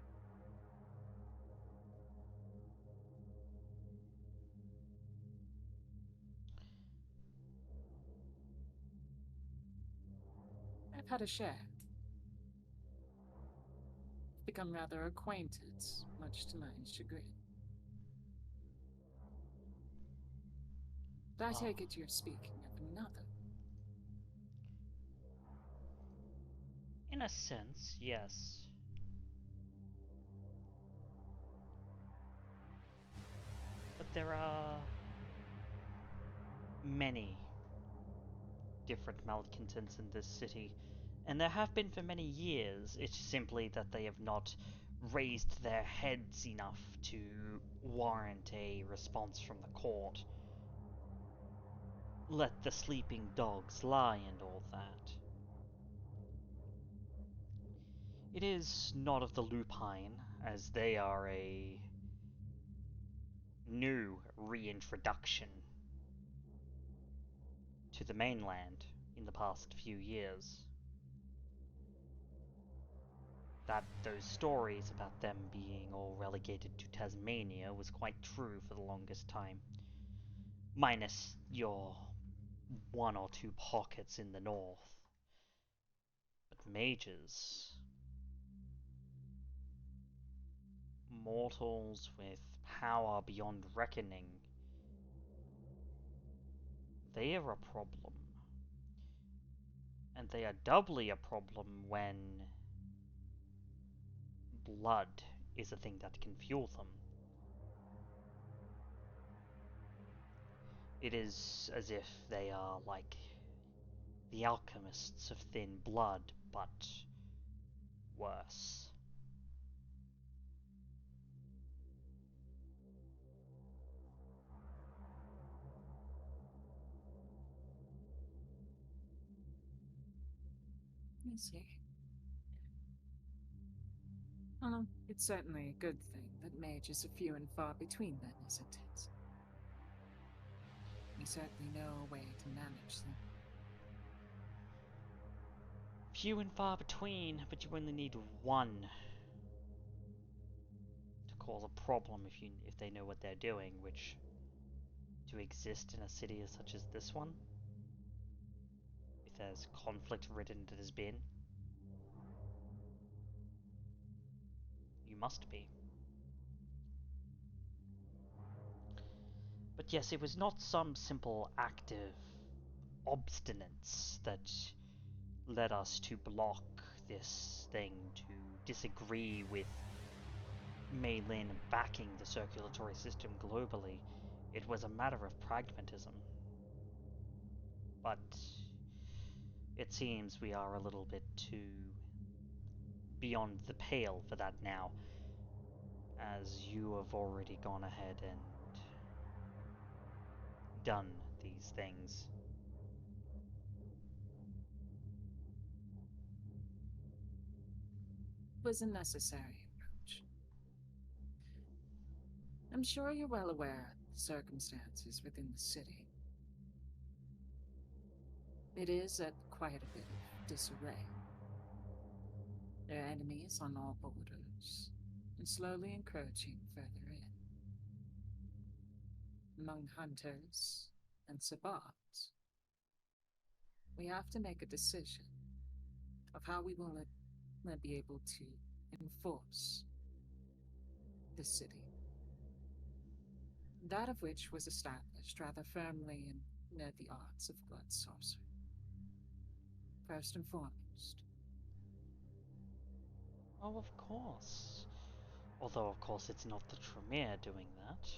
I've had a share. Become rather acquainted, much to my chagrin. But I take it you're speaking of another. In a sense, yes. But there are many different malcontents in this city, and there have been for many years. It's simply that they have not raised their heads enough to warrant a response from the court. Let the sleeping dogs lie and all that. It is not of the lupine, as they are a new reintroduction to the mainland in the past few years. That those stories about them being all relegated to Tasmania was quite true for the longest time. Minus your one or two pockets in the north. But mages... mortals with power beyond reckoning, they are a problem. And they are doubly a problem when blood is a thing that can fuel them. It is as if they are like the alchemists of thin blood, but worse. I see. It's certainly a good thing that mages are few and far between then, isn't it? We certainly know a way to manage them. Few and far between, but you only need one to cause a problem if they know what they're doing, which to exist in a city such as this one, with as conflict-ridden it has been, you must be. But yes, it was not some simple act of obstinance that led us to block this thing, to disagree with Mei Lin backing the circulatory system globally. It was a matter of pragmatism. But it seems we are a little bit too beyond the pale for that now, as you have already gone ahead and done these things. It was a necessary approach. I'm sure you're well aware of the circumstances within the city. It is at quite a bit of disarray. There are enemies on all borders, and slowly encroaching further in. Among hunters and Sabbats, we have to make a decision of how we will be able to enforce the city. That of which was established rather firmly in the arts of blood sorcery. First and foremost. Oh, of course. Although, of course, it's not the Tremere doing that.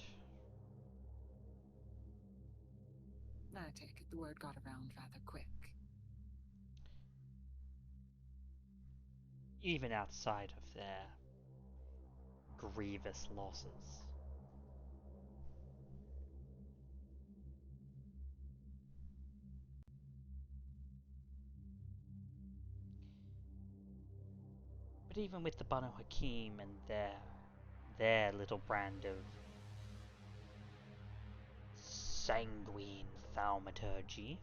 I take it the word got around rather quick. Even outside of their grievous losses. But even with the Banu Hakim and their little brand of sanguine thaumaturgy,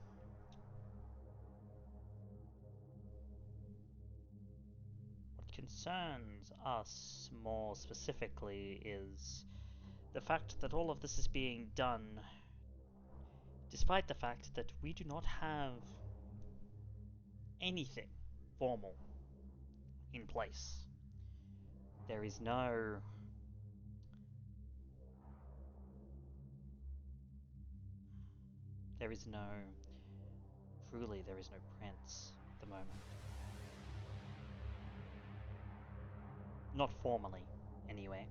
what concerns us more specifically is the fact that all of this is being done despite the fact that we do not have anything formal in place. There is no truly there is no prince at the moment. Not formally, anyway.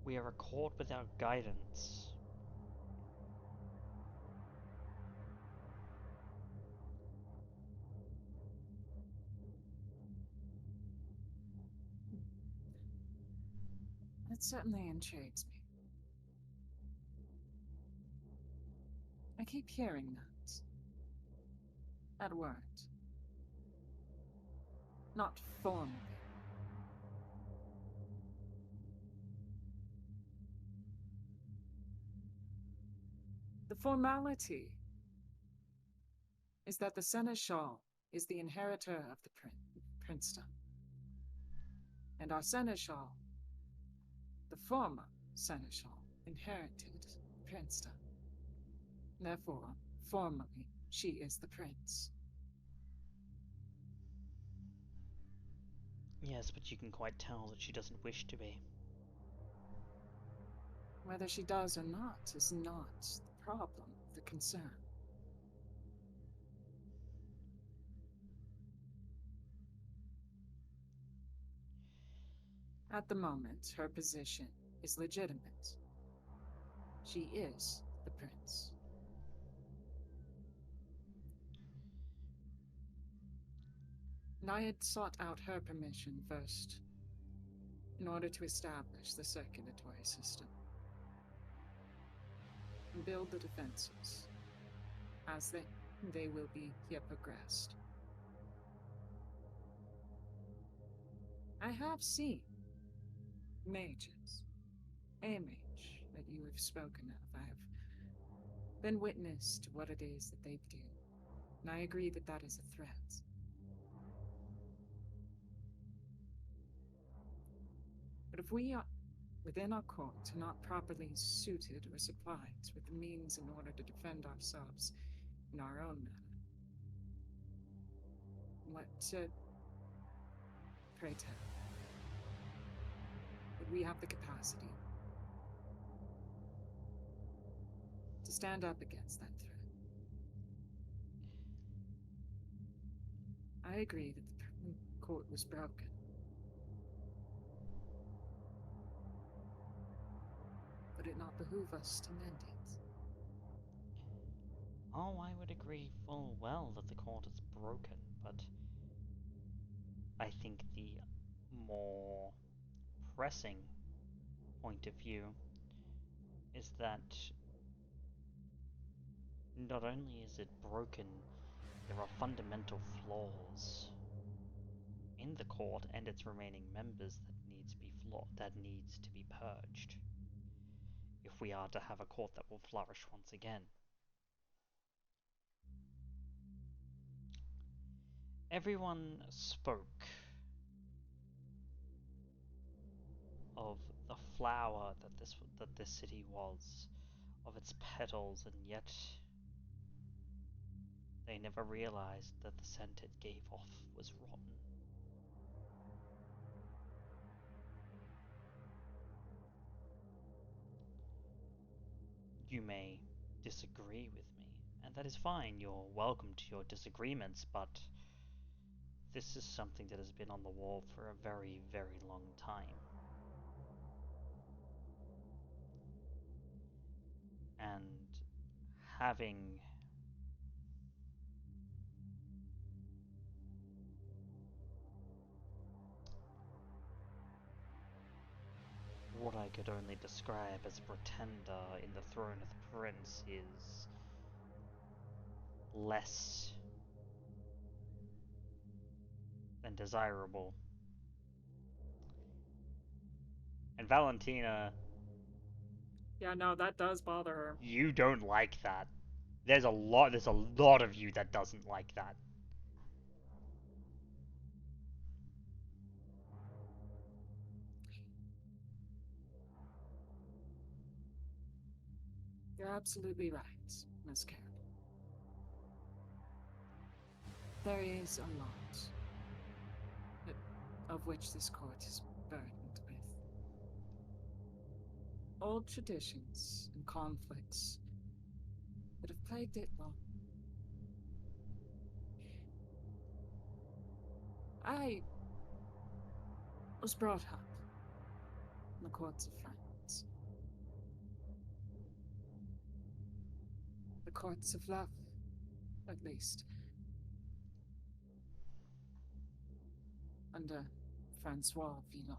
We are a court without guidance. That certainly intrigues me. I keep hearing that word. Not formally. The formality is that the seneschal is the inheritor of the princedom. And our seneschal, the former seneschal, inherited princedom. Therefore, Formally, she is the prince. Yes, but you can quite tell that she doesn't wish to be. Whether she does or not is not the problem, the concern. At the moment, her position is legitimate. She is the prince. And I had sought out her permission first, in order to establish the circulatory system and build the defenses, as they will be here progressed. I have seen mages, a mage that you have spoken of. I have been witness to what it is that they do, and I agree that that is a threat. But if we are within our court are not properly suited or supplied with the means in order to defend ourselves in our own manner, what, pray tell, would we have the capacity to stand up against that threat? I agree that the court was broken. Would it not behoove us to mend it? Oh, I would agree full well that the court is broken, but I think the more pressing point of view is that not only is it broken, there are fundamental flaws in the court and its remaining members that needs to be purged if we are to have a court that will flourish once again. Everyone spoke of the flower that this city was, of its petals, and yet they never realized that the scent it gave off was rotten. You may disagree with me, and that is fine. You're welcome to your disagreements, but this is something that has been on the wall for a very, very long time. And having what I could only describe as a pretender in the throne of the prince is less than desirable. And Valentina, Yeah, no, that does bother her. you don't like that. There's a lot of you that doesn't like that. You're absolutely right, Miss Carol. There is a lot of which this court is burdened with. Old traditions and conflicts that have plagued it long. I was brought up in the courts of France. The courts of love, at least. Under Francois Villon.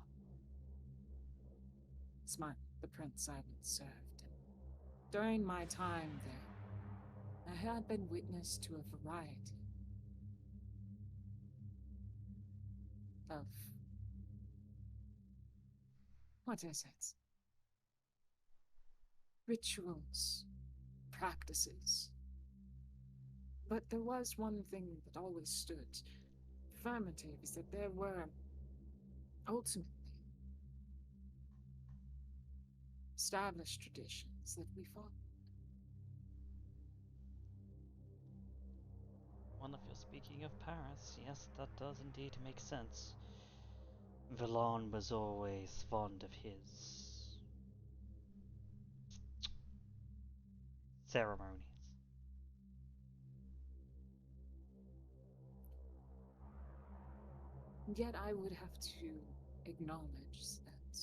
The prince I had served. During my time there, I had been witness to a variety of... what is it? Rituals, practices. But there was one thing that always stood affirmative, is that there were ultimately established traditions that we followed. Speaking of Paris, yes, that does indeed make sense. Villon was always fond of his ceremonies. Yet I would have to acknowledge that,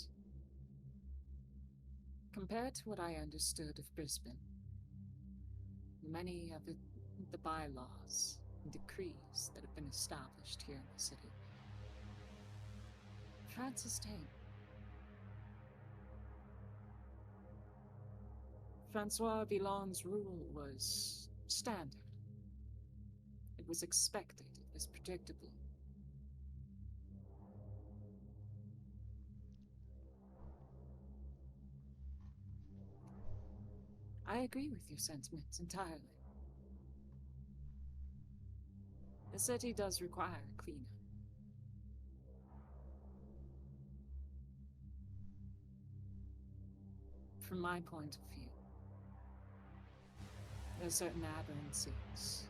compared to what I understood of Brisbane, many of the bylaws and decrees that have been established here in the city had sustained. Francois Villon's rule was standard. It was expected. It was predictable. I agree with your sentiments entirely. The city does require a cleanup. From my point of view, there are certain aberrancies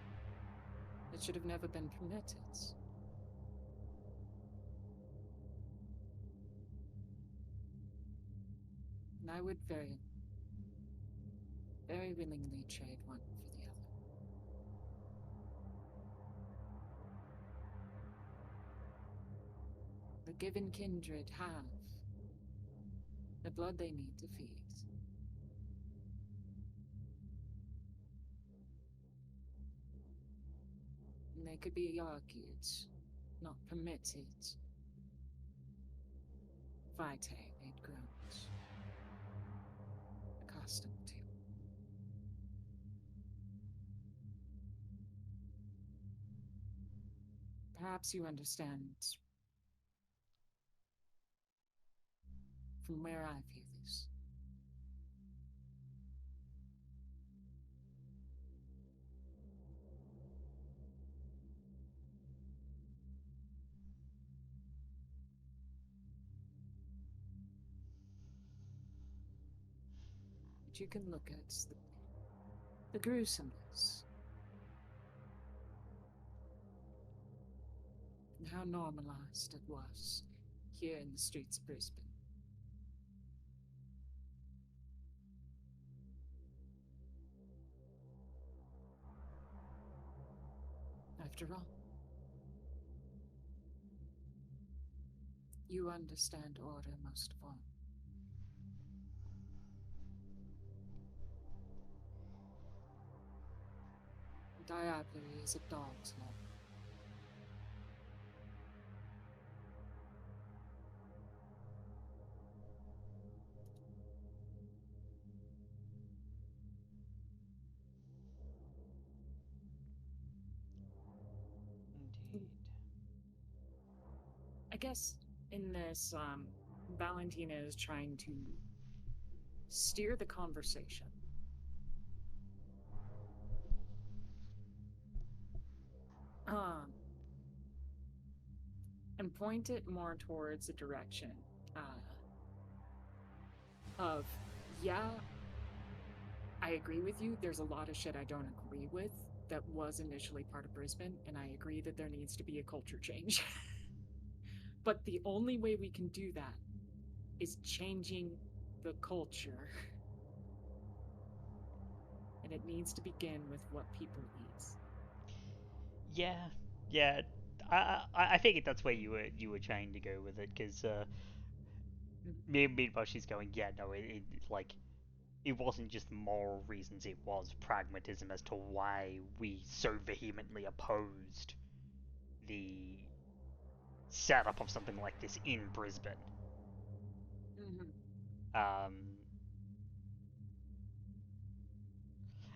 that should have never been permitted. And I would very willingly trade one for the other. The given kindred have the blood they need to feed. And they could be argued, not permitted. Vitae they'd grown accustomed to. Perhaps you understand from where I view this. But you can look at the gruesomeness and how normalized it was here in the streets of Brisbane. After all, you understand order most of all. Diablerie is a dog's law. Indeed. I guess in this, Valentina is trying to steer the conversation. And point it more towards a direction of, yeah, I agree with you. There's a lot of shit I don't agree with that was initially part of Brisbane, and I agree that there needs to be a culture change. But the only way we can do that is changing the culture. And it needs to begin with what people eat. Yeah. I figured that's where you were trying to go with it, because meanwhile she's going, yeah, no, it wasn't just moral reasons, it was pragmatism as to why we so vehemently opposed the setup of something like this in Brisbane.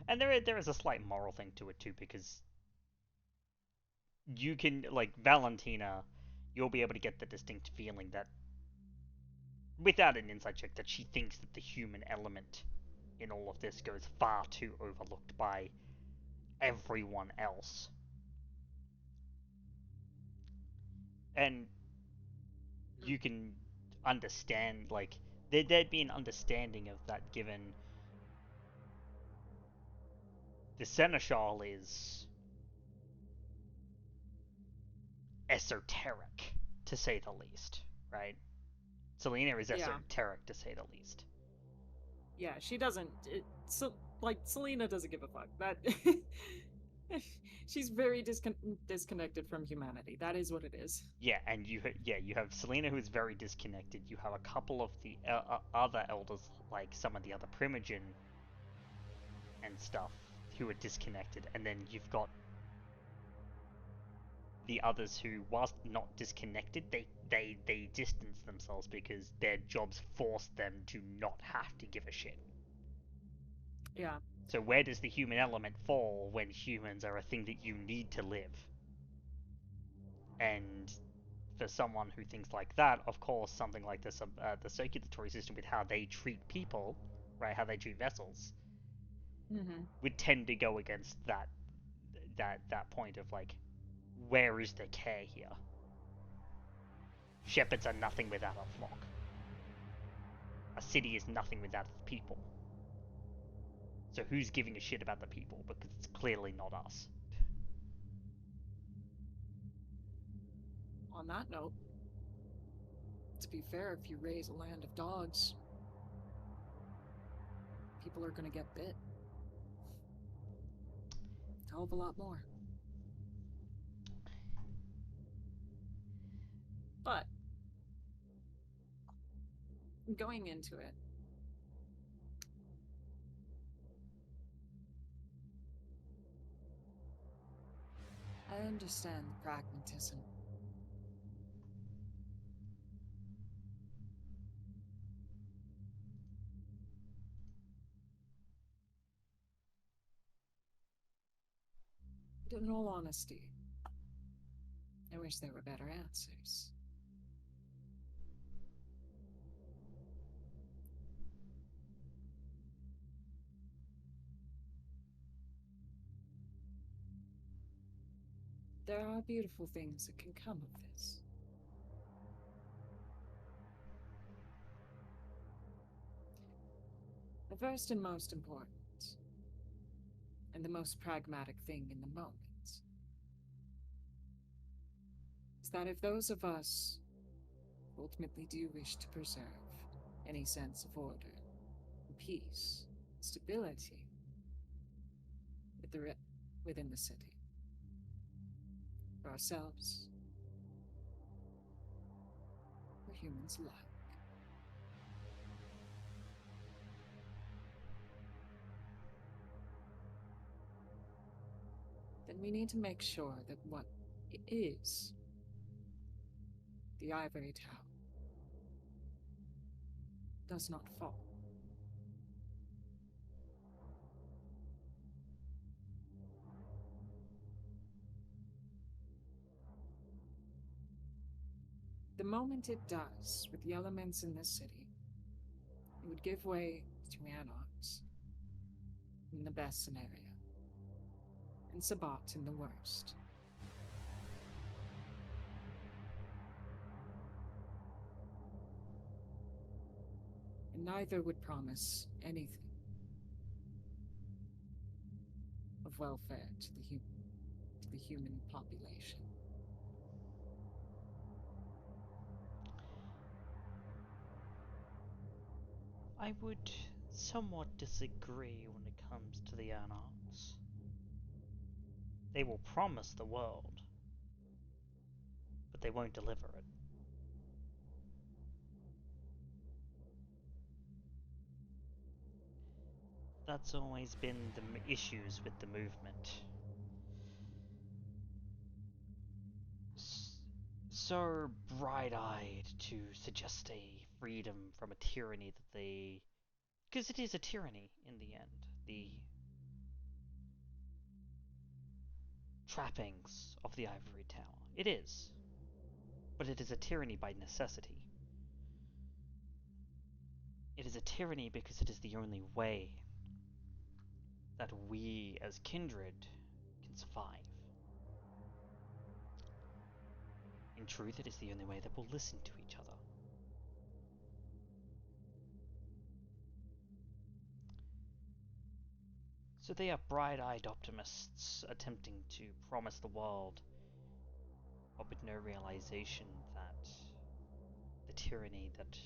And there is a slight moral thing to it too, because you can, like, Valentina, you'll be able to get the distinct feeling that, without an insight check, that she thinks that the human element in all of this goes far too overlooked by everyone else. And you can understand, like, there'd be an understanding of that given the Seneschal is esoteric, to say the least, right? Selena is esoteric, to say the least. Yeah, she doesn't. Selena doesn't give a fuck. That she's very disconnected from humanity. That is what it is. Yeah, and you have Selena, who is very disconnected. You have a couple of the other elders, like some of the other Primogen and stuff, who are disconnected, and then you've got the others who, whilst not disconnected, they distance themselves because their jobs force them to not have to give a shit. Yeah. So where does the human element fall when humans are a thing that you need to live? And for someone who thinks like that, of course, something like the circulatory system with how they treat people, right, how they treat vessels, would tend to go against that point of like, where is the care here? Shepherds are nothing without a flock. A city is nothing without its people. So who's giving a shit about the people? Because it's clearly not us. On that note, to be fair, if you raise a land of dogs, people are gonna get bit. A hell of a lot more. But going into it, I understand the pragmatism. But in all honesty, I wish there were better answers. There are beautiful things that can come of this. The first and most important, and the most pragmatic thing in the moment, is that if those of us who ultimately do wish to preserve any sense of order, peace, stability within the city, for ourselves, for humans alike, then we need to make sure that what is the Ivory Tower does not fall. The moment it does, with the elements in this city, it would give way to anarchs in the best scenario, and Sabbat in the worst. And neither would promise anything of welfare to the human population. I would somewhat disagree when it comes to the Anarchs. They will promise the world, but they won't deliver it. That's always been the issues with the movement. So bright-eyed to suggest a freedom from a tyranny that they... Because it is a tyranny in the end. The trappings of the Ivory Tower. It is. But it is a tyranny by necessity. It is a tyranny because it is the only way that we as kindred can survive. In truth, it is the only way that we'll listen to each other. So they are bright-eyed optimists attempting to promise the world but with no realization that the tyranny that,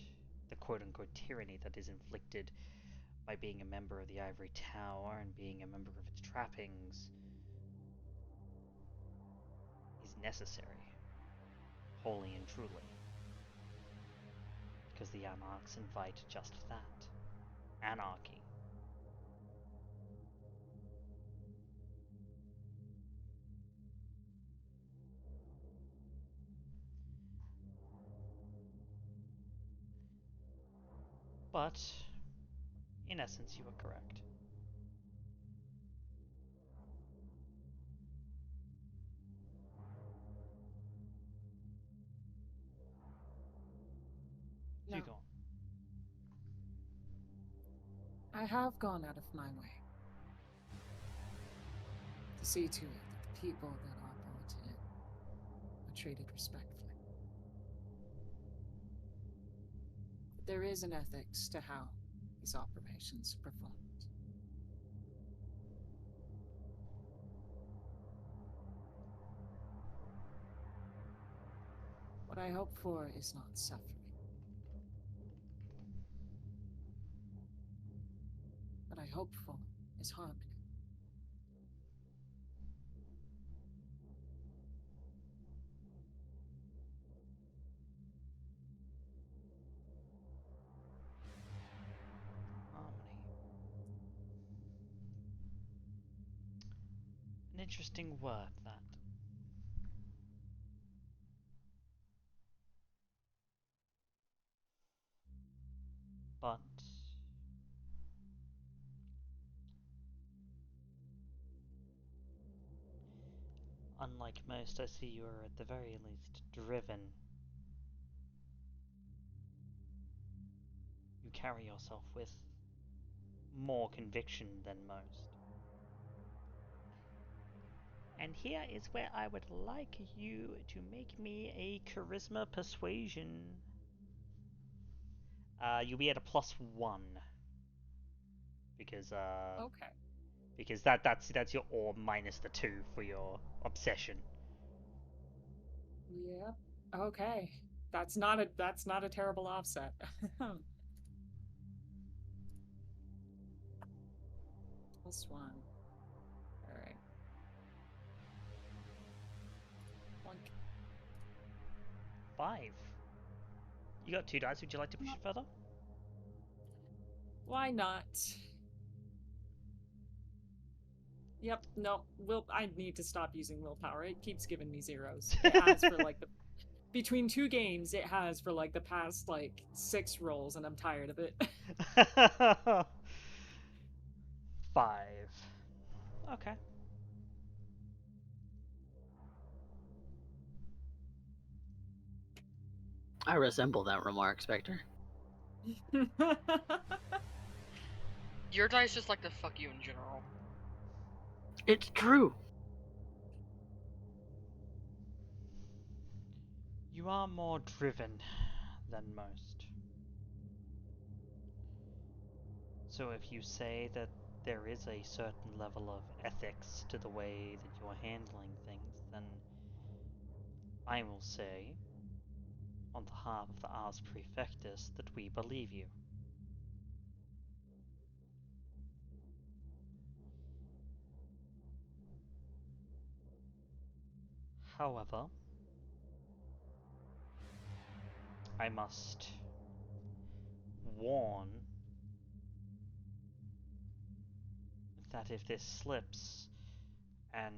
the quote-unquote tyranny that is inflicted by being a member of the Ivory Tower and being a member of its trappings is necessary, wholly and truly. Because the Anarchs invite just that. Anarchy. But, in essence, you are correct. No. You go on. I have gone out of my way to see to it that the people that are brought in are treated respectfully. There is an ethics to how these operations are performed. What I hope for is not suffering. What I hope for is harmony. Harmony. An interesting word, that. But unlike most, I see you are at the very least driven. You carry yourself with more conviction than most. And here is where I would like you to make me a charisma persuasion. You'll be at a +1. Because Okay. Because that's your or minus the 2 for your obsession. Yep. Okay. That's not a terrible offset. +1. All right. 1. 5. You got 2 dice. Would you like to push it further? Why not? Yep, no. I need to stop using willpower. It keeps giving me zeros. It has for like between 2 games, it has for like the past like 6 rolls, and I'm tired of it. 5. Okay. I resemble that remark, Spectre. Your dice just like to fuck you in general. It's true. You are more driven than most. So if you say that there is a certain level of ethics to the way that you're handling things, then I will say, on behalf of the Ars Prefectus, that we believe you. However, I must warn that if this slips and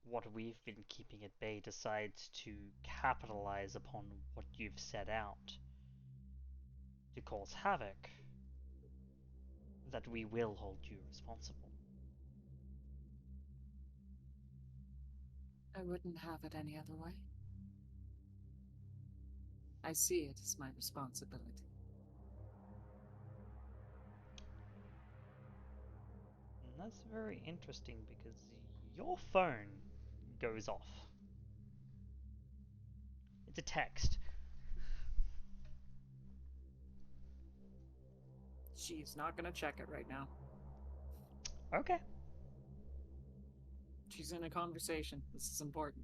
what we've been keeping at bay decides to capitalize upon what you've set out to cause havoc, that we will hold you responsible. I wouldn't have it any other way. I see it as my responsibility. And that's very interesting because your phone goes off. It's a text. She's not gonna check it right now. Okay. She's in a conversation. This is important.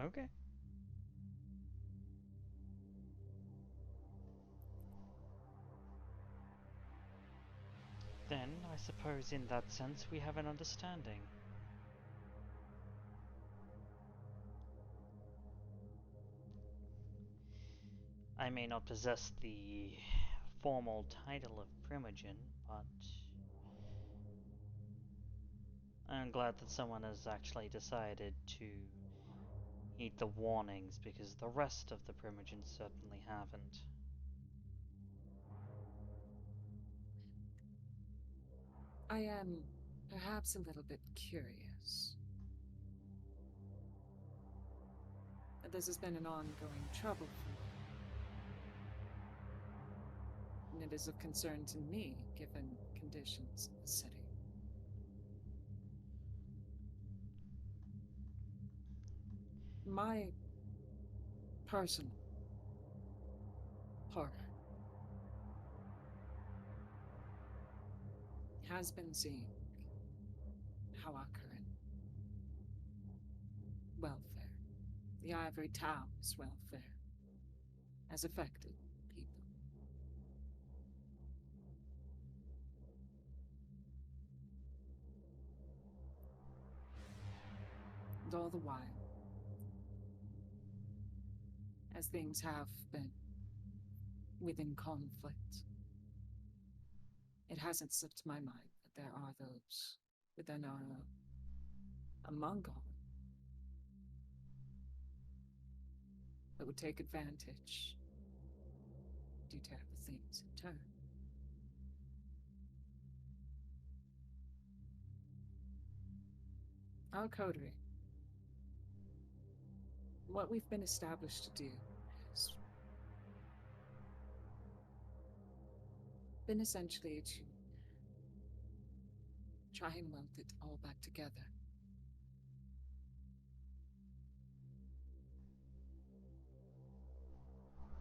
Okay. Then, I suppose in that sense we have an understanding. I may not possess the formal title of Primogen, but I'm glad that someone has actually decided to heed the warnings, because the rest of the Primogens certainly haven't. I am perhaps a little bit curious. This has been an ongoing trouble for me. And it is of concern to me, given conditions in the city. My personal horror has been seeing how our current welfare, the Ivory Tower's welfare, has affected people. And all the while, as things have been within conflict, it hasn't slipped my mind that there are those within our among all that would take advantage, do terrible things in turn. Our coterie, what we've been established to do has been essentially to try and weld it all back together.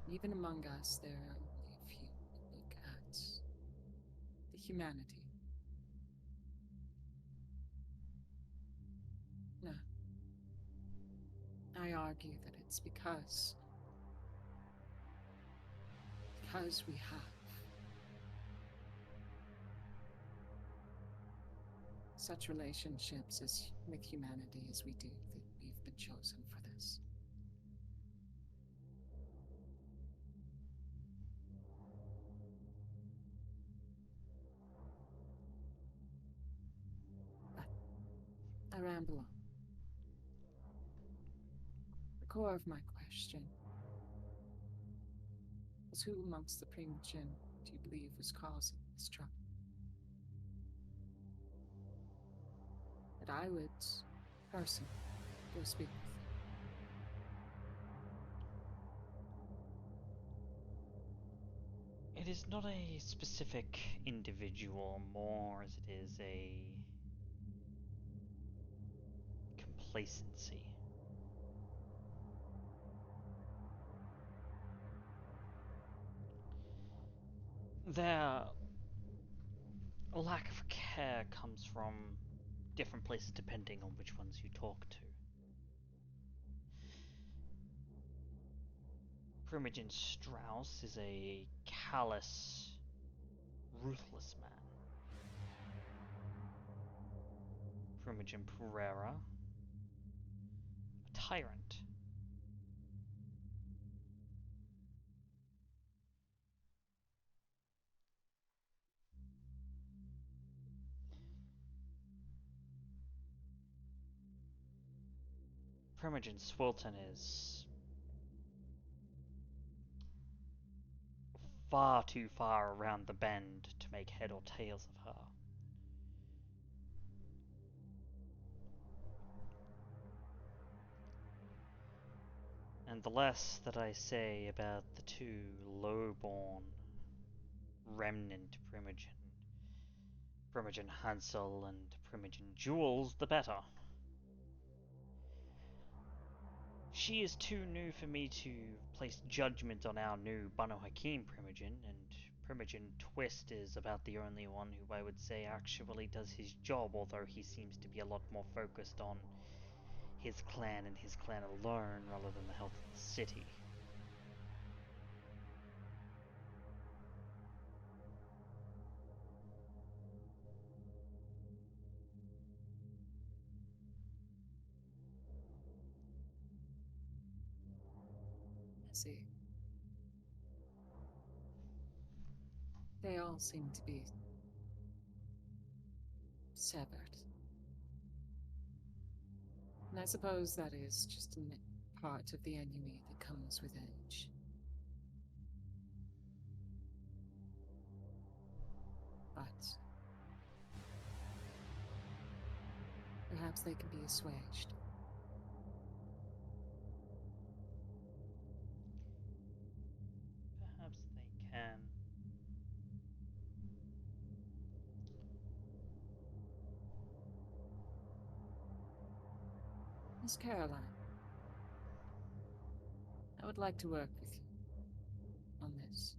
Even among us, there are only a few that look at the humanity. No. I argue that it's because we have such relationships with humanity as we do, that we've been chosen for this. But I ramble on. The core of my question was, who amongst the Primogen do you believe was causing this trouble? That I would personally go speak with them. It is not a specific individual more as it is a complacency. Their lack of care comes from different places depending on which ones you talk to. Primogen Strauss is a callous, ruthless man. Primogen Pereira, a tyrant. Primogen Swilton is far too far around the bend to make head or tails of her. And the less that I say about the two low-born remnant Primogen Hansel and Primogen Jules, the better. She is too new for me to place judgment on our new Banu Hakim Primogen, and Primogen Twist is about the only one who I would say actually does his job, although he seems to be a lot more focused on his clan and his clan alone rather than the health of the city. I see. They all seem to be severed. And I suppose that is just a part of the ennui that comes with age. But perhaps they can be assuaged. Perhaps they can. Miss Caroline, I would like to work with you on this.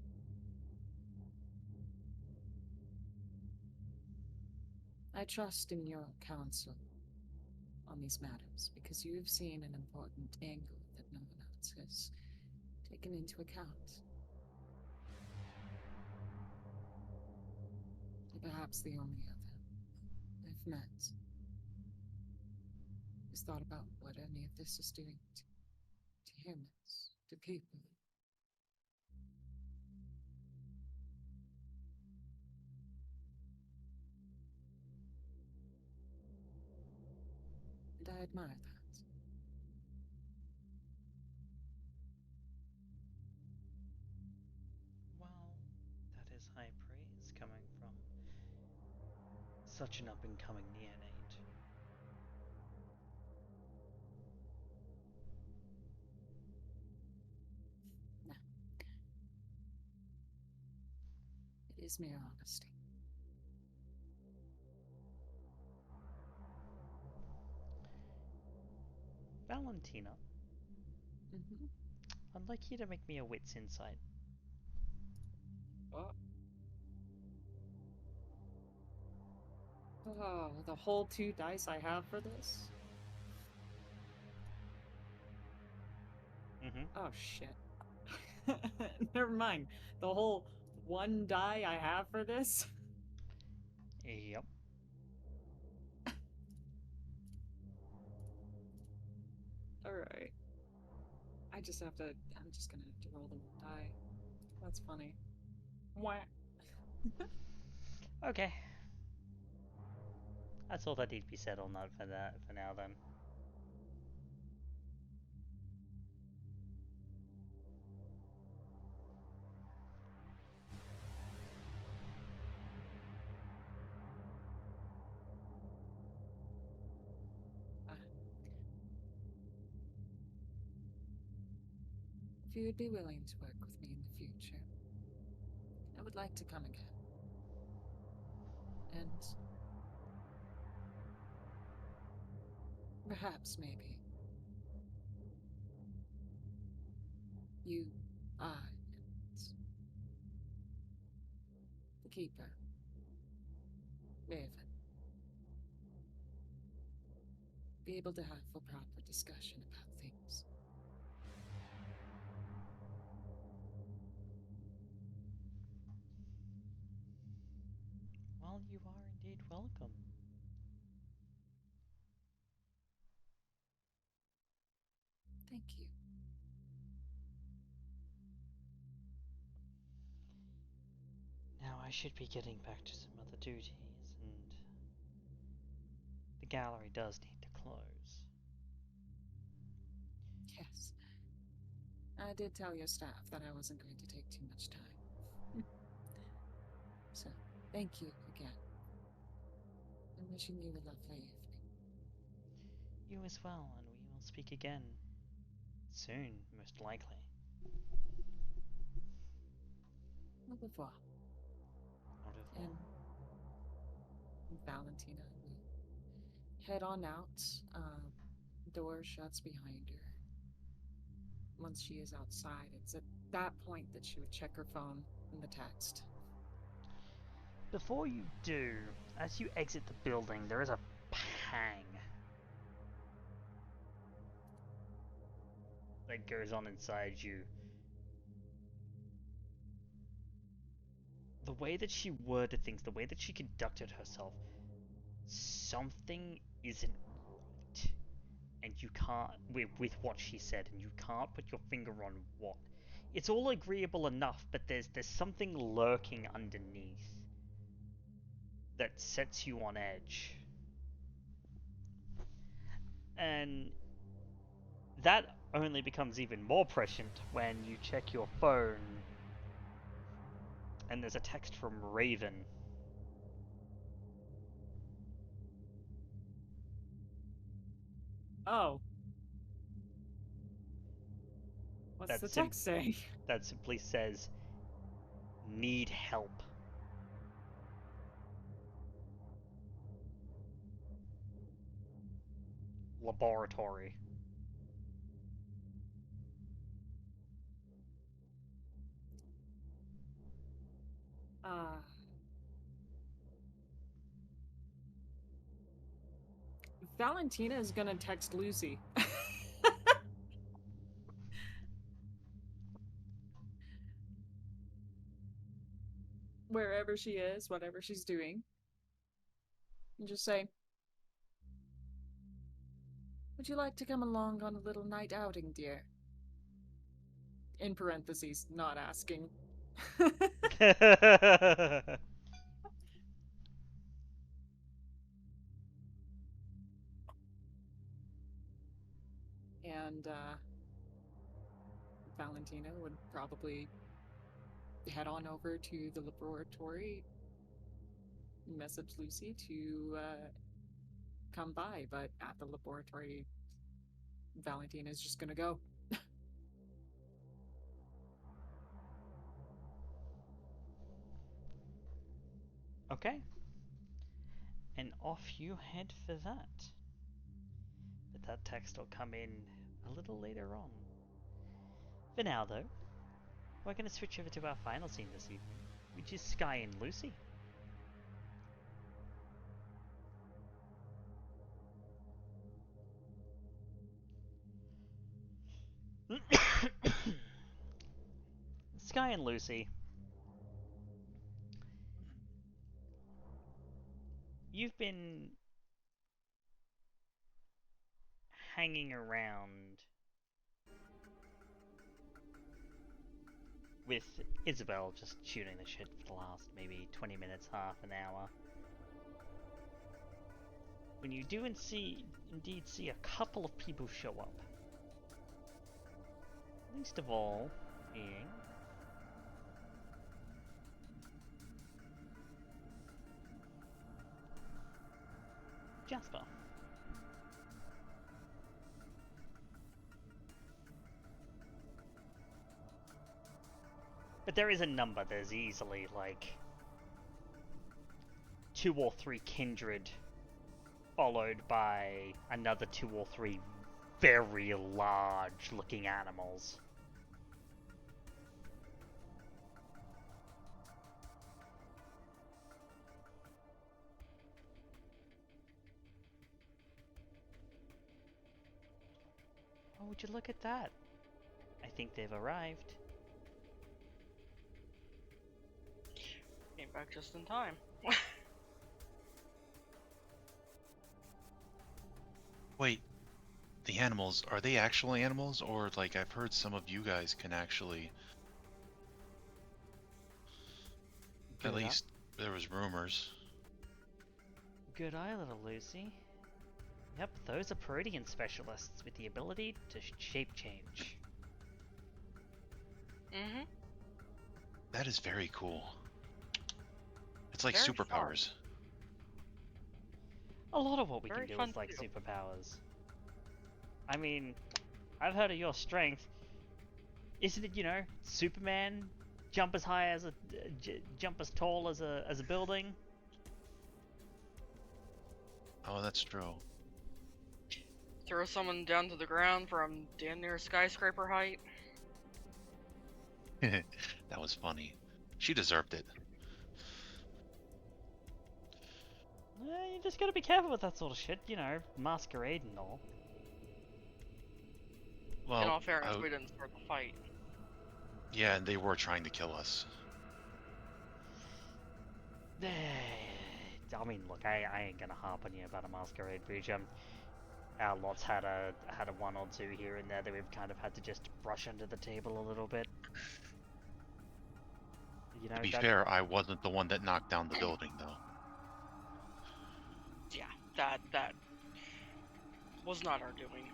I trust in your counsel on these matters because you've seen an important angle that no one else has taken into account. And perhaps the only other I've met has thought about what any of this is doing to humans, to people. And I admire that. Well, that is high praise coming from such an up-and-coming neonate. No. It is mere honesty. Valentina, Mm-hmm. I'd like you to make me a wits insight. Oh, the whole 2 dice I have for this? Mm-hmm. Oh, shit. Never mind. The whole 1 die I have for this? Yep. Alright. I'm just gonna have to roll the 1 die. That's funny. Wah. Okay. That's all that need to be said on that for now then. If you would be willing to work with me in the future, I would like to come again. And perhaps, maybe, you, I, and the Keeper, Raven, be able to have a proper discussion about things. Well, you are indeed welcome. Thank you. Now I should be getting back to some other duties, and the gallery does need to close. Yes. I did tell your staff that I wasn't going to take too much time. So, thank you again. I'm wishing you a lovely evening. You as well, and we will speak again. Soon, most likely. Au revoir. Au revoir. And Valentina will head on out. Door shuts behind her. Once she is outside, it's at that point that she would check her phone and the text. Before you do, as you exit the building, there is a pang. that goes on inside you. The way that she worded things, the way that she conducted herself, something isn't right. And you can't, with what she said, and you can't put your finger on what. It's all agreeable enough, but there's something lurking underneath that sets you on edge. And that only becomes even more prescient when you check your phone and there's a text from Raven. Oh. What's the text say? That simply says, "Need help." Laboratory. Valentina is gonna text Lucy. Wherever she is, whatever she's doing. And just say, "Would you like to come along on a little night outing, dear?" In parentheses, not asking. And Valentina would probably head on over to the laboratory, message Lucy to come by, but at the laboratory, Valentina's just gonna go. Okay. And off you head for that. But that text will come in a little later on. For now, though, we're going to switch over to our final scene this evening, which is Skye and Lucy. Skye and Lucy, you've been hanging around with Isabel, just shooting the shit for the last maybe 20 minutes, half an hour. When you do indeed see a couple of people show up. Least of all being Jasper. But there is a number. There's easily like 2 or 3 kindred, followed by another 2 or 3 very large looking animals. Oh, would you look at that? I think they've arrived. Came back just in time. Wait, the animals, are they actual animals? Or, like, I've heard some of you guys can actually... At least, there was rumors. Good eye, little Lucy. Yep, those are Protean specialists with the ability to shape change. Mm-hmm. That is very cool. It's like Very superpowers. A lot of what we Very can do fun is like to do. superpowers. I mean, I've heard of your strength. Isn't it, you know, Superman jump as high as jump as tall as a building? Oh, that's true. Throw someone down to the ground from damn near skyscraper height. That was funny. She deserved it. You just gotta be careful with that sort of shit, you know, masquerade and all. Well, in all fairness, we didn't start the fight. Yeah, and they were trying to kill us. I mean, look, I ain't gonna harp on you about a masquerade breach. Our lot's had a one or two here and there that we've kind of had to just brush under the table a little bit. You know, to be fair, I wasn't the one that knocked down the building, though. Yeah, that was not our doing.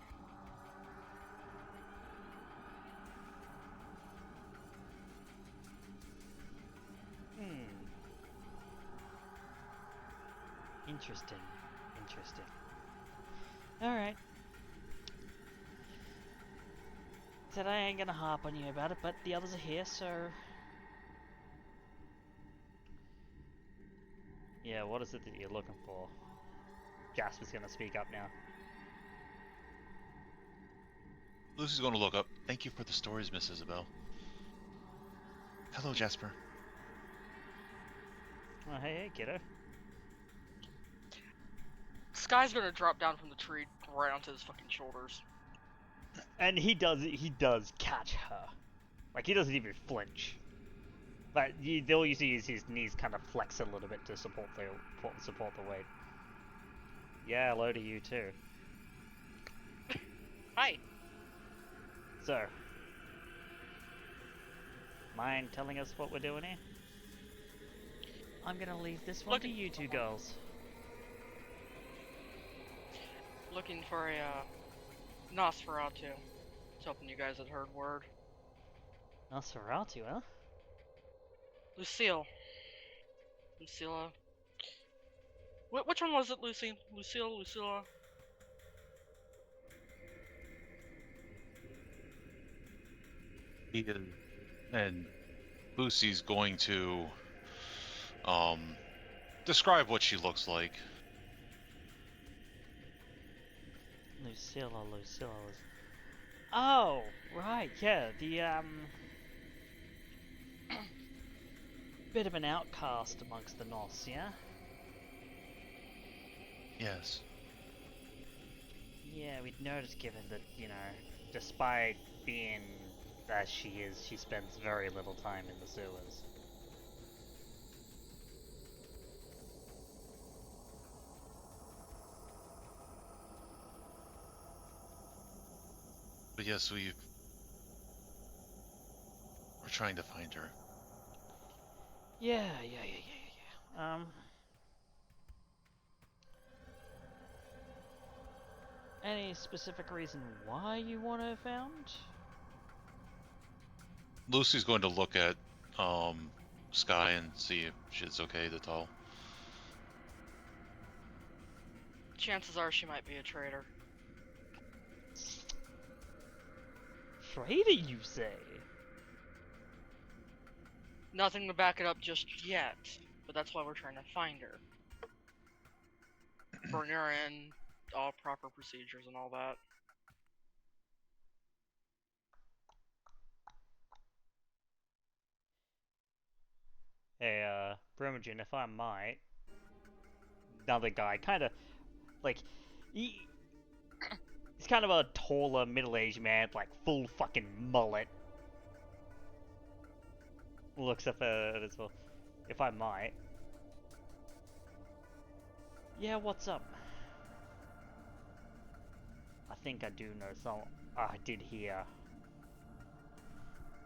Interesting. Alright. Said I ain't gonna harp on you about it, but the others are here, so... Yeah, what is it that you're looking for? Jasper's gonna speak up now. Lucy's going to look up. Thank you for the stories, Miss Isabel. Hello, Jasper. Oh, hey, kiddo. Skye's gonna drop down from the tree right onto his fucking shoulders. And he does catch her. Like, he doesn't even flinch. But all you see is his knees kind of flex a little bit to support the weight. Yeah, hello to you too. Hi. So, mind telling us what we're doing here? I'm gonna leave this one to you two girls. Looking for a Nosferatu. I was hoping you guys had heard word. Nosferatu, huh? Lucille. Lucilla. Which one was it, Lucy? Lucilla? And Lucy's going to describe what she looks like. Lucilla. Oh, right, yeah, the bit of an outcast amongst the Norse, yeah? Yes. Yeah, we'd noticed given that, you know, despite being as she is, she spends very little time in the sewers. But yes, we're trying to find her. Yeah. Any specific reason why you want her found? Lucy's going to look at Skye and see if she's okay to tell. Chances are she might be a traitor. Traitor, you say? Nothing to back it up just yet, but that's why we're trying to find her. Bring her in, all proper procedures and all that. Hey, Brumogen, if I might. Another guy, kind of, like, he's kind of a taller, middle-aged man, like, full fucking mullet. Looks up at it as well. If I might. Yeah, what's up? I think I do know some. I did hear,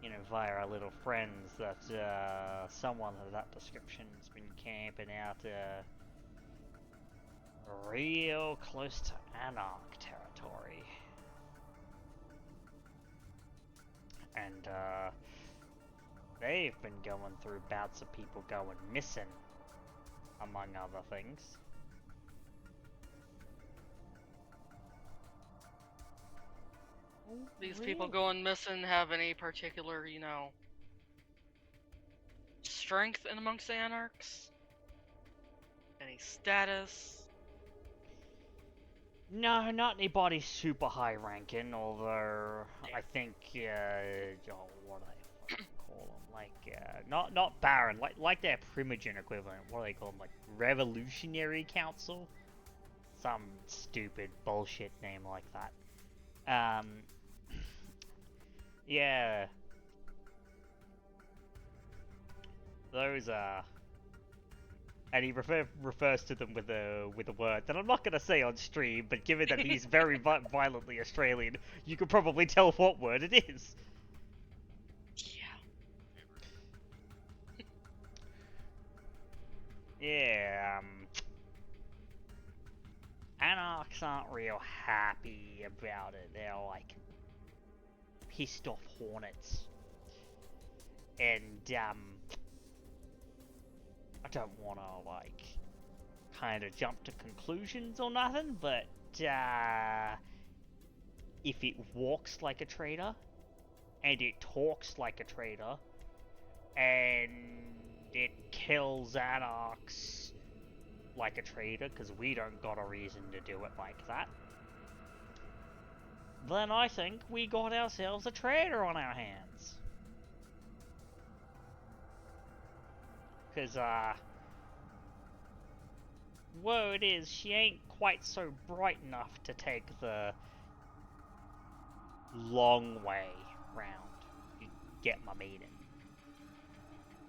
you know, via our little friends that someone of that description's been camping out real close to Anarch territory. And they've been going through bouts of people going missing, among other things. These people going missing have any particular, you know, strength in amongst the Anarchs? Any status? No, not anybody super high ranking, although I think, what do they fucking call them? Like, not Baron, like their Primogen equivalent. What do they call them? Like, Revolutionary Council? Some stupid bullshit name like that. Yeah. Those and he refers to them with a word that I'm not gonna say on stream, but given that he's very violently Australian, you could probably tell what word it is. Yeah. Anarchs aren't real happy about it. They're like pissed off hornets, and I don't want to, like, kind of jump to conclusions or nothing, but, if it walks like a traitor, and it talks like a traitor, and it kills Anarchs like a traitor, because we don't got a reason to do it like that, then I think we got ourselves a traitor on our hands. Because, word is, she ain't quite so bright enough to take the long way round. You get my meaning.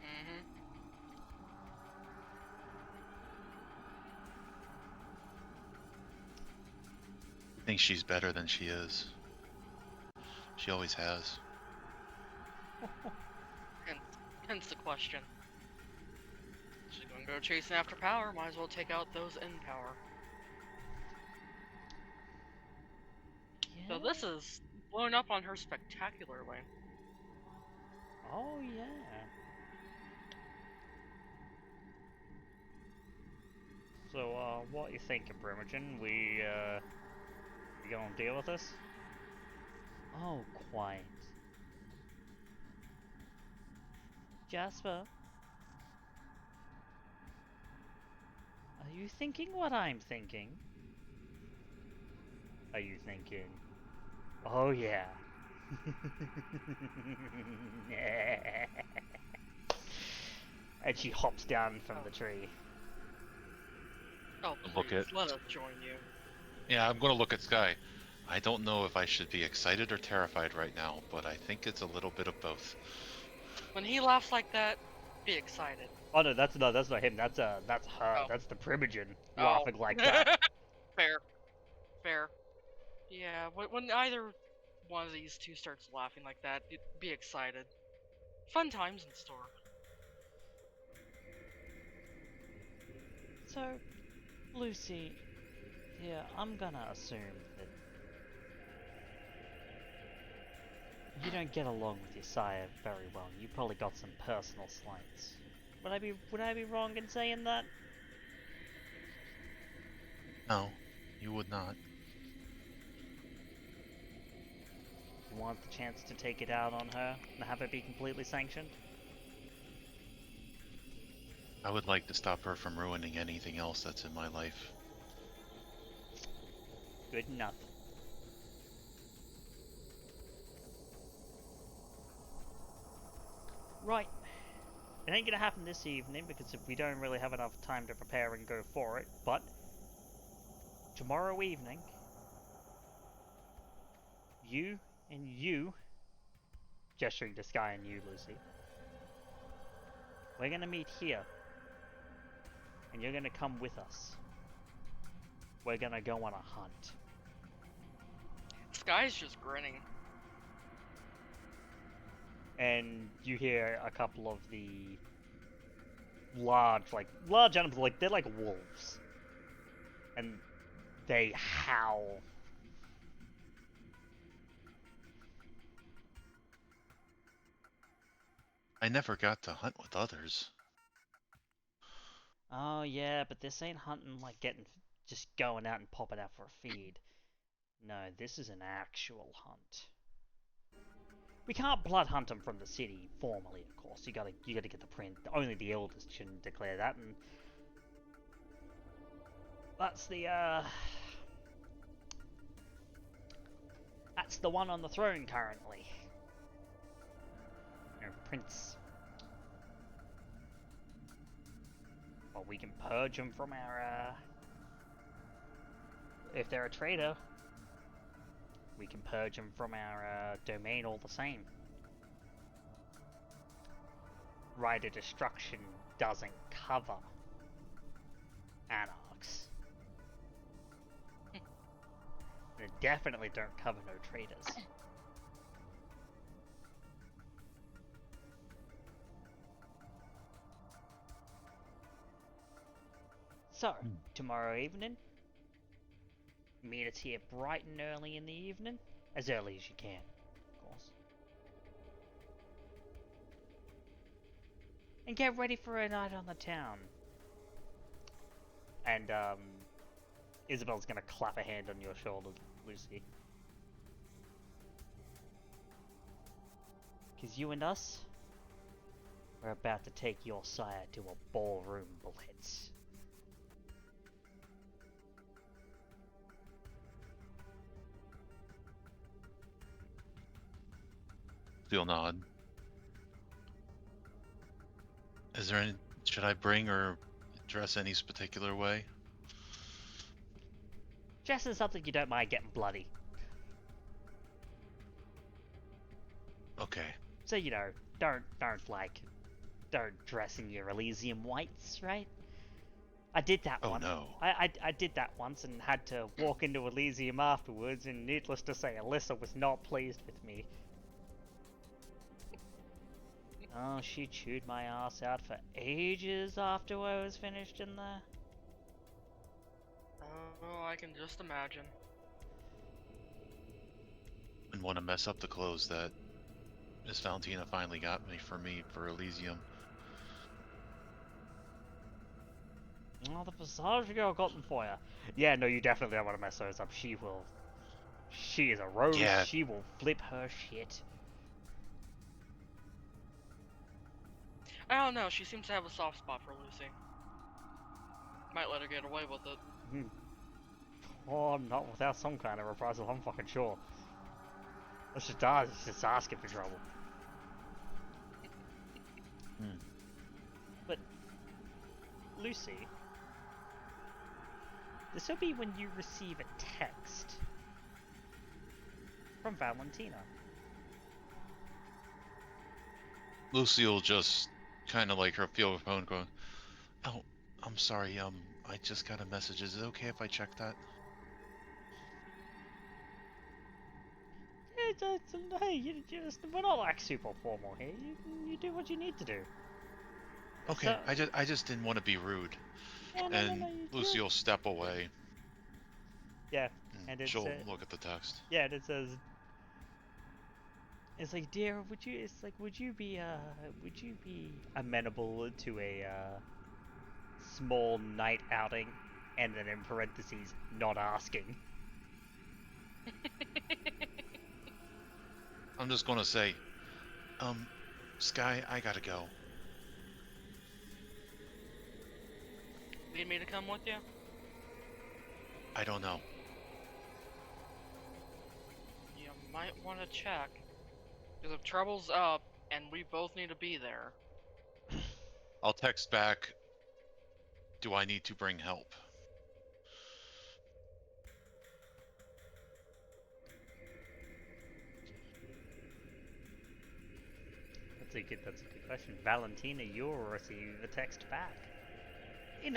Mm-hmm. I think she's better than she is. She always has. Hence the question. She's gonna go chasing after power, might as well take out those in power. Yeah. So this is blown up on her spectacularly. Oh, yeah. So, what you thinking, Primogen? We gonna deal with this? Oh, quite. Jasper? Are you thinking what I'm thinking? Are you thinking, oh yeah. And she hops down from the tree. Oh, Look please, at- let us join you. Yeah, I'm gonna look at Skye. I don't know if I should be excited or terrified right now, but I think it's a little bit of both. When he laughs like that, be excited. Oh no, that's not him. That's her. Oh. That's the Primogen Oh. laughing like that. Fair. Yeah, when either one of these two starts laughing like that, be excited. Fun times in store. So, Lucy, yeah, I'm gonna assume that you don't get along with your sire very well. You probably got some personal slights. Would I be wrong in saying that? No, you would not. You want the chance to take it out on her and have it be completely sanctioned? I would like to stop her from ruining anything else that's in my life. Good enough. Right. It ain't gonna happen this evening because we don't really have enough time to prepare and go for it, but tomorrow evening, you and you, gesturing to Skye and you, Lucy, we're gonna meet here, and you're gonna come with us. We're gonna go on a hunt. Skye's just grinning. And you hear a couple of the large animals, like, they're like wolves. And they howl. I never got to hunt with others. Oh yeah, but this ain't hunting like just going out and popping out for a feed. No, this is an actual hunt. We can't blood hunt them from the city formally, of course. You gotta get the print. Only the elders can declare that, and that's the one on the throne currently. You know, Prince. Well, we can purge them from our. If they're a traitor, We can purge them from our domain all the same. Rider destruction doesn't cover anarchs. They definitely don't cover no traitors. So, tomorrow evening, meet us here bright and early in the evening, as early as you can, of course. And get ready for a night on the town. And, Isabel's gonna clap a hand on your shoulder, Lucy. Because you and us, we're about to take your sire to a ballroom blitz. Still nod. Is there any... Should I bring or dress any particular way? Dress in something you don't mind getting bloody. Okay. So, you know, don't dress in your Elysium whites, right? I did that Oh once. no. I did that once and had to walk into Elysium afterwards, and needless to say, Alyssa was not pleased with me. Oh, she chewed my ass out for ages after I was finished in there. Oh, I can just imagine. And want to mess up the clothes that Miss Valentina finally got me for Elysium. Oh, the Visage girl got them for you. Yeah, no, you definitely don't want to mess those up. She will. She is a rogue. Yeah. She will flip her shit. I don't know, she seems to have a soft spot for Lucy. Might let her get away with it. Oh, not without some kind of reprisal, I'm fucking sure. Let's just die, let's just asking for trouble. But, Lucy, this will be when you receive a text from Valentina. Lucy will just kind of like her feel her phone going, "Oh, I'm sorry, I just got a message. Is it okay if I check that?" Hey, we're not like super formal here. You do what you need to do. Okay, So, I just didn't want to be rude. yeah, And no, Lucy will step away. Yeah, And and she'll look at the text. Yeah, and it says, it's like, dear, would you be amenable to a small night outing, and then in parentheses, not asking. I'm just gonna say, Skye, I gotta go. Need me to come with you? I don't know. You might want to check. Because if trouble's up, and we both need to be there. I'll text back, do I need to bring help? That's a good question. Valentina, you'll receive a text back.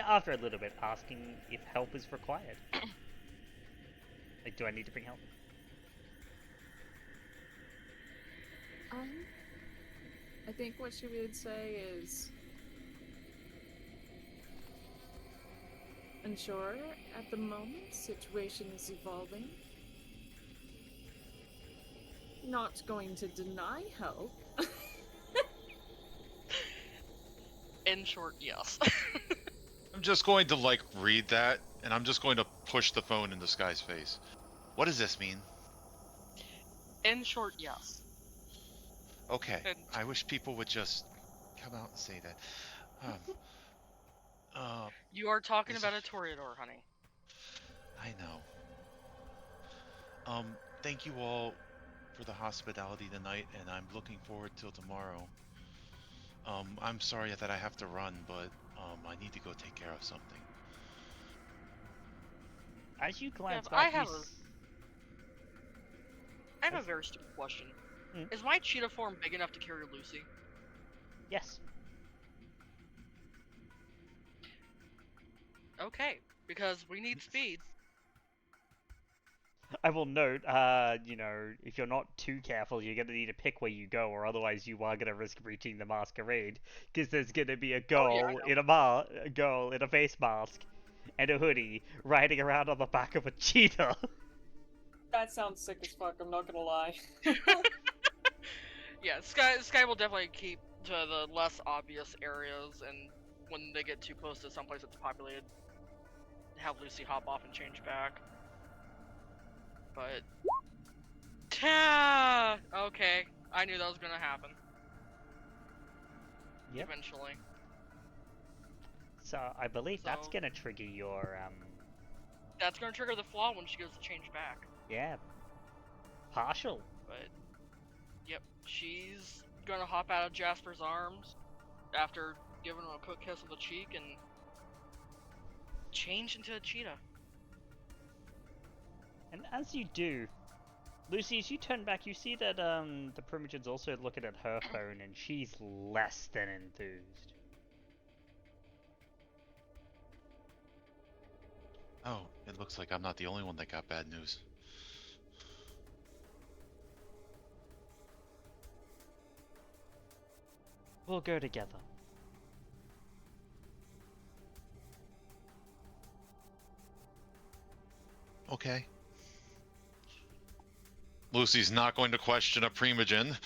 After a little bit, asking if help is required. Like, do I need to bring help? I think what she would say is, unsure at the moment, situation is evolving. Not going to deny help. In short, yes. I'm just going to, like, read that, and I'm just going to push the phone into Skye's face. What does this mean? In short, yes. Okay, I wish people would just come out and say that. You are talking about a Toreador, honey. I know. Thank you all for the hospitality tonight, and I'm looking forward till tomorrow. I'm sorry that I have to run, but I need to go take care of something. As you glance back, I have a very stupid question. Hmm? Is my cheetah form big enough to carry Lucy? Yes. Okay, because we need speed. I will note, you know, if you're not too careful, you're gonna need to pick where you go, or otherwise you are gonna risk breaching the masquerade, because there's gonna be a girl in a face mask and a hoodie riding around on the back of a cheetah. That sounds sick as fuck, I'm not gonna lie. Yeah, Skye will definitely keep to the less obvious areas, and when they get too close to someplace that's populated, have Lucy hop off and change back. But... okay, I knew that was gonna happen. Yep. Eventually. So I believe that's gonna trigger your That's gonna trigger the flaw when she goes to change back. Yeah. Partial. But yep, she's gonna hop out of Jasper's arms after giving him a quick kiss on the cheek and change into a cheetah. And as you do, Lucy, as you turn back, you see that the Primogen's also looking at her phone, and she's less than enthused. Oh, it looks like I'm not the only one that got bad news. We'll go together. Okay. Lucy's not going to question a Primogen.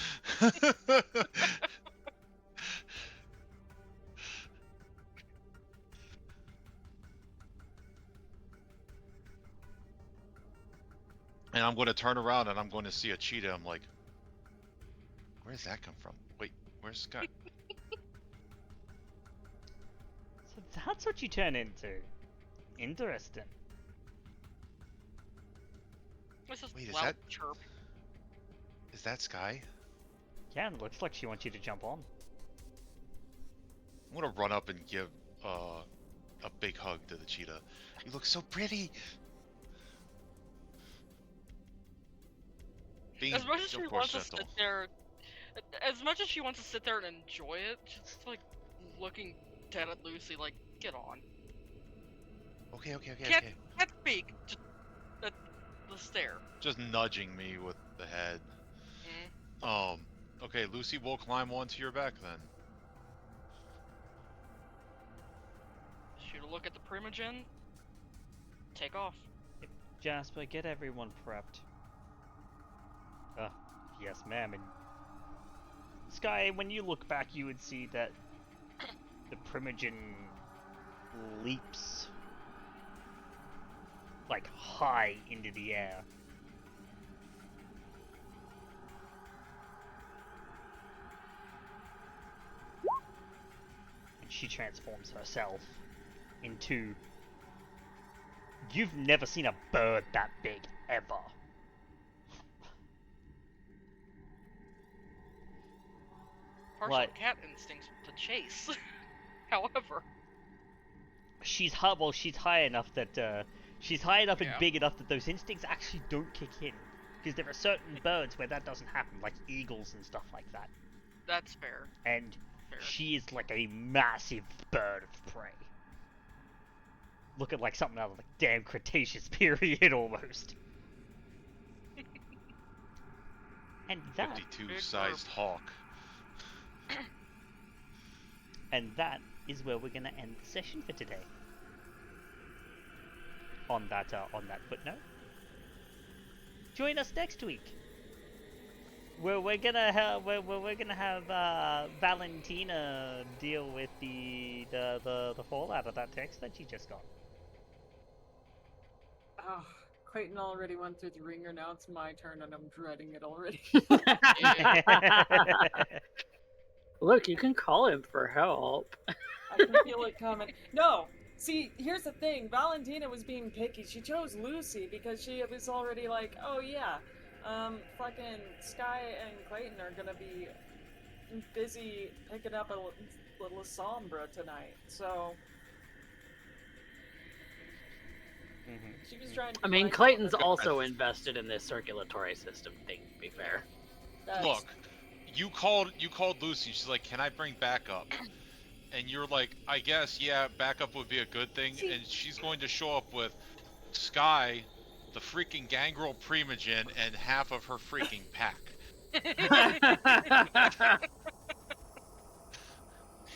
And I'm going to turn around and I'm going to see a cheetah. I'm like, where does that come from? Wait, where's Skye? So that's what you turn into. Interesting. Wait, chirp. Is that Skye? Yeah, and it looks like she wants you to jump on. I'm going to run up and give a big hug to the cheetah. You look so pretty. As much as she wants to sit there, as much as she wants to sit there and enjoy it, she's like looking dead at Lucy, like, get on. Okay. Can't speak. Just the stare. Just nudging me with the head. Okay, Lucy will climb onto your back then. Shoot a look at the Primogen. Take off. Jasper, get everyone prepped. Yes, ma'am. And Skye, when you look back, you would see that the Primogen leaps like high into the air. And she transforms herself into... You've never seen a bird that big, ever. Partial cat instincts to chase. However, she's high enough that she's high enough and big enough that those instincts actually don't kick in, because there are certain birds where that doesn't happen, like eagles and stuff like that. That's fair. And she is like a massive bird of prey. Looking like something out of the damn Cretaceous period almost. And that 52-sized hawk. And that is where we're going to end the session for today. On that footnote, join us next week, where we're gonna have Valentina deal with the fallout of that text that she just got. Oh, Clayton already went through the ringer. Now it's my turn, and I'm dreading it already. Look, you can call him for help. I can feel it coming. No! See, here's the thing. Valentina was being picky. She chose Lucy because she was already like, oh yeah, fucking Skye and Clayton are gonna be busy picking up a little Sombra tonight, so... She was trying to. I mean, Clayton's also invested in this circulatory system thing, to be fair. Look, you called Lucy. She's like, "Can I bring backup?" And you're like, "I guess, yeah, backup would be a good thing." And she's going to show up with Skye, the freaking gangrel primogen, and half of her freaking pack.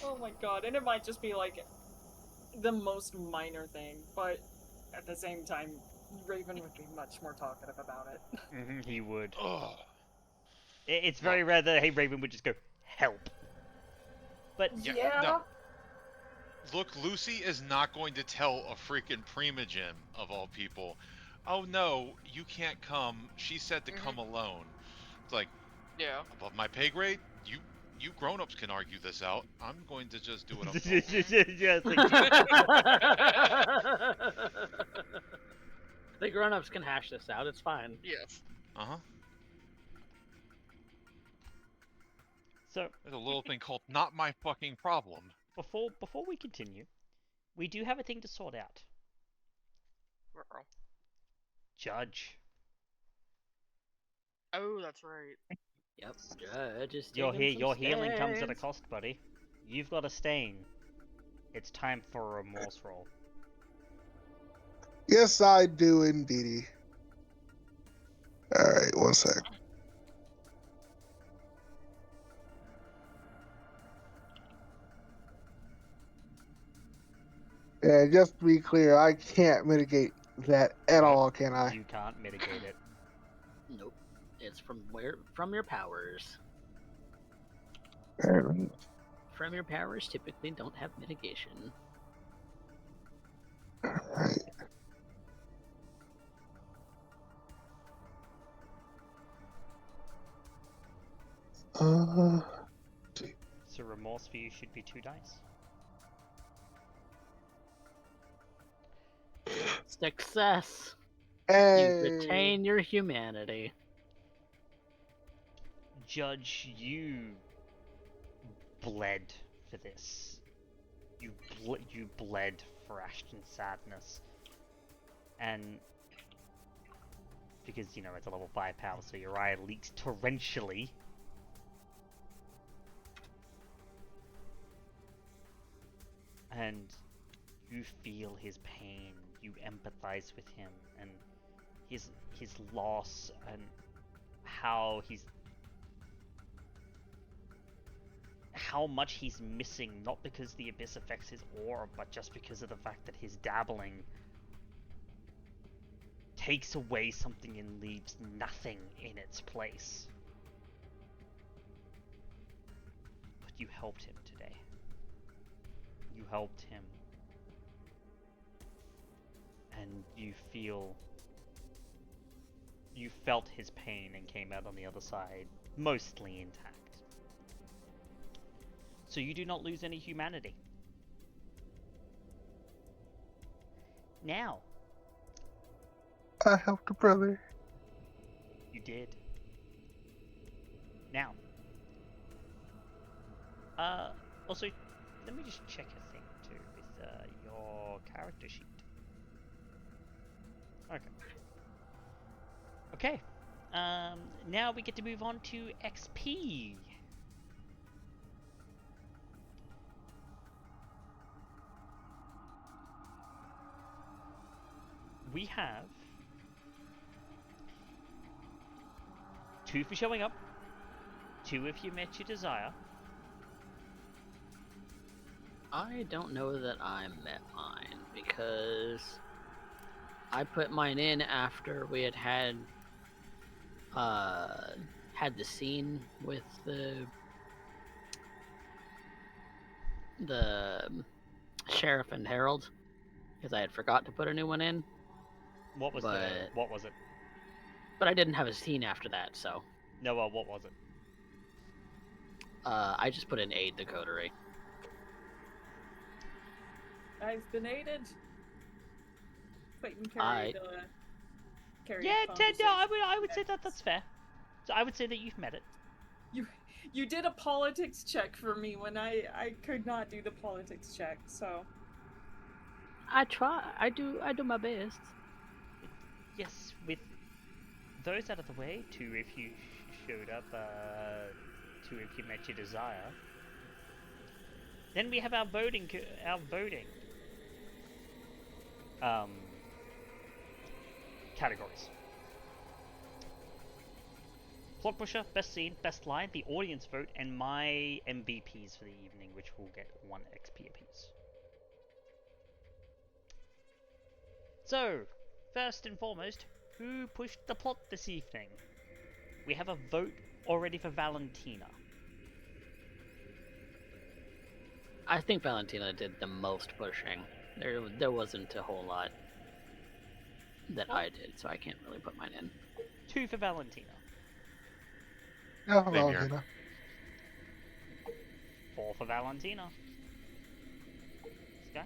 Oh my god, and it might just be like the most minor thing, but at the same time, Raven would be much more talkative about it. He would. Ugh. It's very rare that Raven would just go, help. But Yeah. No. Look, Lucy is not going to tell a freaking primogen, of all people, "Oh no, you can't come. She said to come alone." It's like, yeah, above my pay grade, you grown-ups can argue this out. I'm going to just do what I'm told. The grown-ups can hash this out. It's fine. yes. So there's a little thing called "not my fucking problem." Before we continue, we do have a thing to sort out. Uh-oh. Judge. Oh, that's right. Yep, Judge is Your taking healing comes at a stands. cost, buddy. You've got a stain. It's time for a remorse roll. Yes, I do indeedy. Alright, one sec. Yeah, just to be clear, I can't mitigate that at all, can I? You can't mitigate it. Nope. It's from your powers. Alright. From your powers typically don't have mitigation. Alright. So remorse for you should be 2 dice. Success. Hey. You retain your humanity. Judge, you bled for this. You bled for Ashton's sadness. And because, you know, it's a level 5 power, so your eye leaks torrentially. And you feel his pain, you empathize with him, and his loss, and how much he's missing, not because the abyss affects his aura, but just because of the fact that his dabbling takes away something and leaves nothing in its place. But you helped him today. You helped him. And you felt his pain and came out on the other side mostly intact. So you do not lose any humanity. Now. I helped a brother. You did. Now. Also, let me just check a thing too with your character sheet. Okay. Now we get to move on to XP. We have 2 for showing up, 2 if you met your desire. I don't know that I met mine because I put mine in after we had the scene with the sheriff and Harold, because I had forgot to put a new one in. What was it? But I didn't have a scene after that, so. No, what was it? I just put in aid the coterie. I've been aided. Clayton carried yeah, no, I would say that's fair. So I would say that you've met it. You did a politics check for me when I could not do the politics check, so. I try. I do my best. yes, with those out of the way, two if you showed up, two if you met your desire. Then we have our voting categories. Plot pusher, best scene, best line, the audience vote, and my MVPs for the evening, which will get 1 XP apiece. So, first and foremost, who pushed the plot this evening? We have a vote already for Valentina. I think Valentina did the most pushing. There wasn't a whole lot that I did, so I can't really put mine in. 2 for Valentina. Yeah, Valentina. 4 for Valentina. Skye?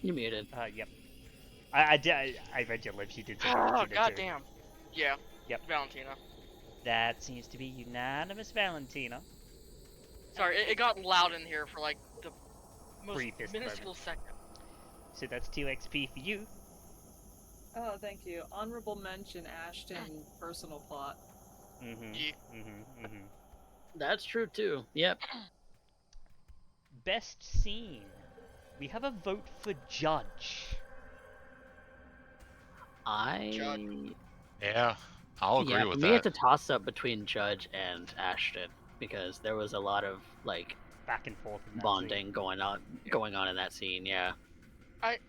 You muted. Yep. I read your lips. You did say Oh, Valentina too. goddamn. Yeah. Yep. Valentina. That seems to be unanimous, Valentina. Sorry, it got loud in here for like the most Briefest minuscule moment. second. So that's 2 XP for you. Oh, thank you. Honorable mention, Ashton, personal plot. That's true too. Yep. Best scene. We have a vote for Judge. Yeah, I'll agree with for that. me, it's a toss-up between Judge and Ashton because there was a lot of like Back and forth in that bonding scene. going on in that scene. Yeah.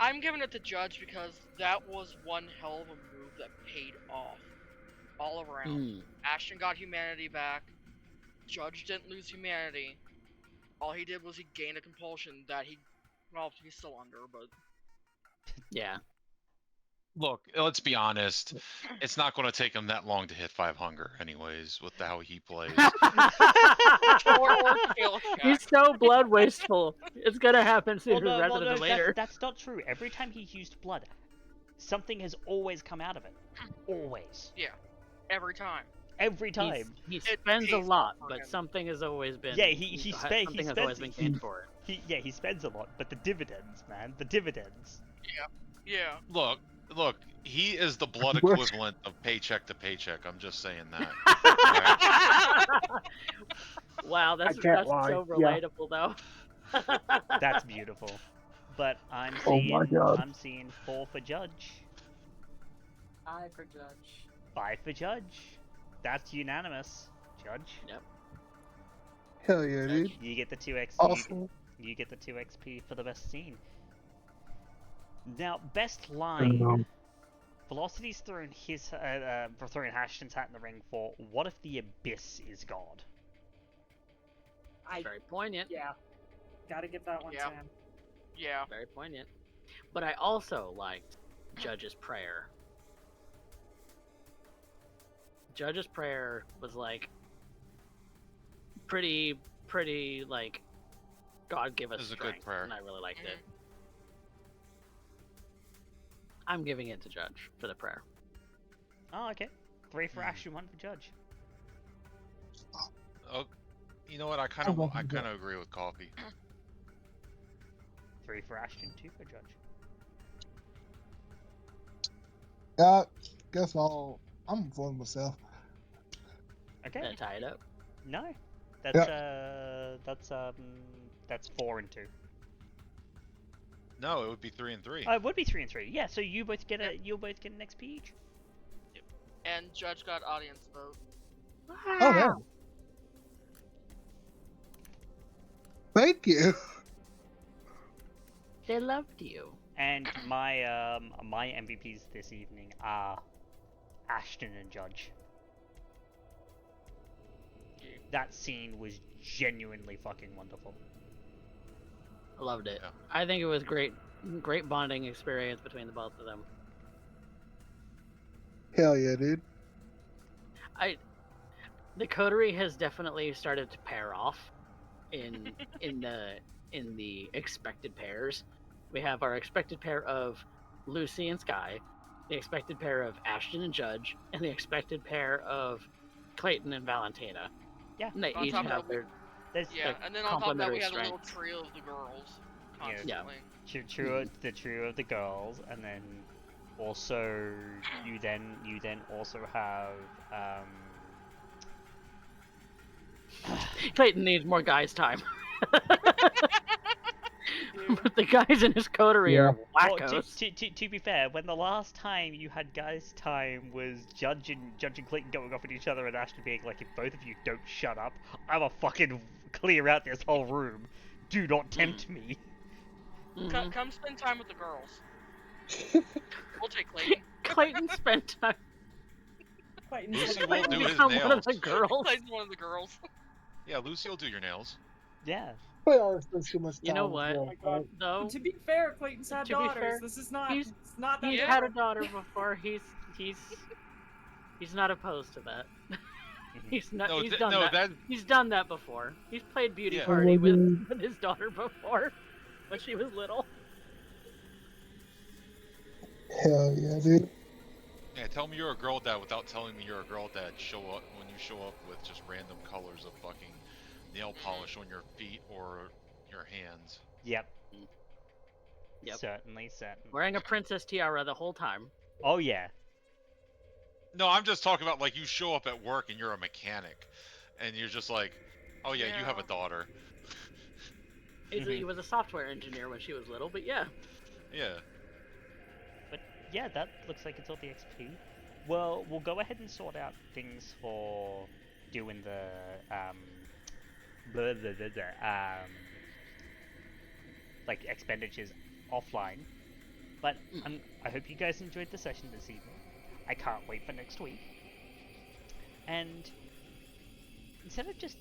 I'm giving it to Judge because that was one hell of a move that paid off all around. Ashton got humanity back. Judge didn't lose humanity. All he did was he gained a compulsion that he's still under, but Yeah. Look, let's be honest. It's not going to take him that long to hit 5 hunger, anyways, with how he plays. or fail He's so blood wasteful. It's gonna happen sooner rather than later. That's not true. Every time he's used blood, something has always come out of it. Always. Yeah. Every time. Every time. He spends a lot, but something has always been. Yeah, something has always been gained for it. He spends a lot, but the dividends, man, the dividends. Yeah. Look, he is the blood equivalent of paycheck to paycheck. I'm just saying that. Wow, that's so relatable, though. That's beautiful. But I'm seeing 4 for Judge. 5 for Judge. 5 for Judge. That's unanimous. Judge. Yep. Hell yeah, dude. You get the 2 XP. Awesome. You get the 2 XP for the best scene. Now, best line. Velocity's thrown throwing Ashton's hat in the ring for what if the Abyss is God? Very poignant. Yeah. Gotta give that one to him. Yeah. Very poignant. But I also liked Judge's prayer. Judge's prayer was like pretty like God give us strength, a good prayer. and I really liked it. I'm giving it to Judge for the prayer. Oh, okay. 3 for Ashton, 1 for Judge. Oh, you know what? I kind of agree with Coffee. 3 for Ashton, 2 for Judge. Guess I'm voting myself. Okay. Did I tie it up? No, that's 4 and 2. No, it would be 3 and 3. Oh, it would be 3 and 3. Yeah, so you'll both get an XP each. Yep. And Judge got audience vote. Oh yeah. Thank you. They loved you. And my my MVPs this evening are Ashton and Judge. That scene was genuinely fucking wonderful. I loved it. Yeah. I think it was great bonding experience between the both of them. Hell yeah, dude. The coterie has definitely started to pair off in the expected pairs. We have our expected pair of Lucy and Skye, the expected pair of Ashton and Judge, and the expected pair of Clayton and Valentina. Yeah. And they On each top of have their and then on top of that we complementary have a little strengths. trio of the girls. constantly. The trio of the girls, and then also you then also have Clayton needs more guys' time. But the guys in his coterie are well, wackos. to be fair, when the last time you had guys' time was Judge and Clayton going off at each other and Ashton being like, if both of you don't shut up, I'ma fucking clear out this whole room. Do not tempt me. Come spend time with the girls. We'll take Clayton. Clayton spent time. Lucy will do his One of nails. the girls. Clayton's one of the girls. Yeah, Lucy will do your nails. Yeah. We always spend too much time. You know what? Oh my God. Though, To be fair, Clayton's had To be daughters. fair, This is not. he's- It's not that he's Yeah. had a daughter before. He's not opposed to that. He's not. No, he's done that. that He's done that before. He's played beauty Yeah. party with his daughter before, when she was little. Hell yeah, dude. Yeah, tell me you're a girl dad without telling me you're a girl dad. Show up when you show up with just random colors of fucking nail polish on your feet or your hands. Yep. Yep. Certainly. Wearing a princess tiara the whole time. Oh yeah. No, I'm just talking about like you show up at work and you're a mechanic, and you're just like, oh yeah, you have a daughter. He was a software engineer when she was little, but yeah. Yeah. But yeah, that looks like it's all the XP. Well, we'll go ahead and sort out things for doing the like expenditures offline. But I hope you guys enjoyed the session this evening. I can't wait for next week. And instead of just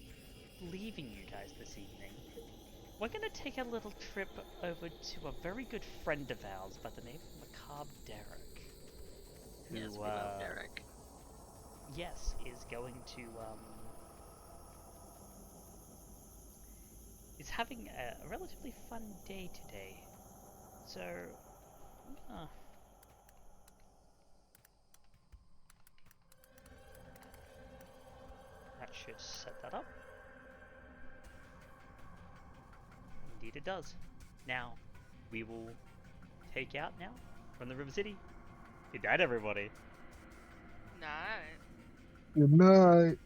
leaving you guys this evening, we're going to take a little trip over to a very good friend of ours by the name of Macabre Derek. Who, Yes, we love Derek. Yes, is going to, is having a relatively fun day today. So, that should set that up. Indeed it does. Now, we will take out now from the River City. Good night, everybody. Night. Good night.